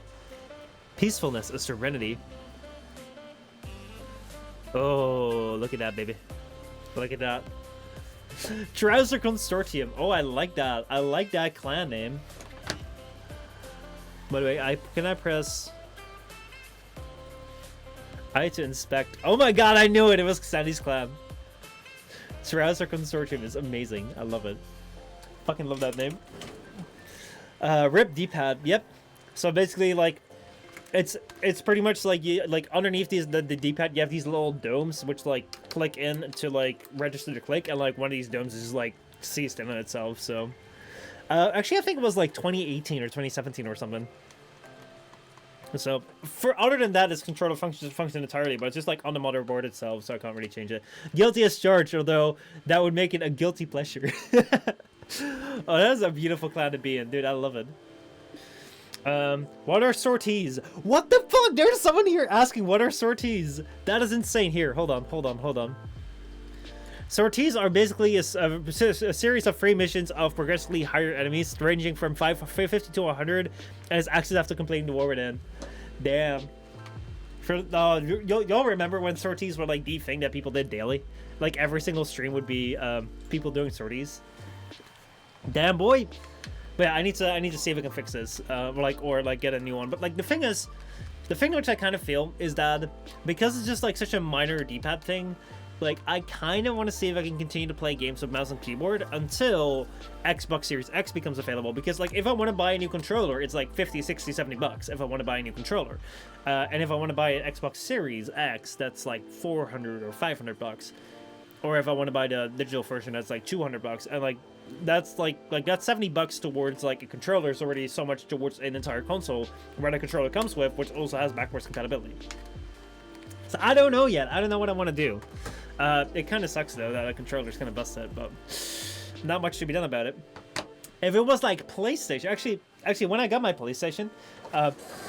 peacefulness of serenity. Oh, look at that, baby. Look at that. Trouser Consortium. Oh, I like that. I like that clan name. By the way, can I press... I had to inspect. Oh my god, I knew it! It was Sandy's clan. Trouser Consortium is amazing. I love it. Fucking love that name. RIP D-pad. Yep. So basically, like, it's pretty much like you underneath the D-pad, you have these little domes which like click in to like register the click, and like one of these domes is like ceased in on itself. So, actually, I think it was like 2018 or 2017 or something. So for other than that, this controller function entirely, but it's just like on the motherboard itself, so I can't really change it. Guilty as charged, although that would make it a guilty pleasure. Oh, that's a beautiful clan to be in, dude. I love it. What are sorties? What the fuck? There's someone here asking what are sorties. That is insane. Here, hold on. Sorties are basically a series of free missions of progressively higher enemies, ranging from 50 to 100, and it's access after completing the war within. Damn. Y'all remember when sorties were like the thing that people did daily? Like every single stream would be people doing sorties. Damn, boy. But yeah, I need to see if I can fix this, or get a new one. But like the thing which I kind of feel is that because it's just like such a minor D-pad thing, like I kind of want to see if I can continue to play games with mouse and keyboard until Xbox Series X becomes available. Because like if I want to buy a new controller, it's like 50, 60, 70 bucks if I want to buy a new controller. And if I want to buy an Xbox Series X, that's like 400 or 500 bucks. Or if I want to buy the digital version, that's like 200 bucks. And like that's that's 70 bucks towards like a controller is already so much towards an entire console where the controller comes with, which also has backwards compatibility. So I don't know yet. I don't know what I want to do. It kind of sucks though that a controller's kind of busted, but not much to be done about it. If it was like PlayStation, actually when I got my PlayStation,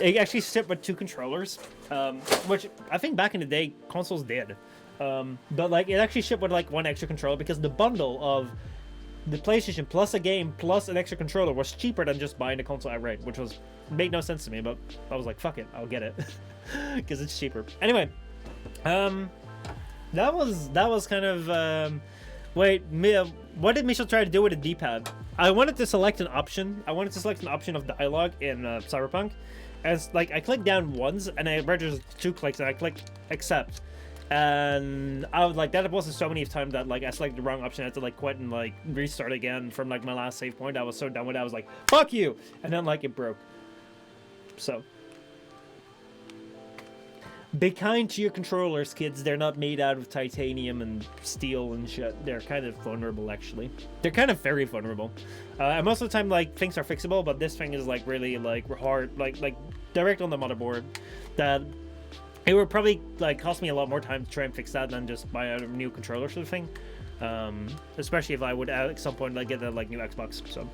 it actually shipped with 2 controllers, which I think back in the day consoles did. But like it actually shipped with like 1 extra controller because the bundle of the PlayStation plus a game plus an extra controller was cheaper than just buying the console outright, which made no sense to me. But I was like, fuck it, I'll get it because it's cheaper. Anyway, that was kind of wait, what did Michel try to do with the D-pad? I wanted to select an option. I wanted to select an option of dialogue in Cyberpunk, and like I clicked down once and I registered 2 clicks and I clicked accept. And I was like, that wasn't so many times that like I selected the wrong option. I had to like quit and like restart again from like my last save point. I was so done with it. I was like, fuck you, and then like it broke. So be kind to your controllers, kids. They're not made out of titanium and steel and shit. They're kind of vulnerable, actually. They're kind of very vulnerable. And most of the time, like things are fixable, but this thing is like really like hard, like direct on the motherboard. That it would probably like cost me a lot more time to try and fix that than just buy a new controller sort of thing. Especially if I would at some point like get a like new Xbox. So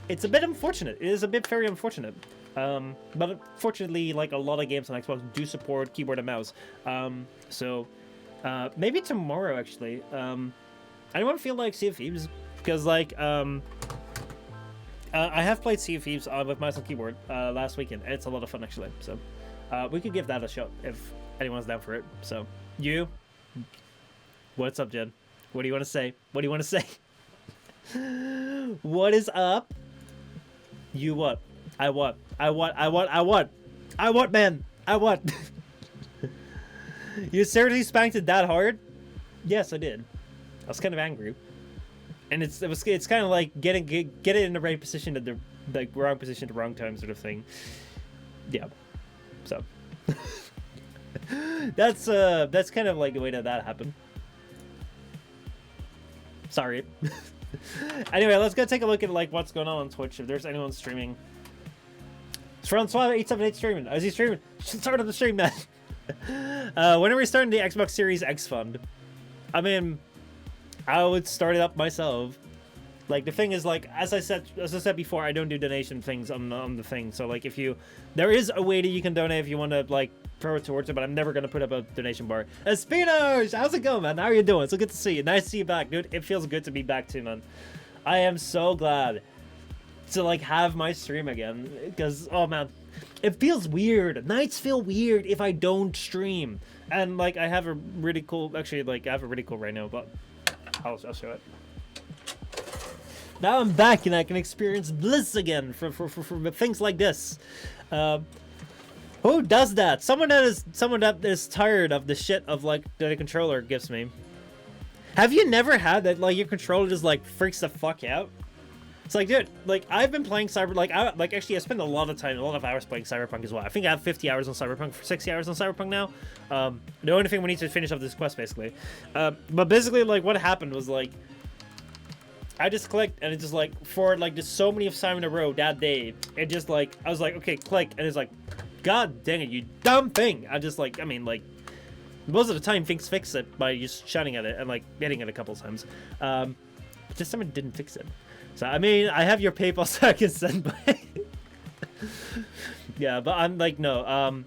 it's a bit unfortunate. It is a bit very unfortunate. But fortunately, like a lot of games on Xbox do support keyboard and mouse. So maybe tomorrow actually. Anyone feel like Sea of Thieves? Because like I have played Sea of Thieves with mouse and keyboard last weekend. It's a lot of fun actually. So we could give that a shot if anyone's down for it. So what's up, Jen? What do you want to say? What do you want to say? What is up? You what? I what? Man. I what? You seriously spanked it that hard? Yes, I did. I was kind of angry. And it's kind of like get it in the right position at the like wrong position at the wrong time sort of thing. Yeah. So that's kind of like the way that happened. Sorry. Anyway, let's go take a look at like what's going on Twitch if there's anyone streaming. Francois878 streaming. Is he streaming? Start up the stream, man. When are we starting the Xbox Series X fund? I mean, I would start it up myself. Like the thing is, like as I said before, I don't do donation things on the thing. So like there is a way that you can donate if you want to like throw it towards it, but I'm never gonna put up a donation bar. Espinos, how's it going, man? How are you doing? So good to see you. Nice to see you back, dude. It feels good to be back too, man. I am so glad to like have my stream again because oh man, it feels weird. Nights feel weird if I don't stream. And like I have a really cool, actually like I have a really cool right now, but I'll show it. Now I'm back and I can experience bliss again for things like this. Who does that? Someone that is tired of the shit of like that a controller gives me. Have you never had that like your controller just like freaks the fuck out? It's like, dude, like I've been playing actually I spend a lot of hours playing Cyberpunk as well. I think I have 50 hours on Cyberpunk, 60 hours on Cyberpunk now. The only thing we need to finish off this quest basically. But basically like what happened was like I just clicked and it just like for like just so many of time in a row that day, it just like I was like okay click and it's like God dang it, you dumb thing. I just like, I mean, like, most of the time things fix it by just shouting at it and like hitting it a couple times. But this time it didn't fix it. So I mean, I have your PayPal so I can send by. Yeah, but I'm like, no,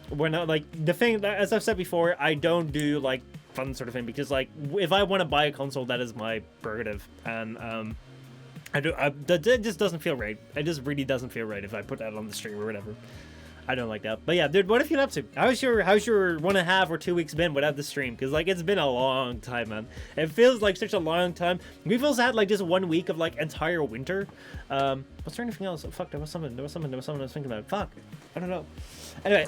we're not like the thing. As I've said before, I don't do like fun sort of thing because like if I want to buy a console, that is my prerogative, and that just doesn't feel right. It just really doesn't feel right if I put that on the stream or whatever. I don't like that. But yeah, dude, what have you been up to? How's your 1.5 or 2 weeks been without the stream? Because like it's been a long time, man. It feels like such a long time. We've also had like just 1 week of like entire winter. Was there anything else? Fuck, there was something I was thinking about. Fuck, I don't know. Anyway,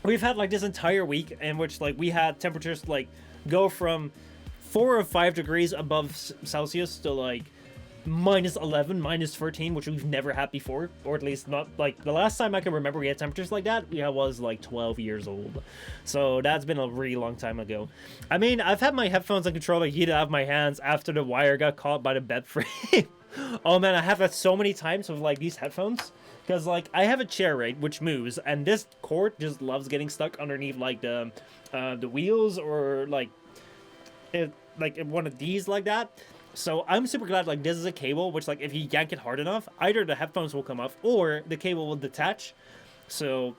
we've had like this entire week in which like we had temperatures like go from 4 or 5 degrees above Celsius to like -11, -13, which we've never had before, or at least not like the last time I can remember we had temperatures like that. I was like 12 years old, so that's been a really long time ago. I mean, I've had my headphones and controller heated out of my hands after the wire got caught by the bed frame. Oh man, I have that so many times with like these headphones. Because, like, I have a chair, right, which moves, and this cord just loves getting stuck underneath, like, the wheels or, like one of these like that. So I'm super glad, like, this is a cable, which, like, if you yank it hard enough, either the headphones will come off or the cable will detach. So,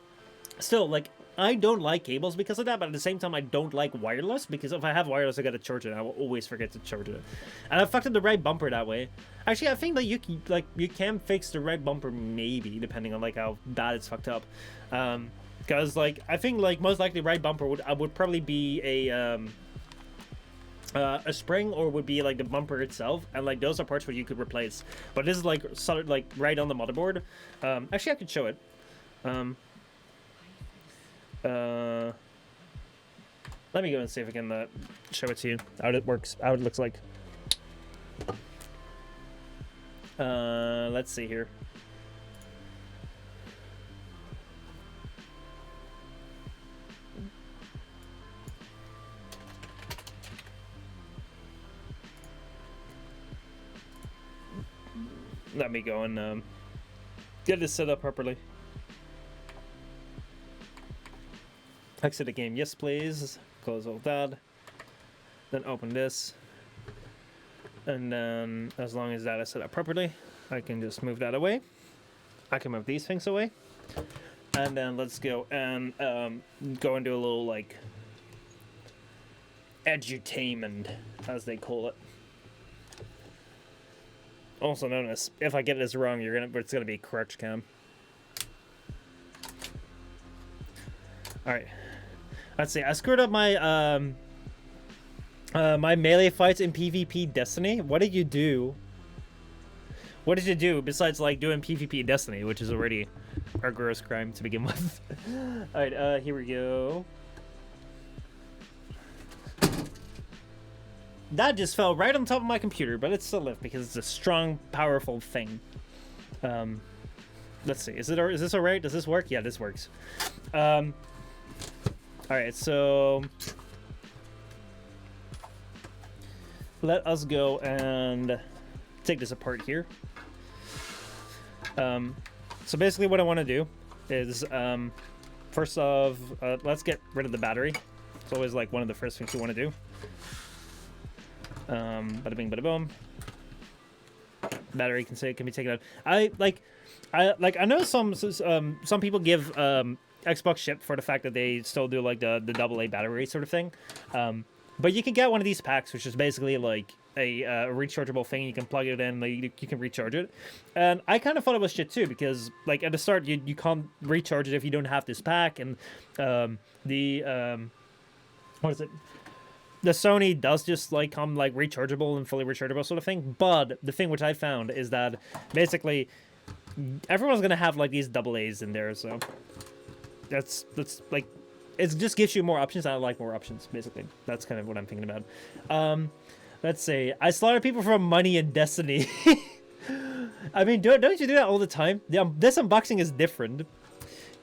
still, like, I don't like cables because of that, but at the same time, I don't like wireless, because if I have wireless, I gotta charge it, and I will always forget to charge it. And I fucked up the right bumper that way. Actually, I think that you can fix the right bumper, maybe, depending on, like, how bad it's fucked up. Because, like, I think, like, most likely right bumper would probably be a spring, or would be, like, the bumper itself, and, like, those are parts where you could replace. But this is, like, solid, like, right on the motherboard. Actually, I could show it. Let me go and see if I can show it to you how it works, how it looks like. Let's see here. Let me go and get this set up properly. Exit the game, yes please. Close all that. Then open this. And then, as long as that is set up properly, I can just move that away. I can move these things away. And then let's go and go and do a little, like, edutainment, as they call it. Also known as, if I get this wrong, it's gonna be crutch cam. Alright. Let's see. I screwed up my my melee fights in PvP Destiny. What did you do? What did you do besides like doing PvP Destiny, which is already a gross crime to begin with? Alright, here we go. That just fell right on top of my computer, but it still lived because it's a strong, powerful thing. Let's see. Is this alright? Does this work? Yeah, this works. Alright, so let us go and take this apart here. So basically what I want to do is, first off, let's get rid of the battery. It's always like one of the first things you want to do. Bada bing, bada boom. Battery can be taken out. I know some people give Xbox shit for the fact that they still do like the AA battery sort of thing, but you can get one of these packs, which is basically like a rechargeable thing. You can plug it in, like, you can recharge it, and I kind of thought it was shit too, because like at the start you can't recharge it if you don't have this pack, and what is it? The Sony does just like come like rechargeable and fully rechargeable sort of thing, but the thing which I found is that basically everyone's gonna have like these AA's in there, so that's like, it just gives you more options. I like more options, basically. That's kind of what I'm thinking about. Let's see. I slaughter people for money in Destiny. I mean, don't you do that all the time? This unboxing is different.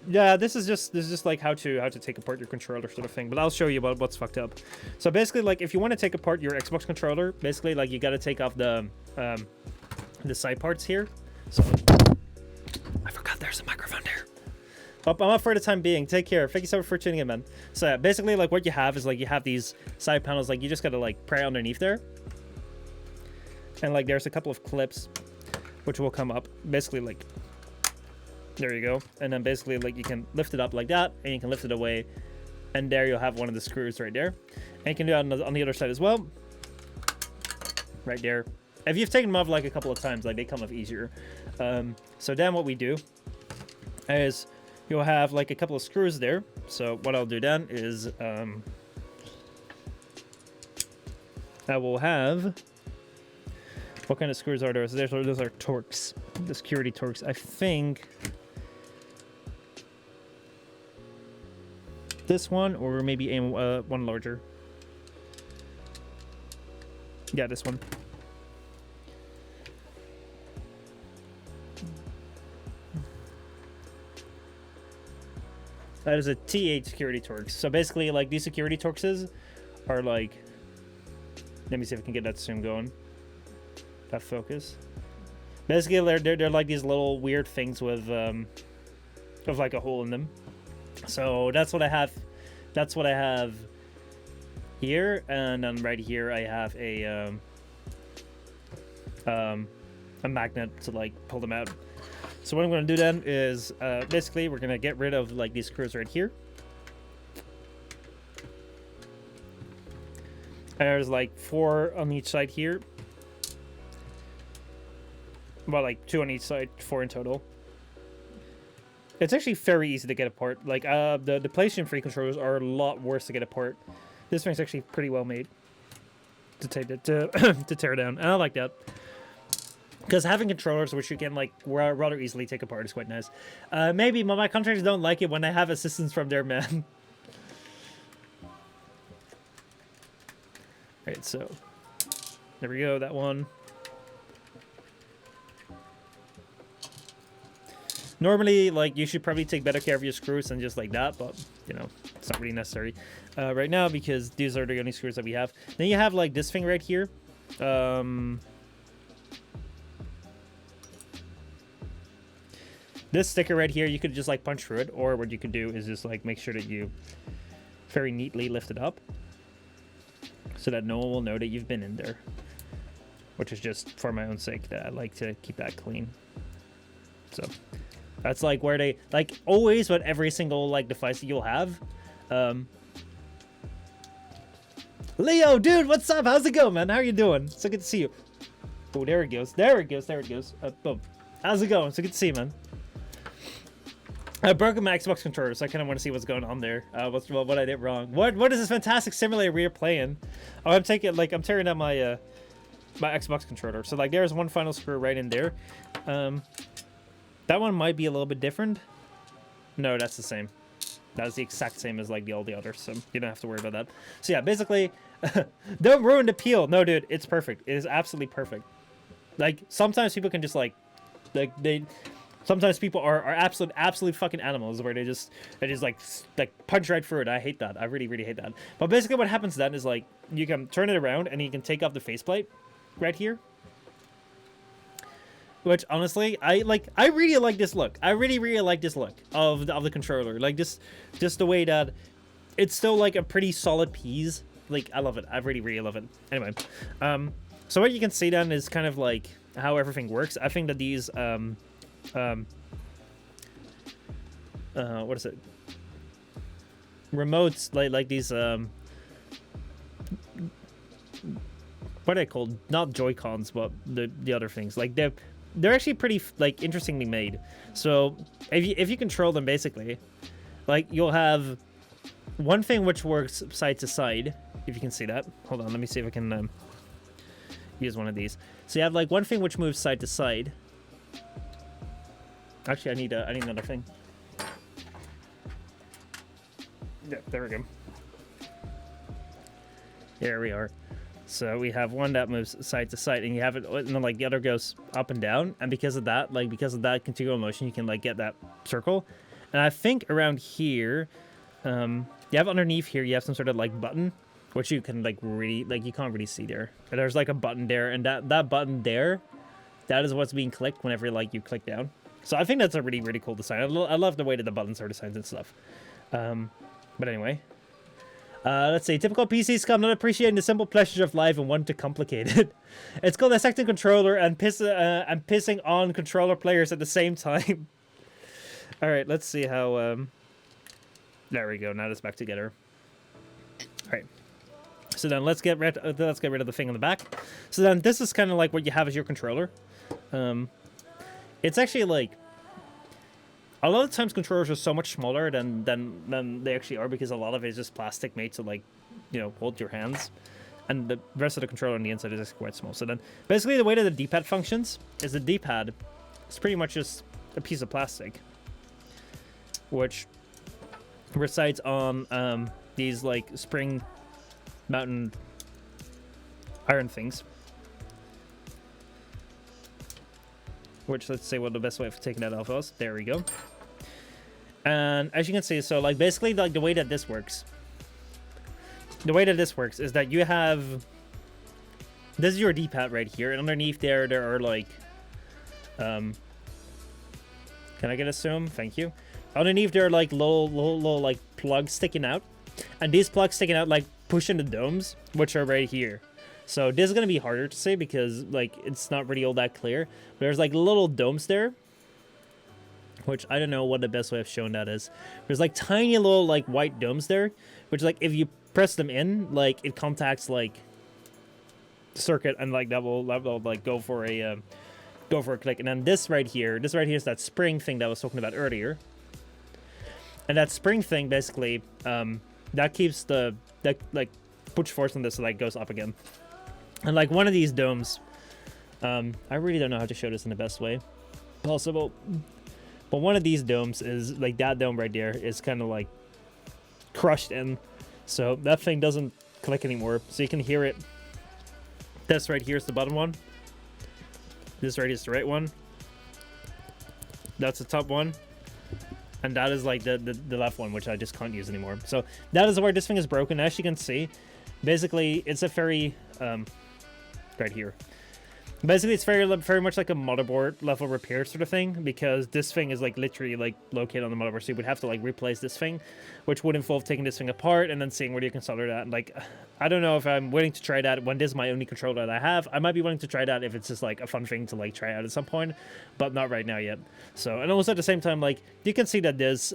Yeah, this is just like how to take apart your controller sort of thing. But I'll show you what's fucked up. So basically, like, if you want to take apart your Xbox controller, basically, like, you got to take off the side parts here. So I forgot there's a microphone there. Oh, I'm up for the time being. Take care. Thank you so much for tuning in, man. So yeah, basically, like what you have is like you have these side panels. Like you just gotta like pry underneath there, and like there's a couple of clips, which will come up. Basically, like there you go. And then basically, like you can lift it up like that, and you can lift it away, and there you'll have one of the screws right there. And you can do that on the other side as well. Right there. If you've taken them off like a couple of times, like they come off easier. So then what we do is you'll have like a couple of screws there. So what I'll do then is I will have, what kind of screws are those? Those are Torx, the security Torx. I think this one, or maybe aim one larger. Yeah, this one. That is a T8 security Torx. So basically, like, these security Torxes are like... Let me see if I can get that zoom going. That focus. Basically, they're like these little weird things with like a hole in them. So that's what I have. That's what I have here, and then right here I have a magnet to like pull them out. So what I'm going to do then is basically we're going to get rid of like these screws right here. There's like 4 on each side here. Well, like 2 on each side, 4 in total. It's actually very easy to get apart. Like the PlayStation 3 controllers are a lot worse to get apart. This thing's actually pretty well made to take it to tear down, and I like that. Because having controllers which you can like rather easily take apart is quite nice. Maybe my contractors don't like it when I have assistance from their man. Alright, so there we go, that one. Normally, like, you should probably take better care of your screws than just like that, but, you know, it's not really necessary right now because these are the only screws that we have. Then you have, like, this thing right here. This sticker right here, you could just, like, punch through it, or what you could do is just, like, make sure that you very neatly lift it up so that no one will know that you've been in there, which is just for my own sake that I like to keep that clean. So that's like where they like always with every single like device that you'll have. Leo, dude, what's up? How's it going, man? How are you doing? So good to see you. Oh, there it goes. There it goes. There it goes. Boom. How's it going? So good to see you, man. I broke my Xbox controller, so I kind of want to see what's going on there. What I did wrong. What is this fantastic simulator we are playing? Oh, I'm tearing down my my Xbox controller. So like there's one final screw right in there. That one might be a little bit different. No, that's the same. That's the exact same as like all the others, so you don't have to worry about that. So yeah, basically, don't ruin the peel. No, dude, it's perfect. It is absolutely perfect. Like sometimes people can just like sometimes people are absolute fucking animals where they just like punch right through it. I hate that. I really hate that. But basically, what happens then is like you can turn it around and you can take off the faceplate right here. Which honestly, I really like this look. I really like this look of the controller. Like just the way that it's still like a pretty solid piece. Like I love it. I really love it. Anyway, so what you can see then is kind of like how everything works. I think that these what is it? Remotes like these what are they called? Not Joy-Cons, but the other things. Like they're actually pretty like interestingly made. So if you control them basically, like you'll have one thing which works side to side. If you can see that, hold on, let me see if I can use one of these. So you have like one thing which moves side to side. Actually, I need another thing. Yeah, there we go. There we are. So we have one that moves side to side, and you have it, and then like the other goes up and down. And because of that continual motion, you can like get that circle. And I think around here, you have underneath here, you have some sort of like button, which you can like really like you can't really see there. But there's like a button there, and that button there, that is what's being clicked whenever like you click down. So I think that's a really, really cool design. I love the way that the buttons are designed and stuff. But anyway. Let's see. Typical PCs come not appreciating the simple pleasures of life and want to complicate it. It's called dissecting controller and pissing on controller players at the same time. All right, let's see how. There we go. Now it's back together. All right. So then let's get rid of the thing on the back. So then this is kind of like what you have as your controller. It's actually like. A lot of times controllers are so much smaller than they actually are, because a lot of it is just plastic made to, like, you know, hold your hands. And the rest of the controller on the inside is just quite small. So then basically the way that the D-pad functions is the D-pad is pretty much just a piece of plastic, which resides on these like spring mountain iron things. Which, let's see what the best way of taking that off was. There we go. And as you can see, so like basically like the way that this works. The way that this works is that you have, this is your D-pad right here, and underneath there are like, can I get a zoom? Thank you. Underneath there are like little like plugs sticking out, and these plugs sticking out like pushing the domes, which are right here. So this is going to be harder to say because, like, it's not really all that clear. But there's, like, little domes there. Which, I don't know what the best way of showing that is. There's, like, tiny little, like, white domes there. Which, like, if you press them in, like, it contacts, like, the circuit. And, like, that will like, go for a click. And then this right here is that spring thing that I was talking about earlier. And that spring thing, basically, that keeps that, like, push force on this so, like, goes up again. And like one of these domes, I really don't know how to show this in the best way possible, but one of these domes is like that dome right there is kind of like crushed in, so that thing doesn't click anymore. So you can hear it. This right here is the bottom one. This right here is the right one. That's the top one. And that is like the left one, which I just can't use anymore. So that is where this thing is broken. As you can see, basically it's a very right here. Basically, it's very much like a motherboard level repair sort of thing, because this thing is like literally like located on the motherboard, so you would have to like replace this thing, which would involve taking this thing apart and then seeing where you can solder that. And like, I don't know if I'm willing to try that when this is my only controller that I have. I might be willing to try that if it's just like a fun thing to like try out at some point, but not right now yet. So, and also at the same time, like you can see that this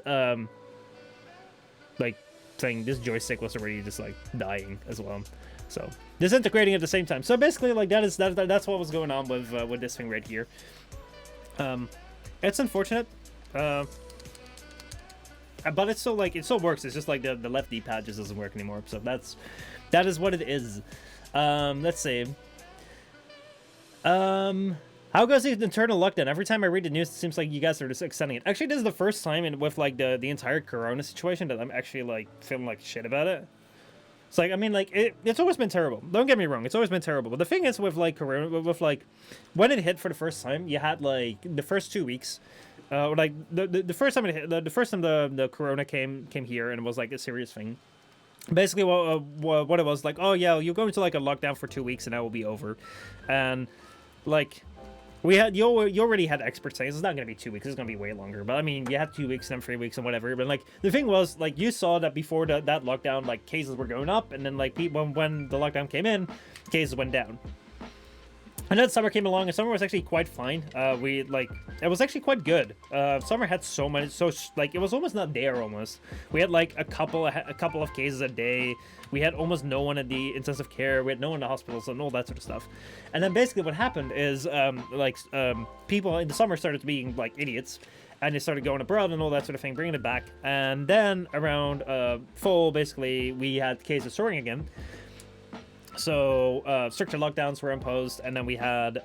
like thing, this joystick was already just like dying as well. So disintegrating at the same time. So basically, like that's what was going on with this thing right here. It's unfortunate, but it's still like it still works. It's just like the left D-pad just doesn't work anymore. So that is what it is. Let's see. How goes the internal lockdown? Every time I read the news, it seems like you guys are just extending it. Actually, this is the first time with like the entire Corona situation that I'm actually like feeling like shit about it. It's like, I mean, like, it's always been terrible. Don't get me wrong, it's always been terrible. But the thing is with, like, Corona, with, like, when it hit for the first time, you had, like, the first 2 weeks, like, the first time it hit, the first time the Corona came here and it was, like, a serious thing. Basically, what it was, like, oh, yeah, you'll go into, like, a lockdown for 2 weeks and that will be over. And, like, you already had experts saying it's not going to be 2 weeks, it's going to be way longer. But I mean, you had 2 weeks and then 3 weeks and whatever. But like the thing was, like you saw that before that lockdown, like cases were going up, and then like when the lockdown came in, cases went down. And then summer came along, and summer was actually quite fine. It was actually quite good. Summer had like it was almost not there almost. We had like a couple of cases a day. We had almost no one at the intensive care. We had no one in the hospitals and all that sort of stuff. And then basically what happened is people in the summer started being like idiots, and they started going abroad and all that sort of thing, bringing it back. And then around fall, basically we had cases soaring again. So stricter lockdowns were imposed, and then we had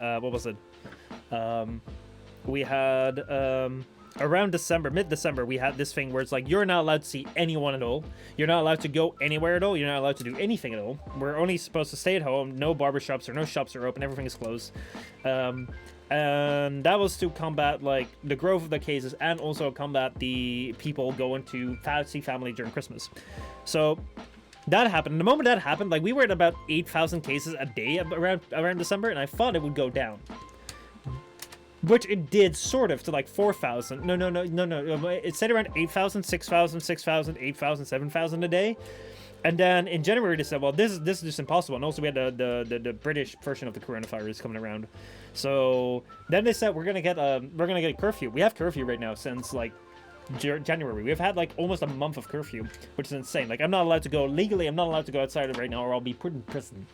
around December, mid-December, we had this thing where it's like you're not allowed to see anyone at all, you're not allowed to go anywhere at all, you're not allowed to do anything at all. We're only supposed to stay at home. No barbershops or no shops are open, everything is closed. And that was to combat like the growth of the cases, and also combat the people going to see family during Christmas. So that happened. And the moment that happened, like we were at about 8,000 cases a day around December, and I thought it would go down. which it did sort of to like 4,000. No. It stayed around 8,000, 6,000, 6,000, 8,000, 7,000 a day. And then in January they said, well, this is just impossible. And also we had the British version of the coronavirus coming around. So then they said we're gonna get a curfew. We have curfew right now since like January. We've had like almost a month of curfew, which is insane. Like I'm not allowed to go legally. I'm not allowed to go outside right now, or I'll be put in prison.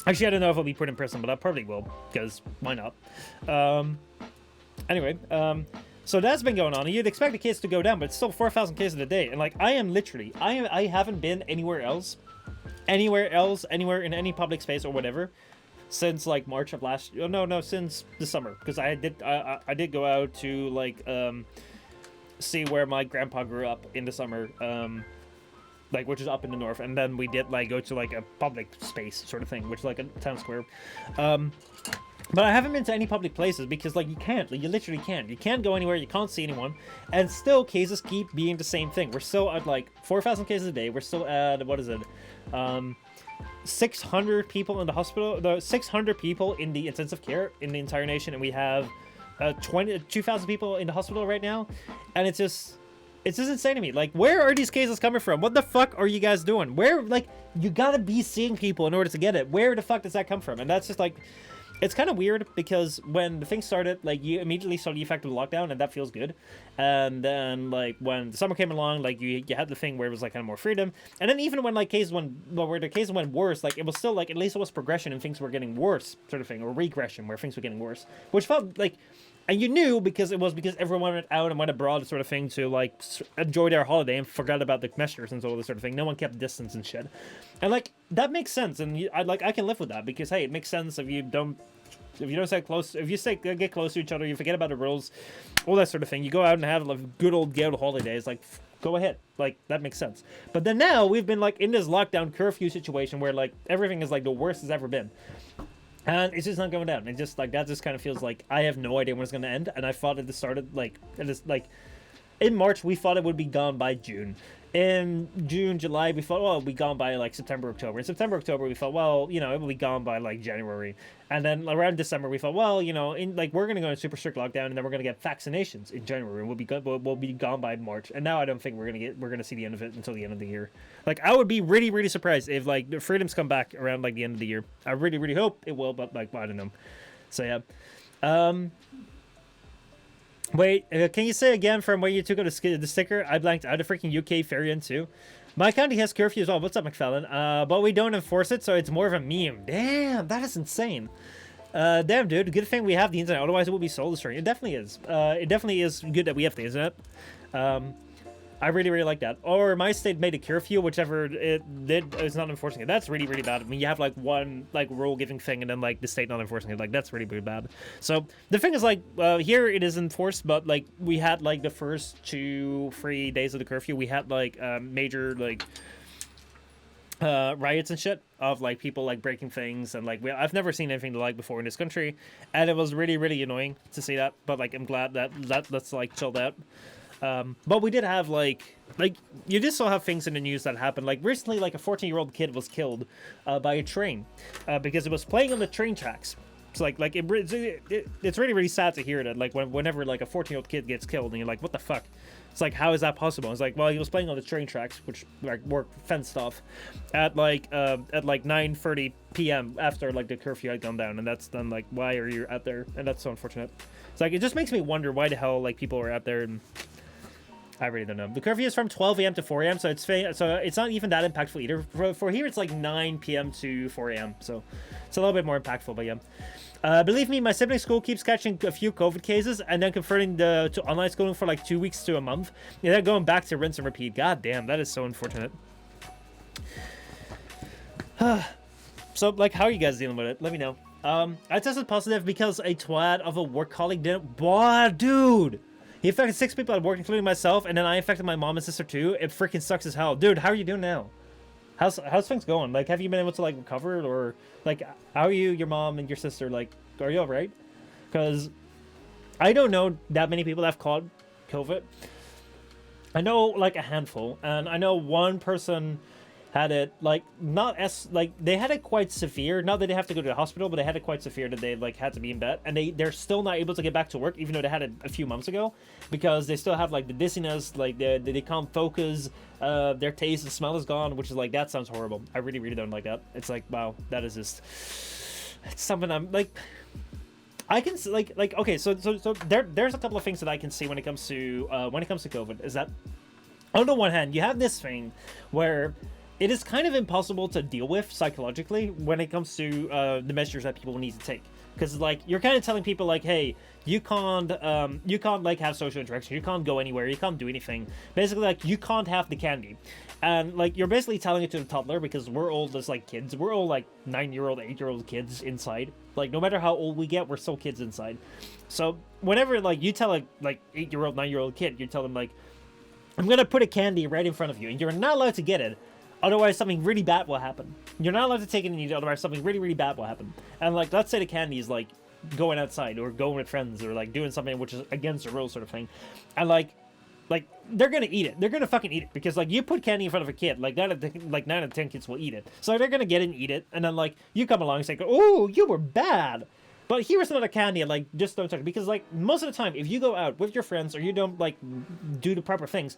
Actually, I don't know if I'll be put in prison, but I probably will, because why not? Anyway, so that's been going on, and you'd expect the cases to go down, but it's still 4,000 cases a day, and like, I haven't been anywhere in any public space or whatever, since like March of last year. No, since the summer, because I did go out to like, see where my grandpa grew up in the summer, like, which is up in the north, and then we did like go to like a public space sort of thing, which is like a town square. But I haven't been to any public places because like you literally can't go anywhere, you can't see anyone, and still cases keep being the same thing. We're still at like 4,000 cases a day. We're still at, what is it, 600 people in the hospital, 600 people in the intensive care in the entire nation, and we have 2,000 people in the hospital right now, and it's just insane to me. Like, where are these cases coming from? What the fuck are you guys doing? Where, like, you gotta be seeing people in order to get it. Where the fuck does that come from? And that's just like, it's kind of weird because when the thing started, like, you immediately saw the effect of the lockdown, and that feels good. And then, like, when the summer came along, like, you had the thing where it was like kind of more freedom. And then even when like where the cases went worse, like, it was still like, at least it was progression and things were getting worse, sort of thing, or regression where things were getting worse, which felt like. And you knew because everyone went out and went abroad, sort of thing, to like enjoy their holiday and forgot about the measures and all this sort of thing. No one kept distance and shit, and like that makes sense. And I can live with that because hey, it makes sense if you don't stay close, if you get close to each other, you forget about the rules, all that sort of thing. You go out and have like good old gay holidays, like go ahead, like that makes sense. But then now we've been like in this lockdown curfew situation where like everything is like the worst it's ever been. And it's just not going down. It just like that just kind of feels like I have no idea when it's going to end. And I thought it started like in March we thought it would be gone by June. In June, July we thought, well, it'll be gone by like September, October. In September, October we thought, well, you know, it will be gone by like January. And then around December we thought, well, you know, in like we're going to go in super strict lockdown, and then we're going to get vaccinations in January, and we'll be gone by March. And now I don't think we're going to see the end of it until the end of the year. Like I would be really, really surprised if like the freedoms come back around like the end of the year. I really, really hope it will, but like I don't know. So yeah. Wait, can you say again from where you took out the sticker? I blanked out. A freaking UK variant too. My county has curfew as well. What's up, McFallon? But we don't enforce it, so it's more of a meme. Damn, that is insane. Damn, dude. Good thing we have the internet. Otherwise, it would be soul destroying. It definitely is. It definitely is good that we have the internet. I really, really like that. Or my state made a curfew, whichever it did is not enforcing it. That's really, really bad. I mean, you have like one like rule giving thing, and then like the state not enforcing it. Like that's really, really bad. So the thing is like here it is enforced, but like we had like the first 2-3 days of the curfew, we had like major like riots and shit of like people like breaking things, and like I've never seen anything like before in this country, and it was really, really annoying to see that. But like I'm glad that's like chilled out. But we did have like you just still have things in the news that happened. Like recently, like a 14-year-old kid was killed by a train because it was playing on the train tracks. It's like it's really, really sad to hear that. Like whenever like a 14-year-old kid gets killed, and you're like, what the fuck? It's like, how is that possible? It's like, well, he was playing on the train tracks, which like were fenced off, at like 9:30 p.m. after like the curfew had gone down, and that's then like, why are you out there? And that's so unfortunate. It's like it just makes me wonder why the hell like people are out there. And I really don't know. The curfew is from 12 a.m. to 4 a.m., so it's not even that impactful either. For here, it's like 9 p.m. to 4 a.m., so it's a little bit more impactful, but yeah. Believe me, my sibling's school keeps catching a few COVID cases and then converting to online schooling for like 2 weeks to a month. Yeah, they're going back to rinse and repeat. God damn, that is so unfortunate. So, like, how are you guys dealing with it? Let me know. I tested positive because a twat of a work colleague didn't... Boy, dude! He infected 6 people at work, including myself, and then I infected my mom and sister too. It freaking sucks as hell. Dude, how are you doing now? How's things going? Like, have you been able to, like, recover? Or, like, how are you, your mom, and your sister? Like, are you alright? Because I don't know that many people that have caught COVID. I know, like, a handful. And I know one person, had it like not as like they had it quite severe. Not that they have to go to the hospital, but they had it quite severe that they like had to be in bed, and they're still not able to get back to work, even though they had it a few months ago, because they still have like the dizziness, like they can't focus, their taste and smell is gone, which is like that sounds horrible. I really don't like that. It's like wow, that is just it's something I'm like. I can like okay, so there's a couple of things that I can see when it comes to COVID is that on the one hand you have this thing where it is kind of impossible to deal with psychologically when it comes to the measures that people need to take, because like you're kind of telling people like, hey, you can't like have social interaction, you can't go anywhere, you can't do anything, basically like you can't have the candy, and like you're basically telling it to the toddler, because we're all just like kids, we're all like 9-year-old 8-year-old kids inside, like no matter how old we get, we're still kids inside. So whenever like you tell a like 8-year-old 9-year-old kid, you tell them like, I'm gonna put a candy right in front of you and you're not allowed to get it, otherwise something really bad will happen. You're not allowed to take it and eat it, otherwise something really bad will happen. And like let's say the candy is like going outside or going with friends or like doing something which is against the rules sort of thing, and like they're gonna eat it, they're gonna fucking eat it, because like you put candy in front of a kid, like 9 out of 10 kids will eat it, so they're gonna get it and eat it, and then like you come along and say, oh, you were bad, but here's another candy, and like just don't touch it, because like most of the time if you go out with your friends or you don't like do the proper things,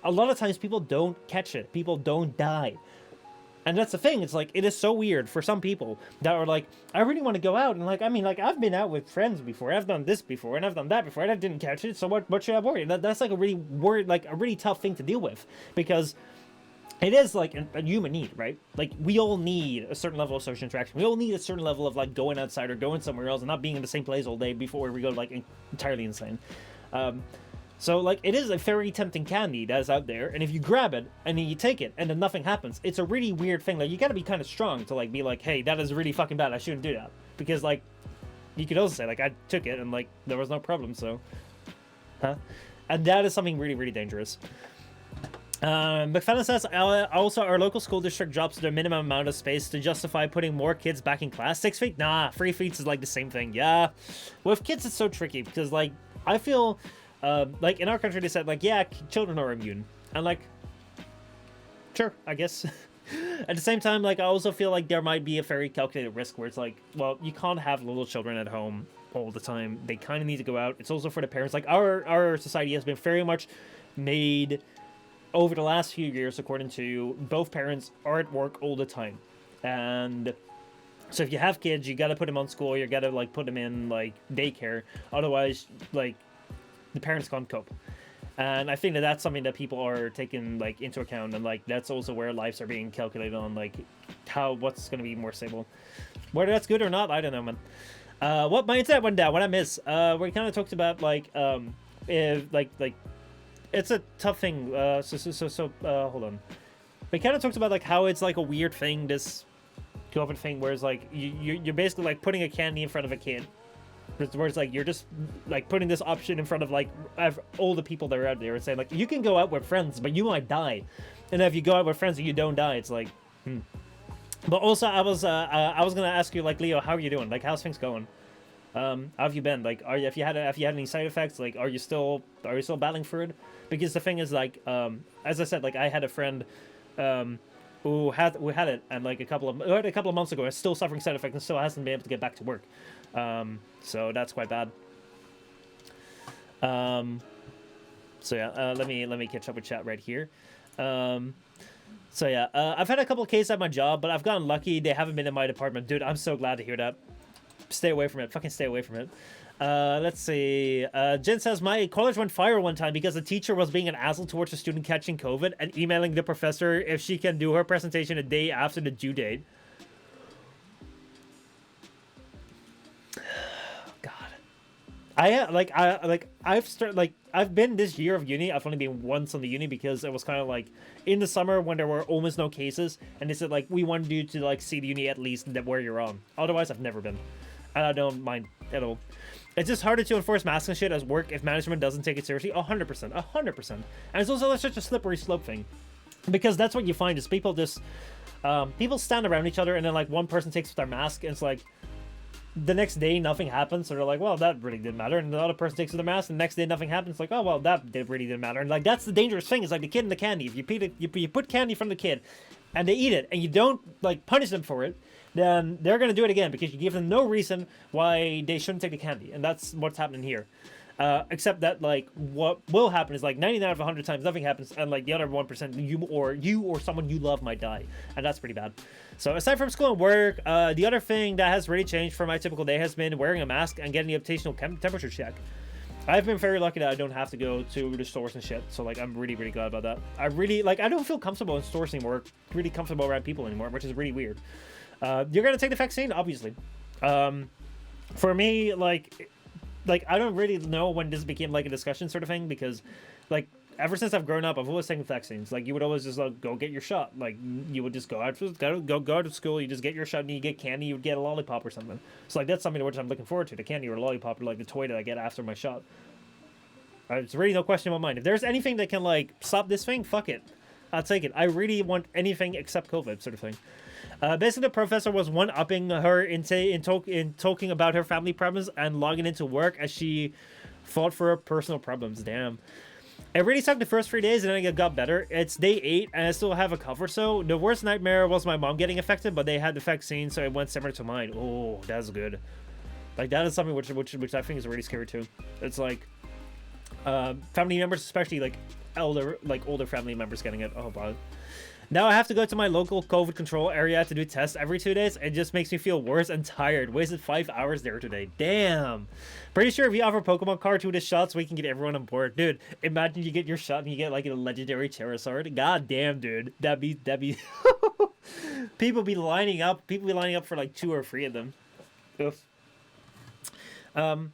a lot of times people don't catch it, people don't die. And that's the thing, it's like, it is so weird for some people that are like, I really want to go out, and like, I mean, like, I've been out with friends before, I've done this before, and I've done that before, and I didn't catch it, so what should I worry? That's like a really tough thing to deal with, because it is like a human need, right? Like, we all need a certain level of social interaction, we all need a certain level of like going outside or going somewhere else and not being in the same place all day before we go like entirely insane. So, like, it is a very tempting candy that is out there, and if you grab it, and then you take it, and then nothing happens, it's a really weird thing. Like, you gotta be kind of strong to, like, be like, hey, that is really fucking bad, I shouldn't do that. Because, like, you could also say, like, I took it, and, like, there was no problem, so... Huh? And that is something really dangerous. McFadden says, also, our local school district drops their minimum amount of space to justify putting more kids back in class. 6 feet? Nah, 3 feet is, like, the same thing. Yeah. With kids, it's so tricky, because, like, I feel... like, in our country, they said, like, yeah, children are immune. And, like, sure, I guess. At the same time, like, I also feel like there might be a very calculated risk where it's like, well, you can't have little children at home all the time. They kind of need to go out. It's also for the parents. Like, our society has been very much made over the last few years, according to both parents are at work all the time. And... so if you have kids, you gotta put them on school, you gotta, like, put them in, like, daycare. Otherwise, like... the parents can't cope, and I think that that's something that people are taking like into account, and like that's also where lives are being calculated on, like what's going to be more stable. Whether that's good or not, I don't know, man. What my internet went down? What I miss? We kind of talked about like if like it's a tough thing. Hold on. We kind of talked about like how it's like a weird thing, this COVID thing, where it's like you're basically like putting a candy in front of a kid. Where it's like you're just like putting this option in front of like all the people that are out there and saying like, you can go out with friends but you might die, and if you go out with friends and you don't die, it's like But also I was gonna ask you, like, Leo, how are you doing? Like, how's things going? How have you been? Like, have you had any side effects? Like, are you still battling through it? Because the thing is, like, as I said, like, I had a friend who had it, and like a couple of months ago, is still suffering side effects and still hasn't been able to get back to work. So that's quite bad. So yeah, let me catch up with chat right here. So yeah, I've had a couple of cases at my job, but I've gotten lucky. They haven't been in my department. Dude, I'm so glad to hear that. Stay away from it. Fucking stay away from it. Let's see. Jen says, my college went viral one time because the teacher was being an asshole towards a student catching COVID and emailing the professor if she can do her presentation a day after the due date. I've been this year of uni. I've only been once on the uni because it was kind of like in the summer when there were almost no cases, and they said like, we want you to like see the uni at least where you're on. Otherwise, I've never been, and I don't mind at all. It's just harder to enforce masks and shit as work if management doesn't take it seriously. 100%, 100%. And it's also like such a slippery slope thing, because that's what you find is people just people stand around each other, and then like one person takes off their mask, and it's like, the next day nothing happens, so they're like, well, that really didn't matter, and the other person takes off their mask, and the next day nothing happens, like, oh, well, that really didn't matter. And like, that's the dangerous thing, is like the kid and the candy. If you put candy from the kid, and they eat it, and you don't like punish them for it, then they're gonna do it again because you give them no reason why they shouldn't take the candy, and that's what's happening here. Except that like what will happen is like 99 out of 100 times nothing happens, and like the other 1% you or someone you love might die, and that's pretty bad. So aside from school and work, the other thing that has really changed from my typical day has been wearing a mask and getting the occasional temperature check. I've been very lucky that I don't have to go to the stores and shit, so like I'm really glad about that. I don't feel comfortable in stores anymore, really comfortable around people anymore, which is really weird. You're gonna take the vaccine, obviously. For me, like I don't really know when this became like a discussion sort of thing, because like ever since I've grown up, I've always taken vaccines. Like you would always just like go get your shot. Like you would just go out to school, you just get your shot, and you get candy, you would get a lollipop or something. So like that's something to which I'm looking forward to, the candy or lollipop, or like the toy that I get after my shot. It's really no question in my mind. If there's anything that can like stop this thing, fuck it, I'll take it. I really want anything except COVID sort of thing. Basically, the professor was one-upping her in talking about her family problems and logging into work as she fought for her personal problems. Damn. It really sucked the first 3 days, and then it got better. It's day 8, and I still have a cough or so. The worst nightmare was my mom getting affected, but they had the vaccine, so it went similar to mine. Oh, that's good. Like, that is something which I think is really scary, too. It's like, family members, especially, like, older family members getting it. Oh, wow. Now I have to go to my local COVID control area to do tests every 2 days. It just makes me feel worse and tired. Wasted 5 hours there today. Damn. Pretty sure if you offer Pokemon cards with the shots, we can get everyone on board. Dude, imagine you get your shot and you get like a legendary Charizard. God damn, dude. That'd be People be lining up for like 2 or 3 of them. Oof. But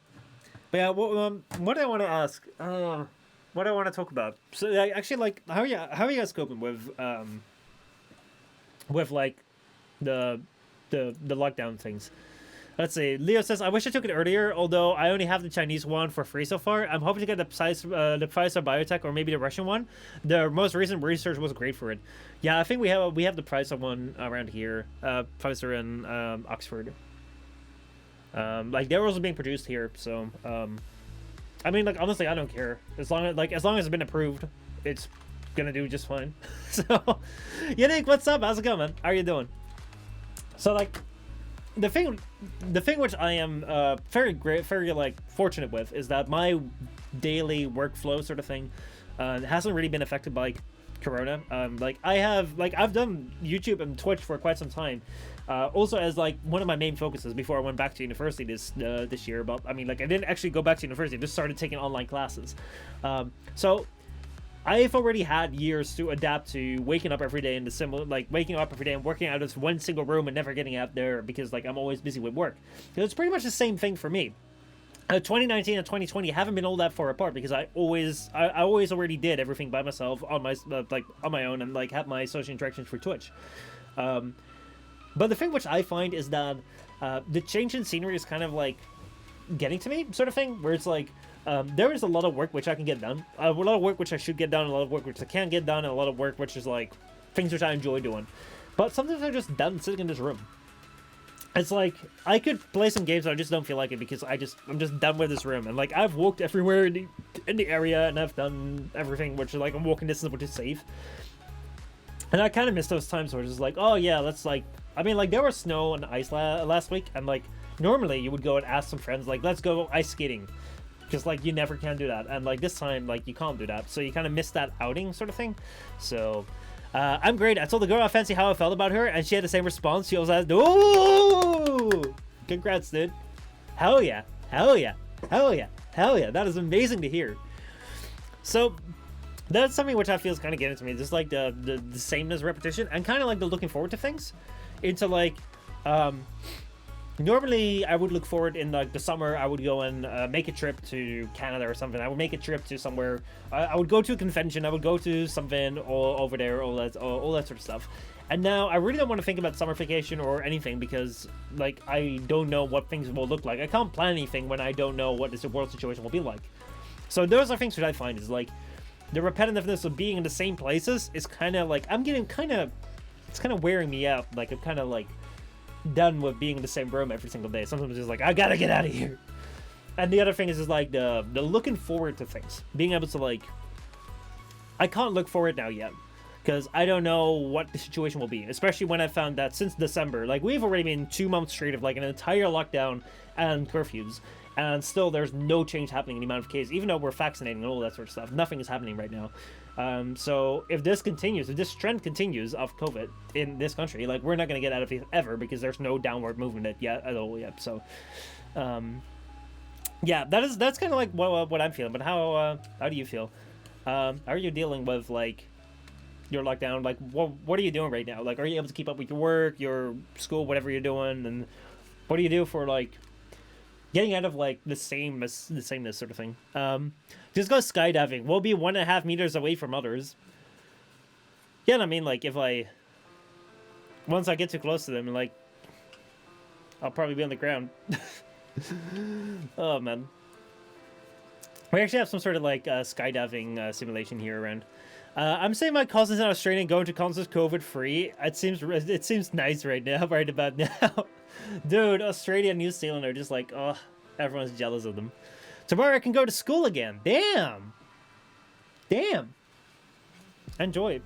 yeah, what do I want to ask? What do I want to talk about? So actually, like, how are you guys coping with like the lockdown things? Let's see. Leo says, I wish I took it earlier, although I only have the Chinese one for free so far. I'm hoping to get the Pfizer Biotech or maybe the Russian one. The most recent research was great for it. Yeah, I think we have the Pfizer one around here. Pfizer in Oxford. Like they're also being produced here, so I mean, like, honestly, I don't care. As long as it's been approved, it's gonna do just fine. So, Yannick, what's up? How's it going, man? How are you doing? So, like, the thing which I am very like fortunate with is that my daily workflow sort of thing hasn't really been affected by Corona. I've done YouTube and Twitch for quite some time. Also as like one of my main focuses before I went back to university this year. But I mean, like, I didn't actually go back to university. I just started taking online classes. So I've already had years to adapt to waking up every day in the similar, like waking up every day and working out of this one single room and never getting out there because like I'm always busy with work. So it's pretty much the same thing for me. 2019 and 2020 haven't been all that far apart because I always already did everything by myself on my on my own and like had my social interactions for Twitch. But the thing which I find is that the change in scenery is kind of like getting to me, sort of thing, where it's like there is a lot of work which I can get done, a lot of work which I should get done, a lot of work which I can't get done, and a lot of work which is like things which I enjoy doing. But sometimes I'm just done sitting in this room. It's like I could play some games, but I just don't feel like it because I'm just done with this room. And like I've walked everywhere in the area, and I've done everything which is like I'm walking distance, which is safe. And I kind of miss those times where it's just like, oh yeah, let's like, I mean, like there was snow and ice last week, and like normally you would go and ask some friends like, let's go ice skating, because like you never can do that, and like this time like you can't do that, so you kind of miss that outing sort of thing. So I'm great. I told the girl I fancy how I felt about her, and she had the same response. She was like, "Oh, congrats, dude! Hell yeah, hell yeah, hell yeah, hell yeah!" That is amazing to hear. So that's something which I feel is kind of getting to me, just like the sameness, repetition, and kind of like the looking forward to things. Into like, normally I would look forward in like the summer. I would go and make a trip to Canada or something. I would make a trip to somewhere. I would go to a convention. I would go to something over there, all that sort of stuff. And now I really don't want to think about summer vacation or anything because like I don't know what things will look like. I can't plan anything when I don't know what this world situation will be like. So those are things that I find is like the repetitiveness of being in the same places is kind of like it's kind of wearing me out. Like I'm kind of like done with being in the same room every single day. Sometimes it's like I gotta get out of here. And the other thing is just like the looking forward to things, being able to like, I can't look forward now yet because I don't know what the situation will be, especially when I found that since December, like we've already been 2 months straight of like an entire lockdown and curfews, and still there's no change happening in the amount of cases, even though we're vaccinating and all that sort of stuff. Nothing is happening right now. So if this continues, if this trend continues of COVID in this country, like we're not going to get out of it ever, because there's no downward movement yet at all yet. So yeah, that's kind of like what I'm feeling. But how do you feel? How are you dealing with like your lockdown? Like what are you doing right now? Like, are you able to keep up with your work, your school, whatever you're doing, and what do you do for like getting out of like the sameness sort of thing? Just go skydiving. We'll be 1.5 meters away from others. Yeah, and I mean, like, once I get too close to them, like, I'll probably be on the ground. Oh man, we actually have some sort of like skydiving simulation here around. I'm saying my cousins in Australia going to concerts COVID free. It seems nice right now, right about now. Dude, Australia and New Zealand are just like, oh, everyone's jealous of them. Tomorrow I can go to school again. Damn. Enjoy it.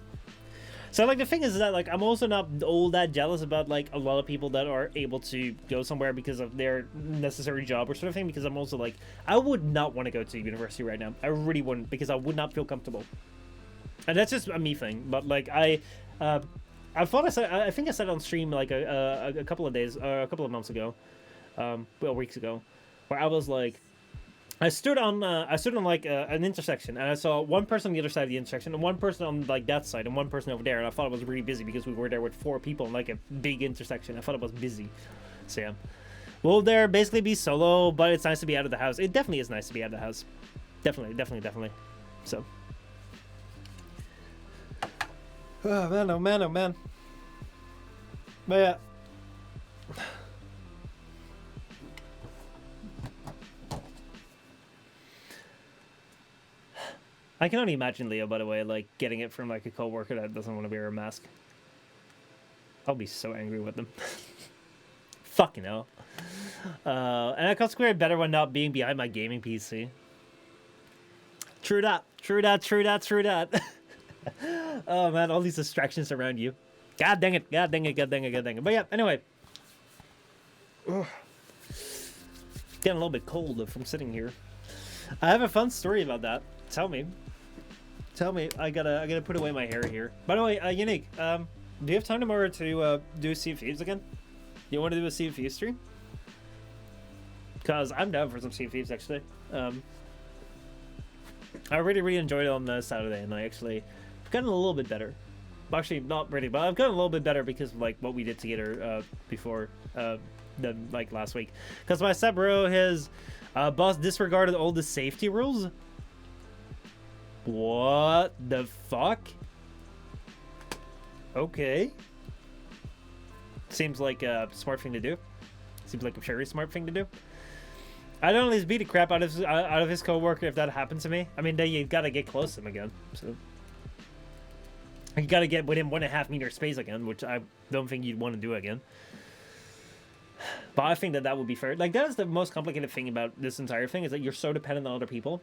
So like the thing is that like I'm also not all that jealous about like a lot of people that are able to go somewhere because of their necessary job or sort of thing, because I'm also like, I would not want to go to university right now. I really wouldn't, because I would not feel comfortable. And that's just a me thing. But like I think I said on stream like a couple of months ago, weeks ago, where I was like, I stood on like an intersection, and I saw one person on the other side of the intersection, and one person on like that side, and one person over there, and I thought it was really busy because we were there with 4 people in like a big intersection. I thought it was busy. So yeah, will there basically be solo? But it's nice to be out of the house. It definitely is nice to be out of the house. Definitely. So. Oh man. But yeah. I can only imagine Leo, by the way, like getting it from like a coworker that doesn't want to wear a mask. I'll be so angry with them. Fucking hell. And I concentrate better when not being behind my gaming PC. True that. Oh man, all these distractions around you. God dang it. But yeah, anyway. Ugh. Getting a little bit cold from sitting here. I have a fun story about that. Tell me. I gotta put away my hair here. By the way, Unique, do you have time tomorrow to do Sea of Thieves again? You want to do a Sea of Thieves stream? Because I'm down for some Sea of Thieves, actually. I really enjoyed it on Saturday, and I actually gotten a little bit better. Actually, not really, but I've gotten a little bit better because of like what we did together before than like last week. Because my sub bro, his boss disregarded all the safety rules. What the fuck? Okay. Seems like a smart thing to do. Seems like a very smart thing to do. I don't at least beat the crap out of his coworker if that happened to me. I mean, then you gotta get close to him again. So you gotta get within 1.5 meter space again, which I don't think you'd want to do again. But I think that would be fair. Like, that is the most complicated thing about this entire thing, is that you're so dependent on other people.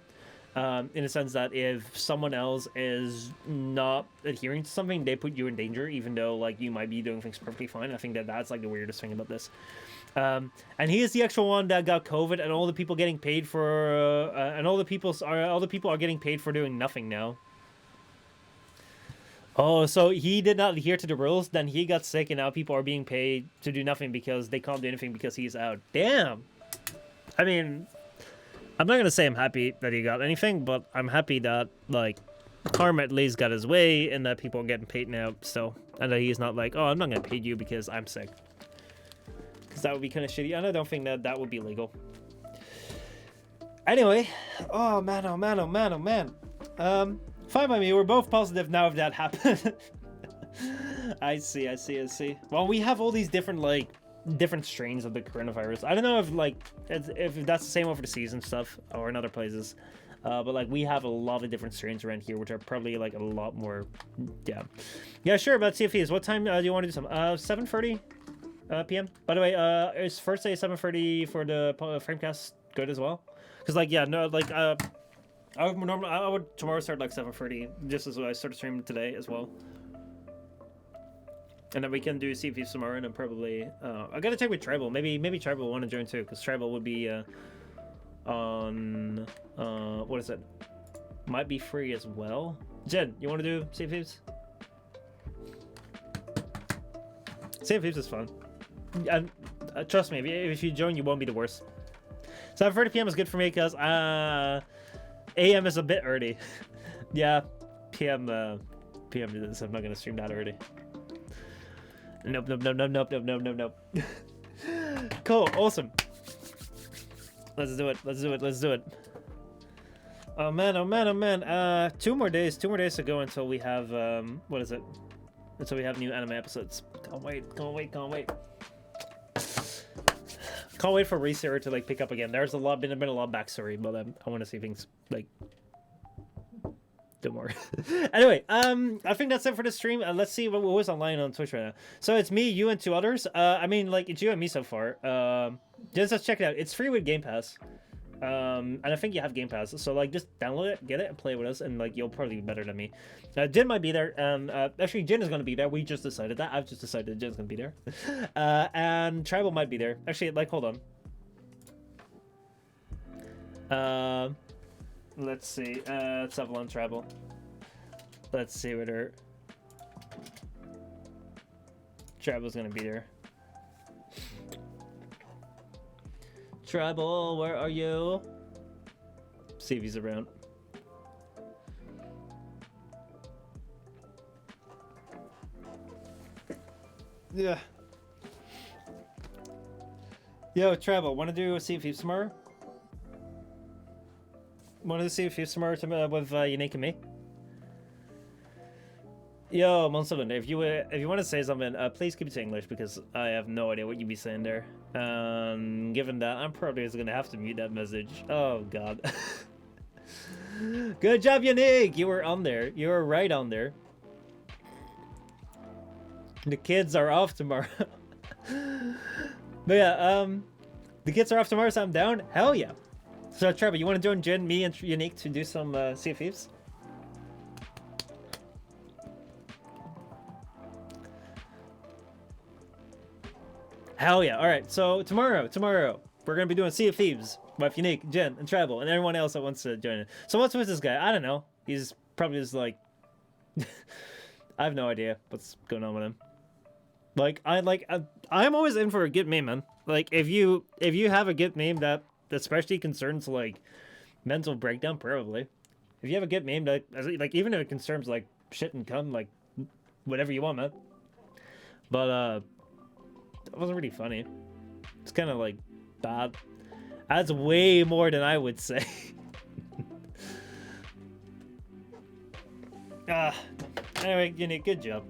In a sense that if someone else is not adhering to something, they put you in danger, even though like you might be doing things perfectly fine. I think that's like the weirdest thing about this. And he is the actual one that got COVID, and all the people getting paid for, and all the people are getting paid for doing nothing now. Oh, so he did not adhere to the rules, then he got sick, and now people are being paid to do nothing because they can't do anything because he's out. Damn. I mean, I'm not gonna say I'm happy that he got anything, but I'm happy that like Karma at least got his way, and that people are getting paid now still, and that he's not like, oh, I'm not gonna pay you because I'm sick, because that would be kind of shitty, and I don't think that would be legal. Anyway, oh man. Fine by me. We're both positive now if that happened. I see. Well, we have all these different strains of the coronavirus. I don't know if that's the same over the seas and stuff or in other places, but like we have a lot of different strains around here, which are probably like a lot more. Yeah, sure. About CFEs, what time do you want to do some? 7:30 p.m. By the way, is first day 7:30 for the Framecast good as well? Because like I would tomorrow start like 7:30, just as I started streaming today as well. And then we can do Sea of Thieves tomorrow, and then probably I gotta check with Tribal. Maybe Tribal will want to join too, because Tribal would be on what is it? Might be free as well. Jen, you want to do Sea of Thieves? Sea of Thieves is fun. And trust me, if you join, you won't be the worst. 7:30 p.m. is good for me because AM is a bit early. Yeah, PM is. I'm not gonna stream that early. Nope. Cool, awesome. Let's do it. Oh man. 2 more days to go until we have what is it? Until we have new anime episodes. Can't wait. Can't wait for Researcher to like pick up again. There's been a lot of backstory, but I want to see things like do more. Anyway, I think that's it for the stream. Let's see what was online on Twitch right now. So it's me, you, and 2 others. I mean, like, it's you and me so far. Just let's check it out. It's free with Game Pass. And I think you have Game Pass. So, like, just download it, get it, and play with us, and, like, you'll probably be better than me. Jin might be there, and, actually, Jin is going to be there. We just decided that. I've just decided Jin's going to be there. And Tribal might be there. Actually, like, hold on. Let's see. Let's have one Tribal. Let's see whether Tribal's gonna be there. Tribal, where are you? See if he's around. Yeah. Yo, Tribal, wanna do a Sea of Thieves tomorrow? Wanted to see if you're smart with Unique and me. Yo, Monsterland, if you want to say something, please keep it to English because I have no idea what you'd be saying there. Given that, I'm probably just gonna have to mute that message. Oh God. Good job, Unique. You were on there. You were right on there. The kids are off tomorrow. But yeah, the kids are off tomorrow, so I'm down. Hell yeah. So Trevor, you want to join Jen, me, and Unique to do some Sea of Thieves? Hell yeah! All right, so tomorrow we're gonna be doing Sea of Thieves with Unique, Jen, and Travel, and everyone else that wants to join it. So what's with this guy? I don't know. He's probably just like I have no idea what's going on with him. Like I'm always in for a good meme, man. Like if you have a good meme that especially concerns like mental breakdown, probably. If you have a good meme that like even if it concerns like shit and cum, like whatever you want, man. But it wasn't really funny. It's kind of like bad. That's way more than I would say. Anyway, Unique, good job.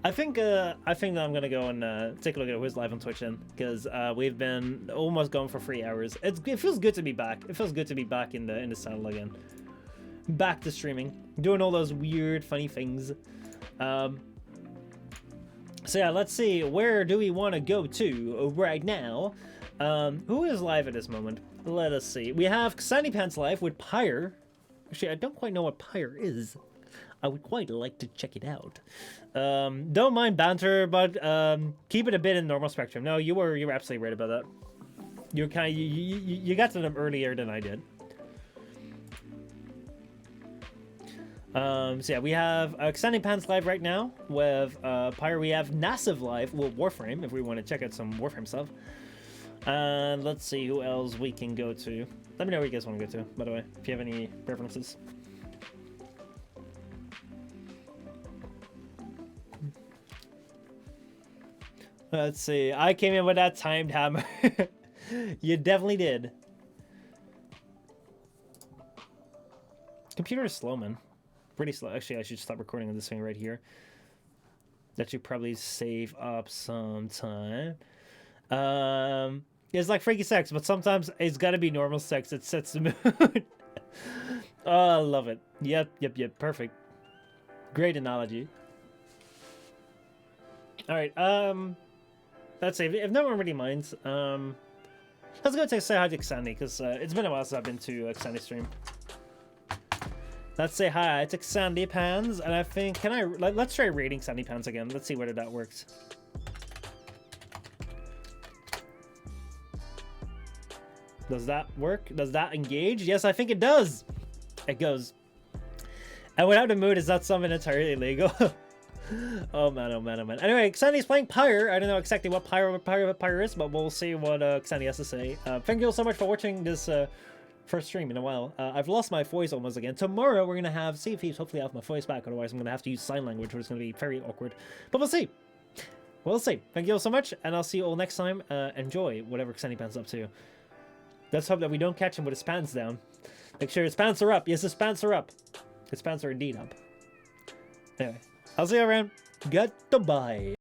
I think that I'm gonna go and take a look at who's live on Twitch then, because we've been almost going for 3 hours. It feels good to be back. It feels good to be back in the channel again. Back to streaming, doing all those weird, funny things. So yeah, let's see. Where do we want to go to right now? Who is live at this moment? Let us see. We have Sandy Pants live with Pyre. Actually, I don't quite know what Pyre is. I would quite like to check it out. Don't mind banter, but keep it a bit in normal spectrum. No, you were absolutely right about that. You got to them earlier than I did. So yeah, we have Extending Pants live right now with Pyre. We have Nassive live with Warframe if we want to check out some Warframe stuff. And let's see who else we can go to. Let me know where you guys want to go to, by the way, if you have any preferences. Let's see. I came in with that timed hammer. You definitely did. Computer is slow, man. Pretty slow. Actually, I should stop recording on this thing right here. That should probably save up some time. It's like freaky sex, but sometimes it's gotta be normal sex. It sets the mood. Oh, I love it. Yep. Perfect. Great analogy. All right. Let's see. If no one really minds, let's go say hi to Xandy, because it's been a while since I've been to Xandy's stream. Let's say hi to Sandy Pans, and I think, can I, let's try raiding Sandy Pans again. Let's see whether that works. Does that work? Does that engage? Yes, I think it does. It goes. And without the mood, is that something entirely legal? Oh man, oh man, oh man. Anyway, Xandy's playing Pyre. I don't know exactly what Pyre is, but we'll see what Xandy has to say. Thank you all so much for watching this first stream in a while. I've lost my voice almost again. Tomorrow we're gonna have Sea of Thieves. Hopefully I have my voice back. Otherwise I'm gonna have to use sign language, which is gonna be very awkward. But we'll see. We'll see. Thank you all so much, and I'll see you all next time. Enjoy whatever Xandy Pan's up to. Let's hope that we don't catch him with his pants down. Make sure his pants are up. Yes, his pants are up. His pants are indeed up. Anyway, I'll see you around. Goodbye.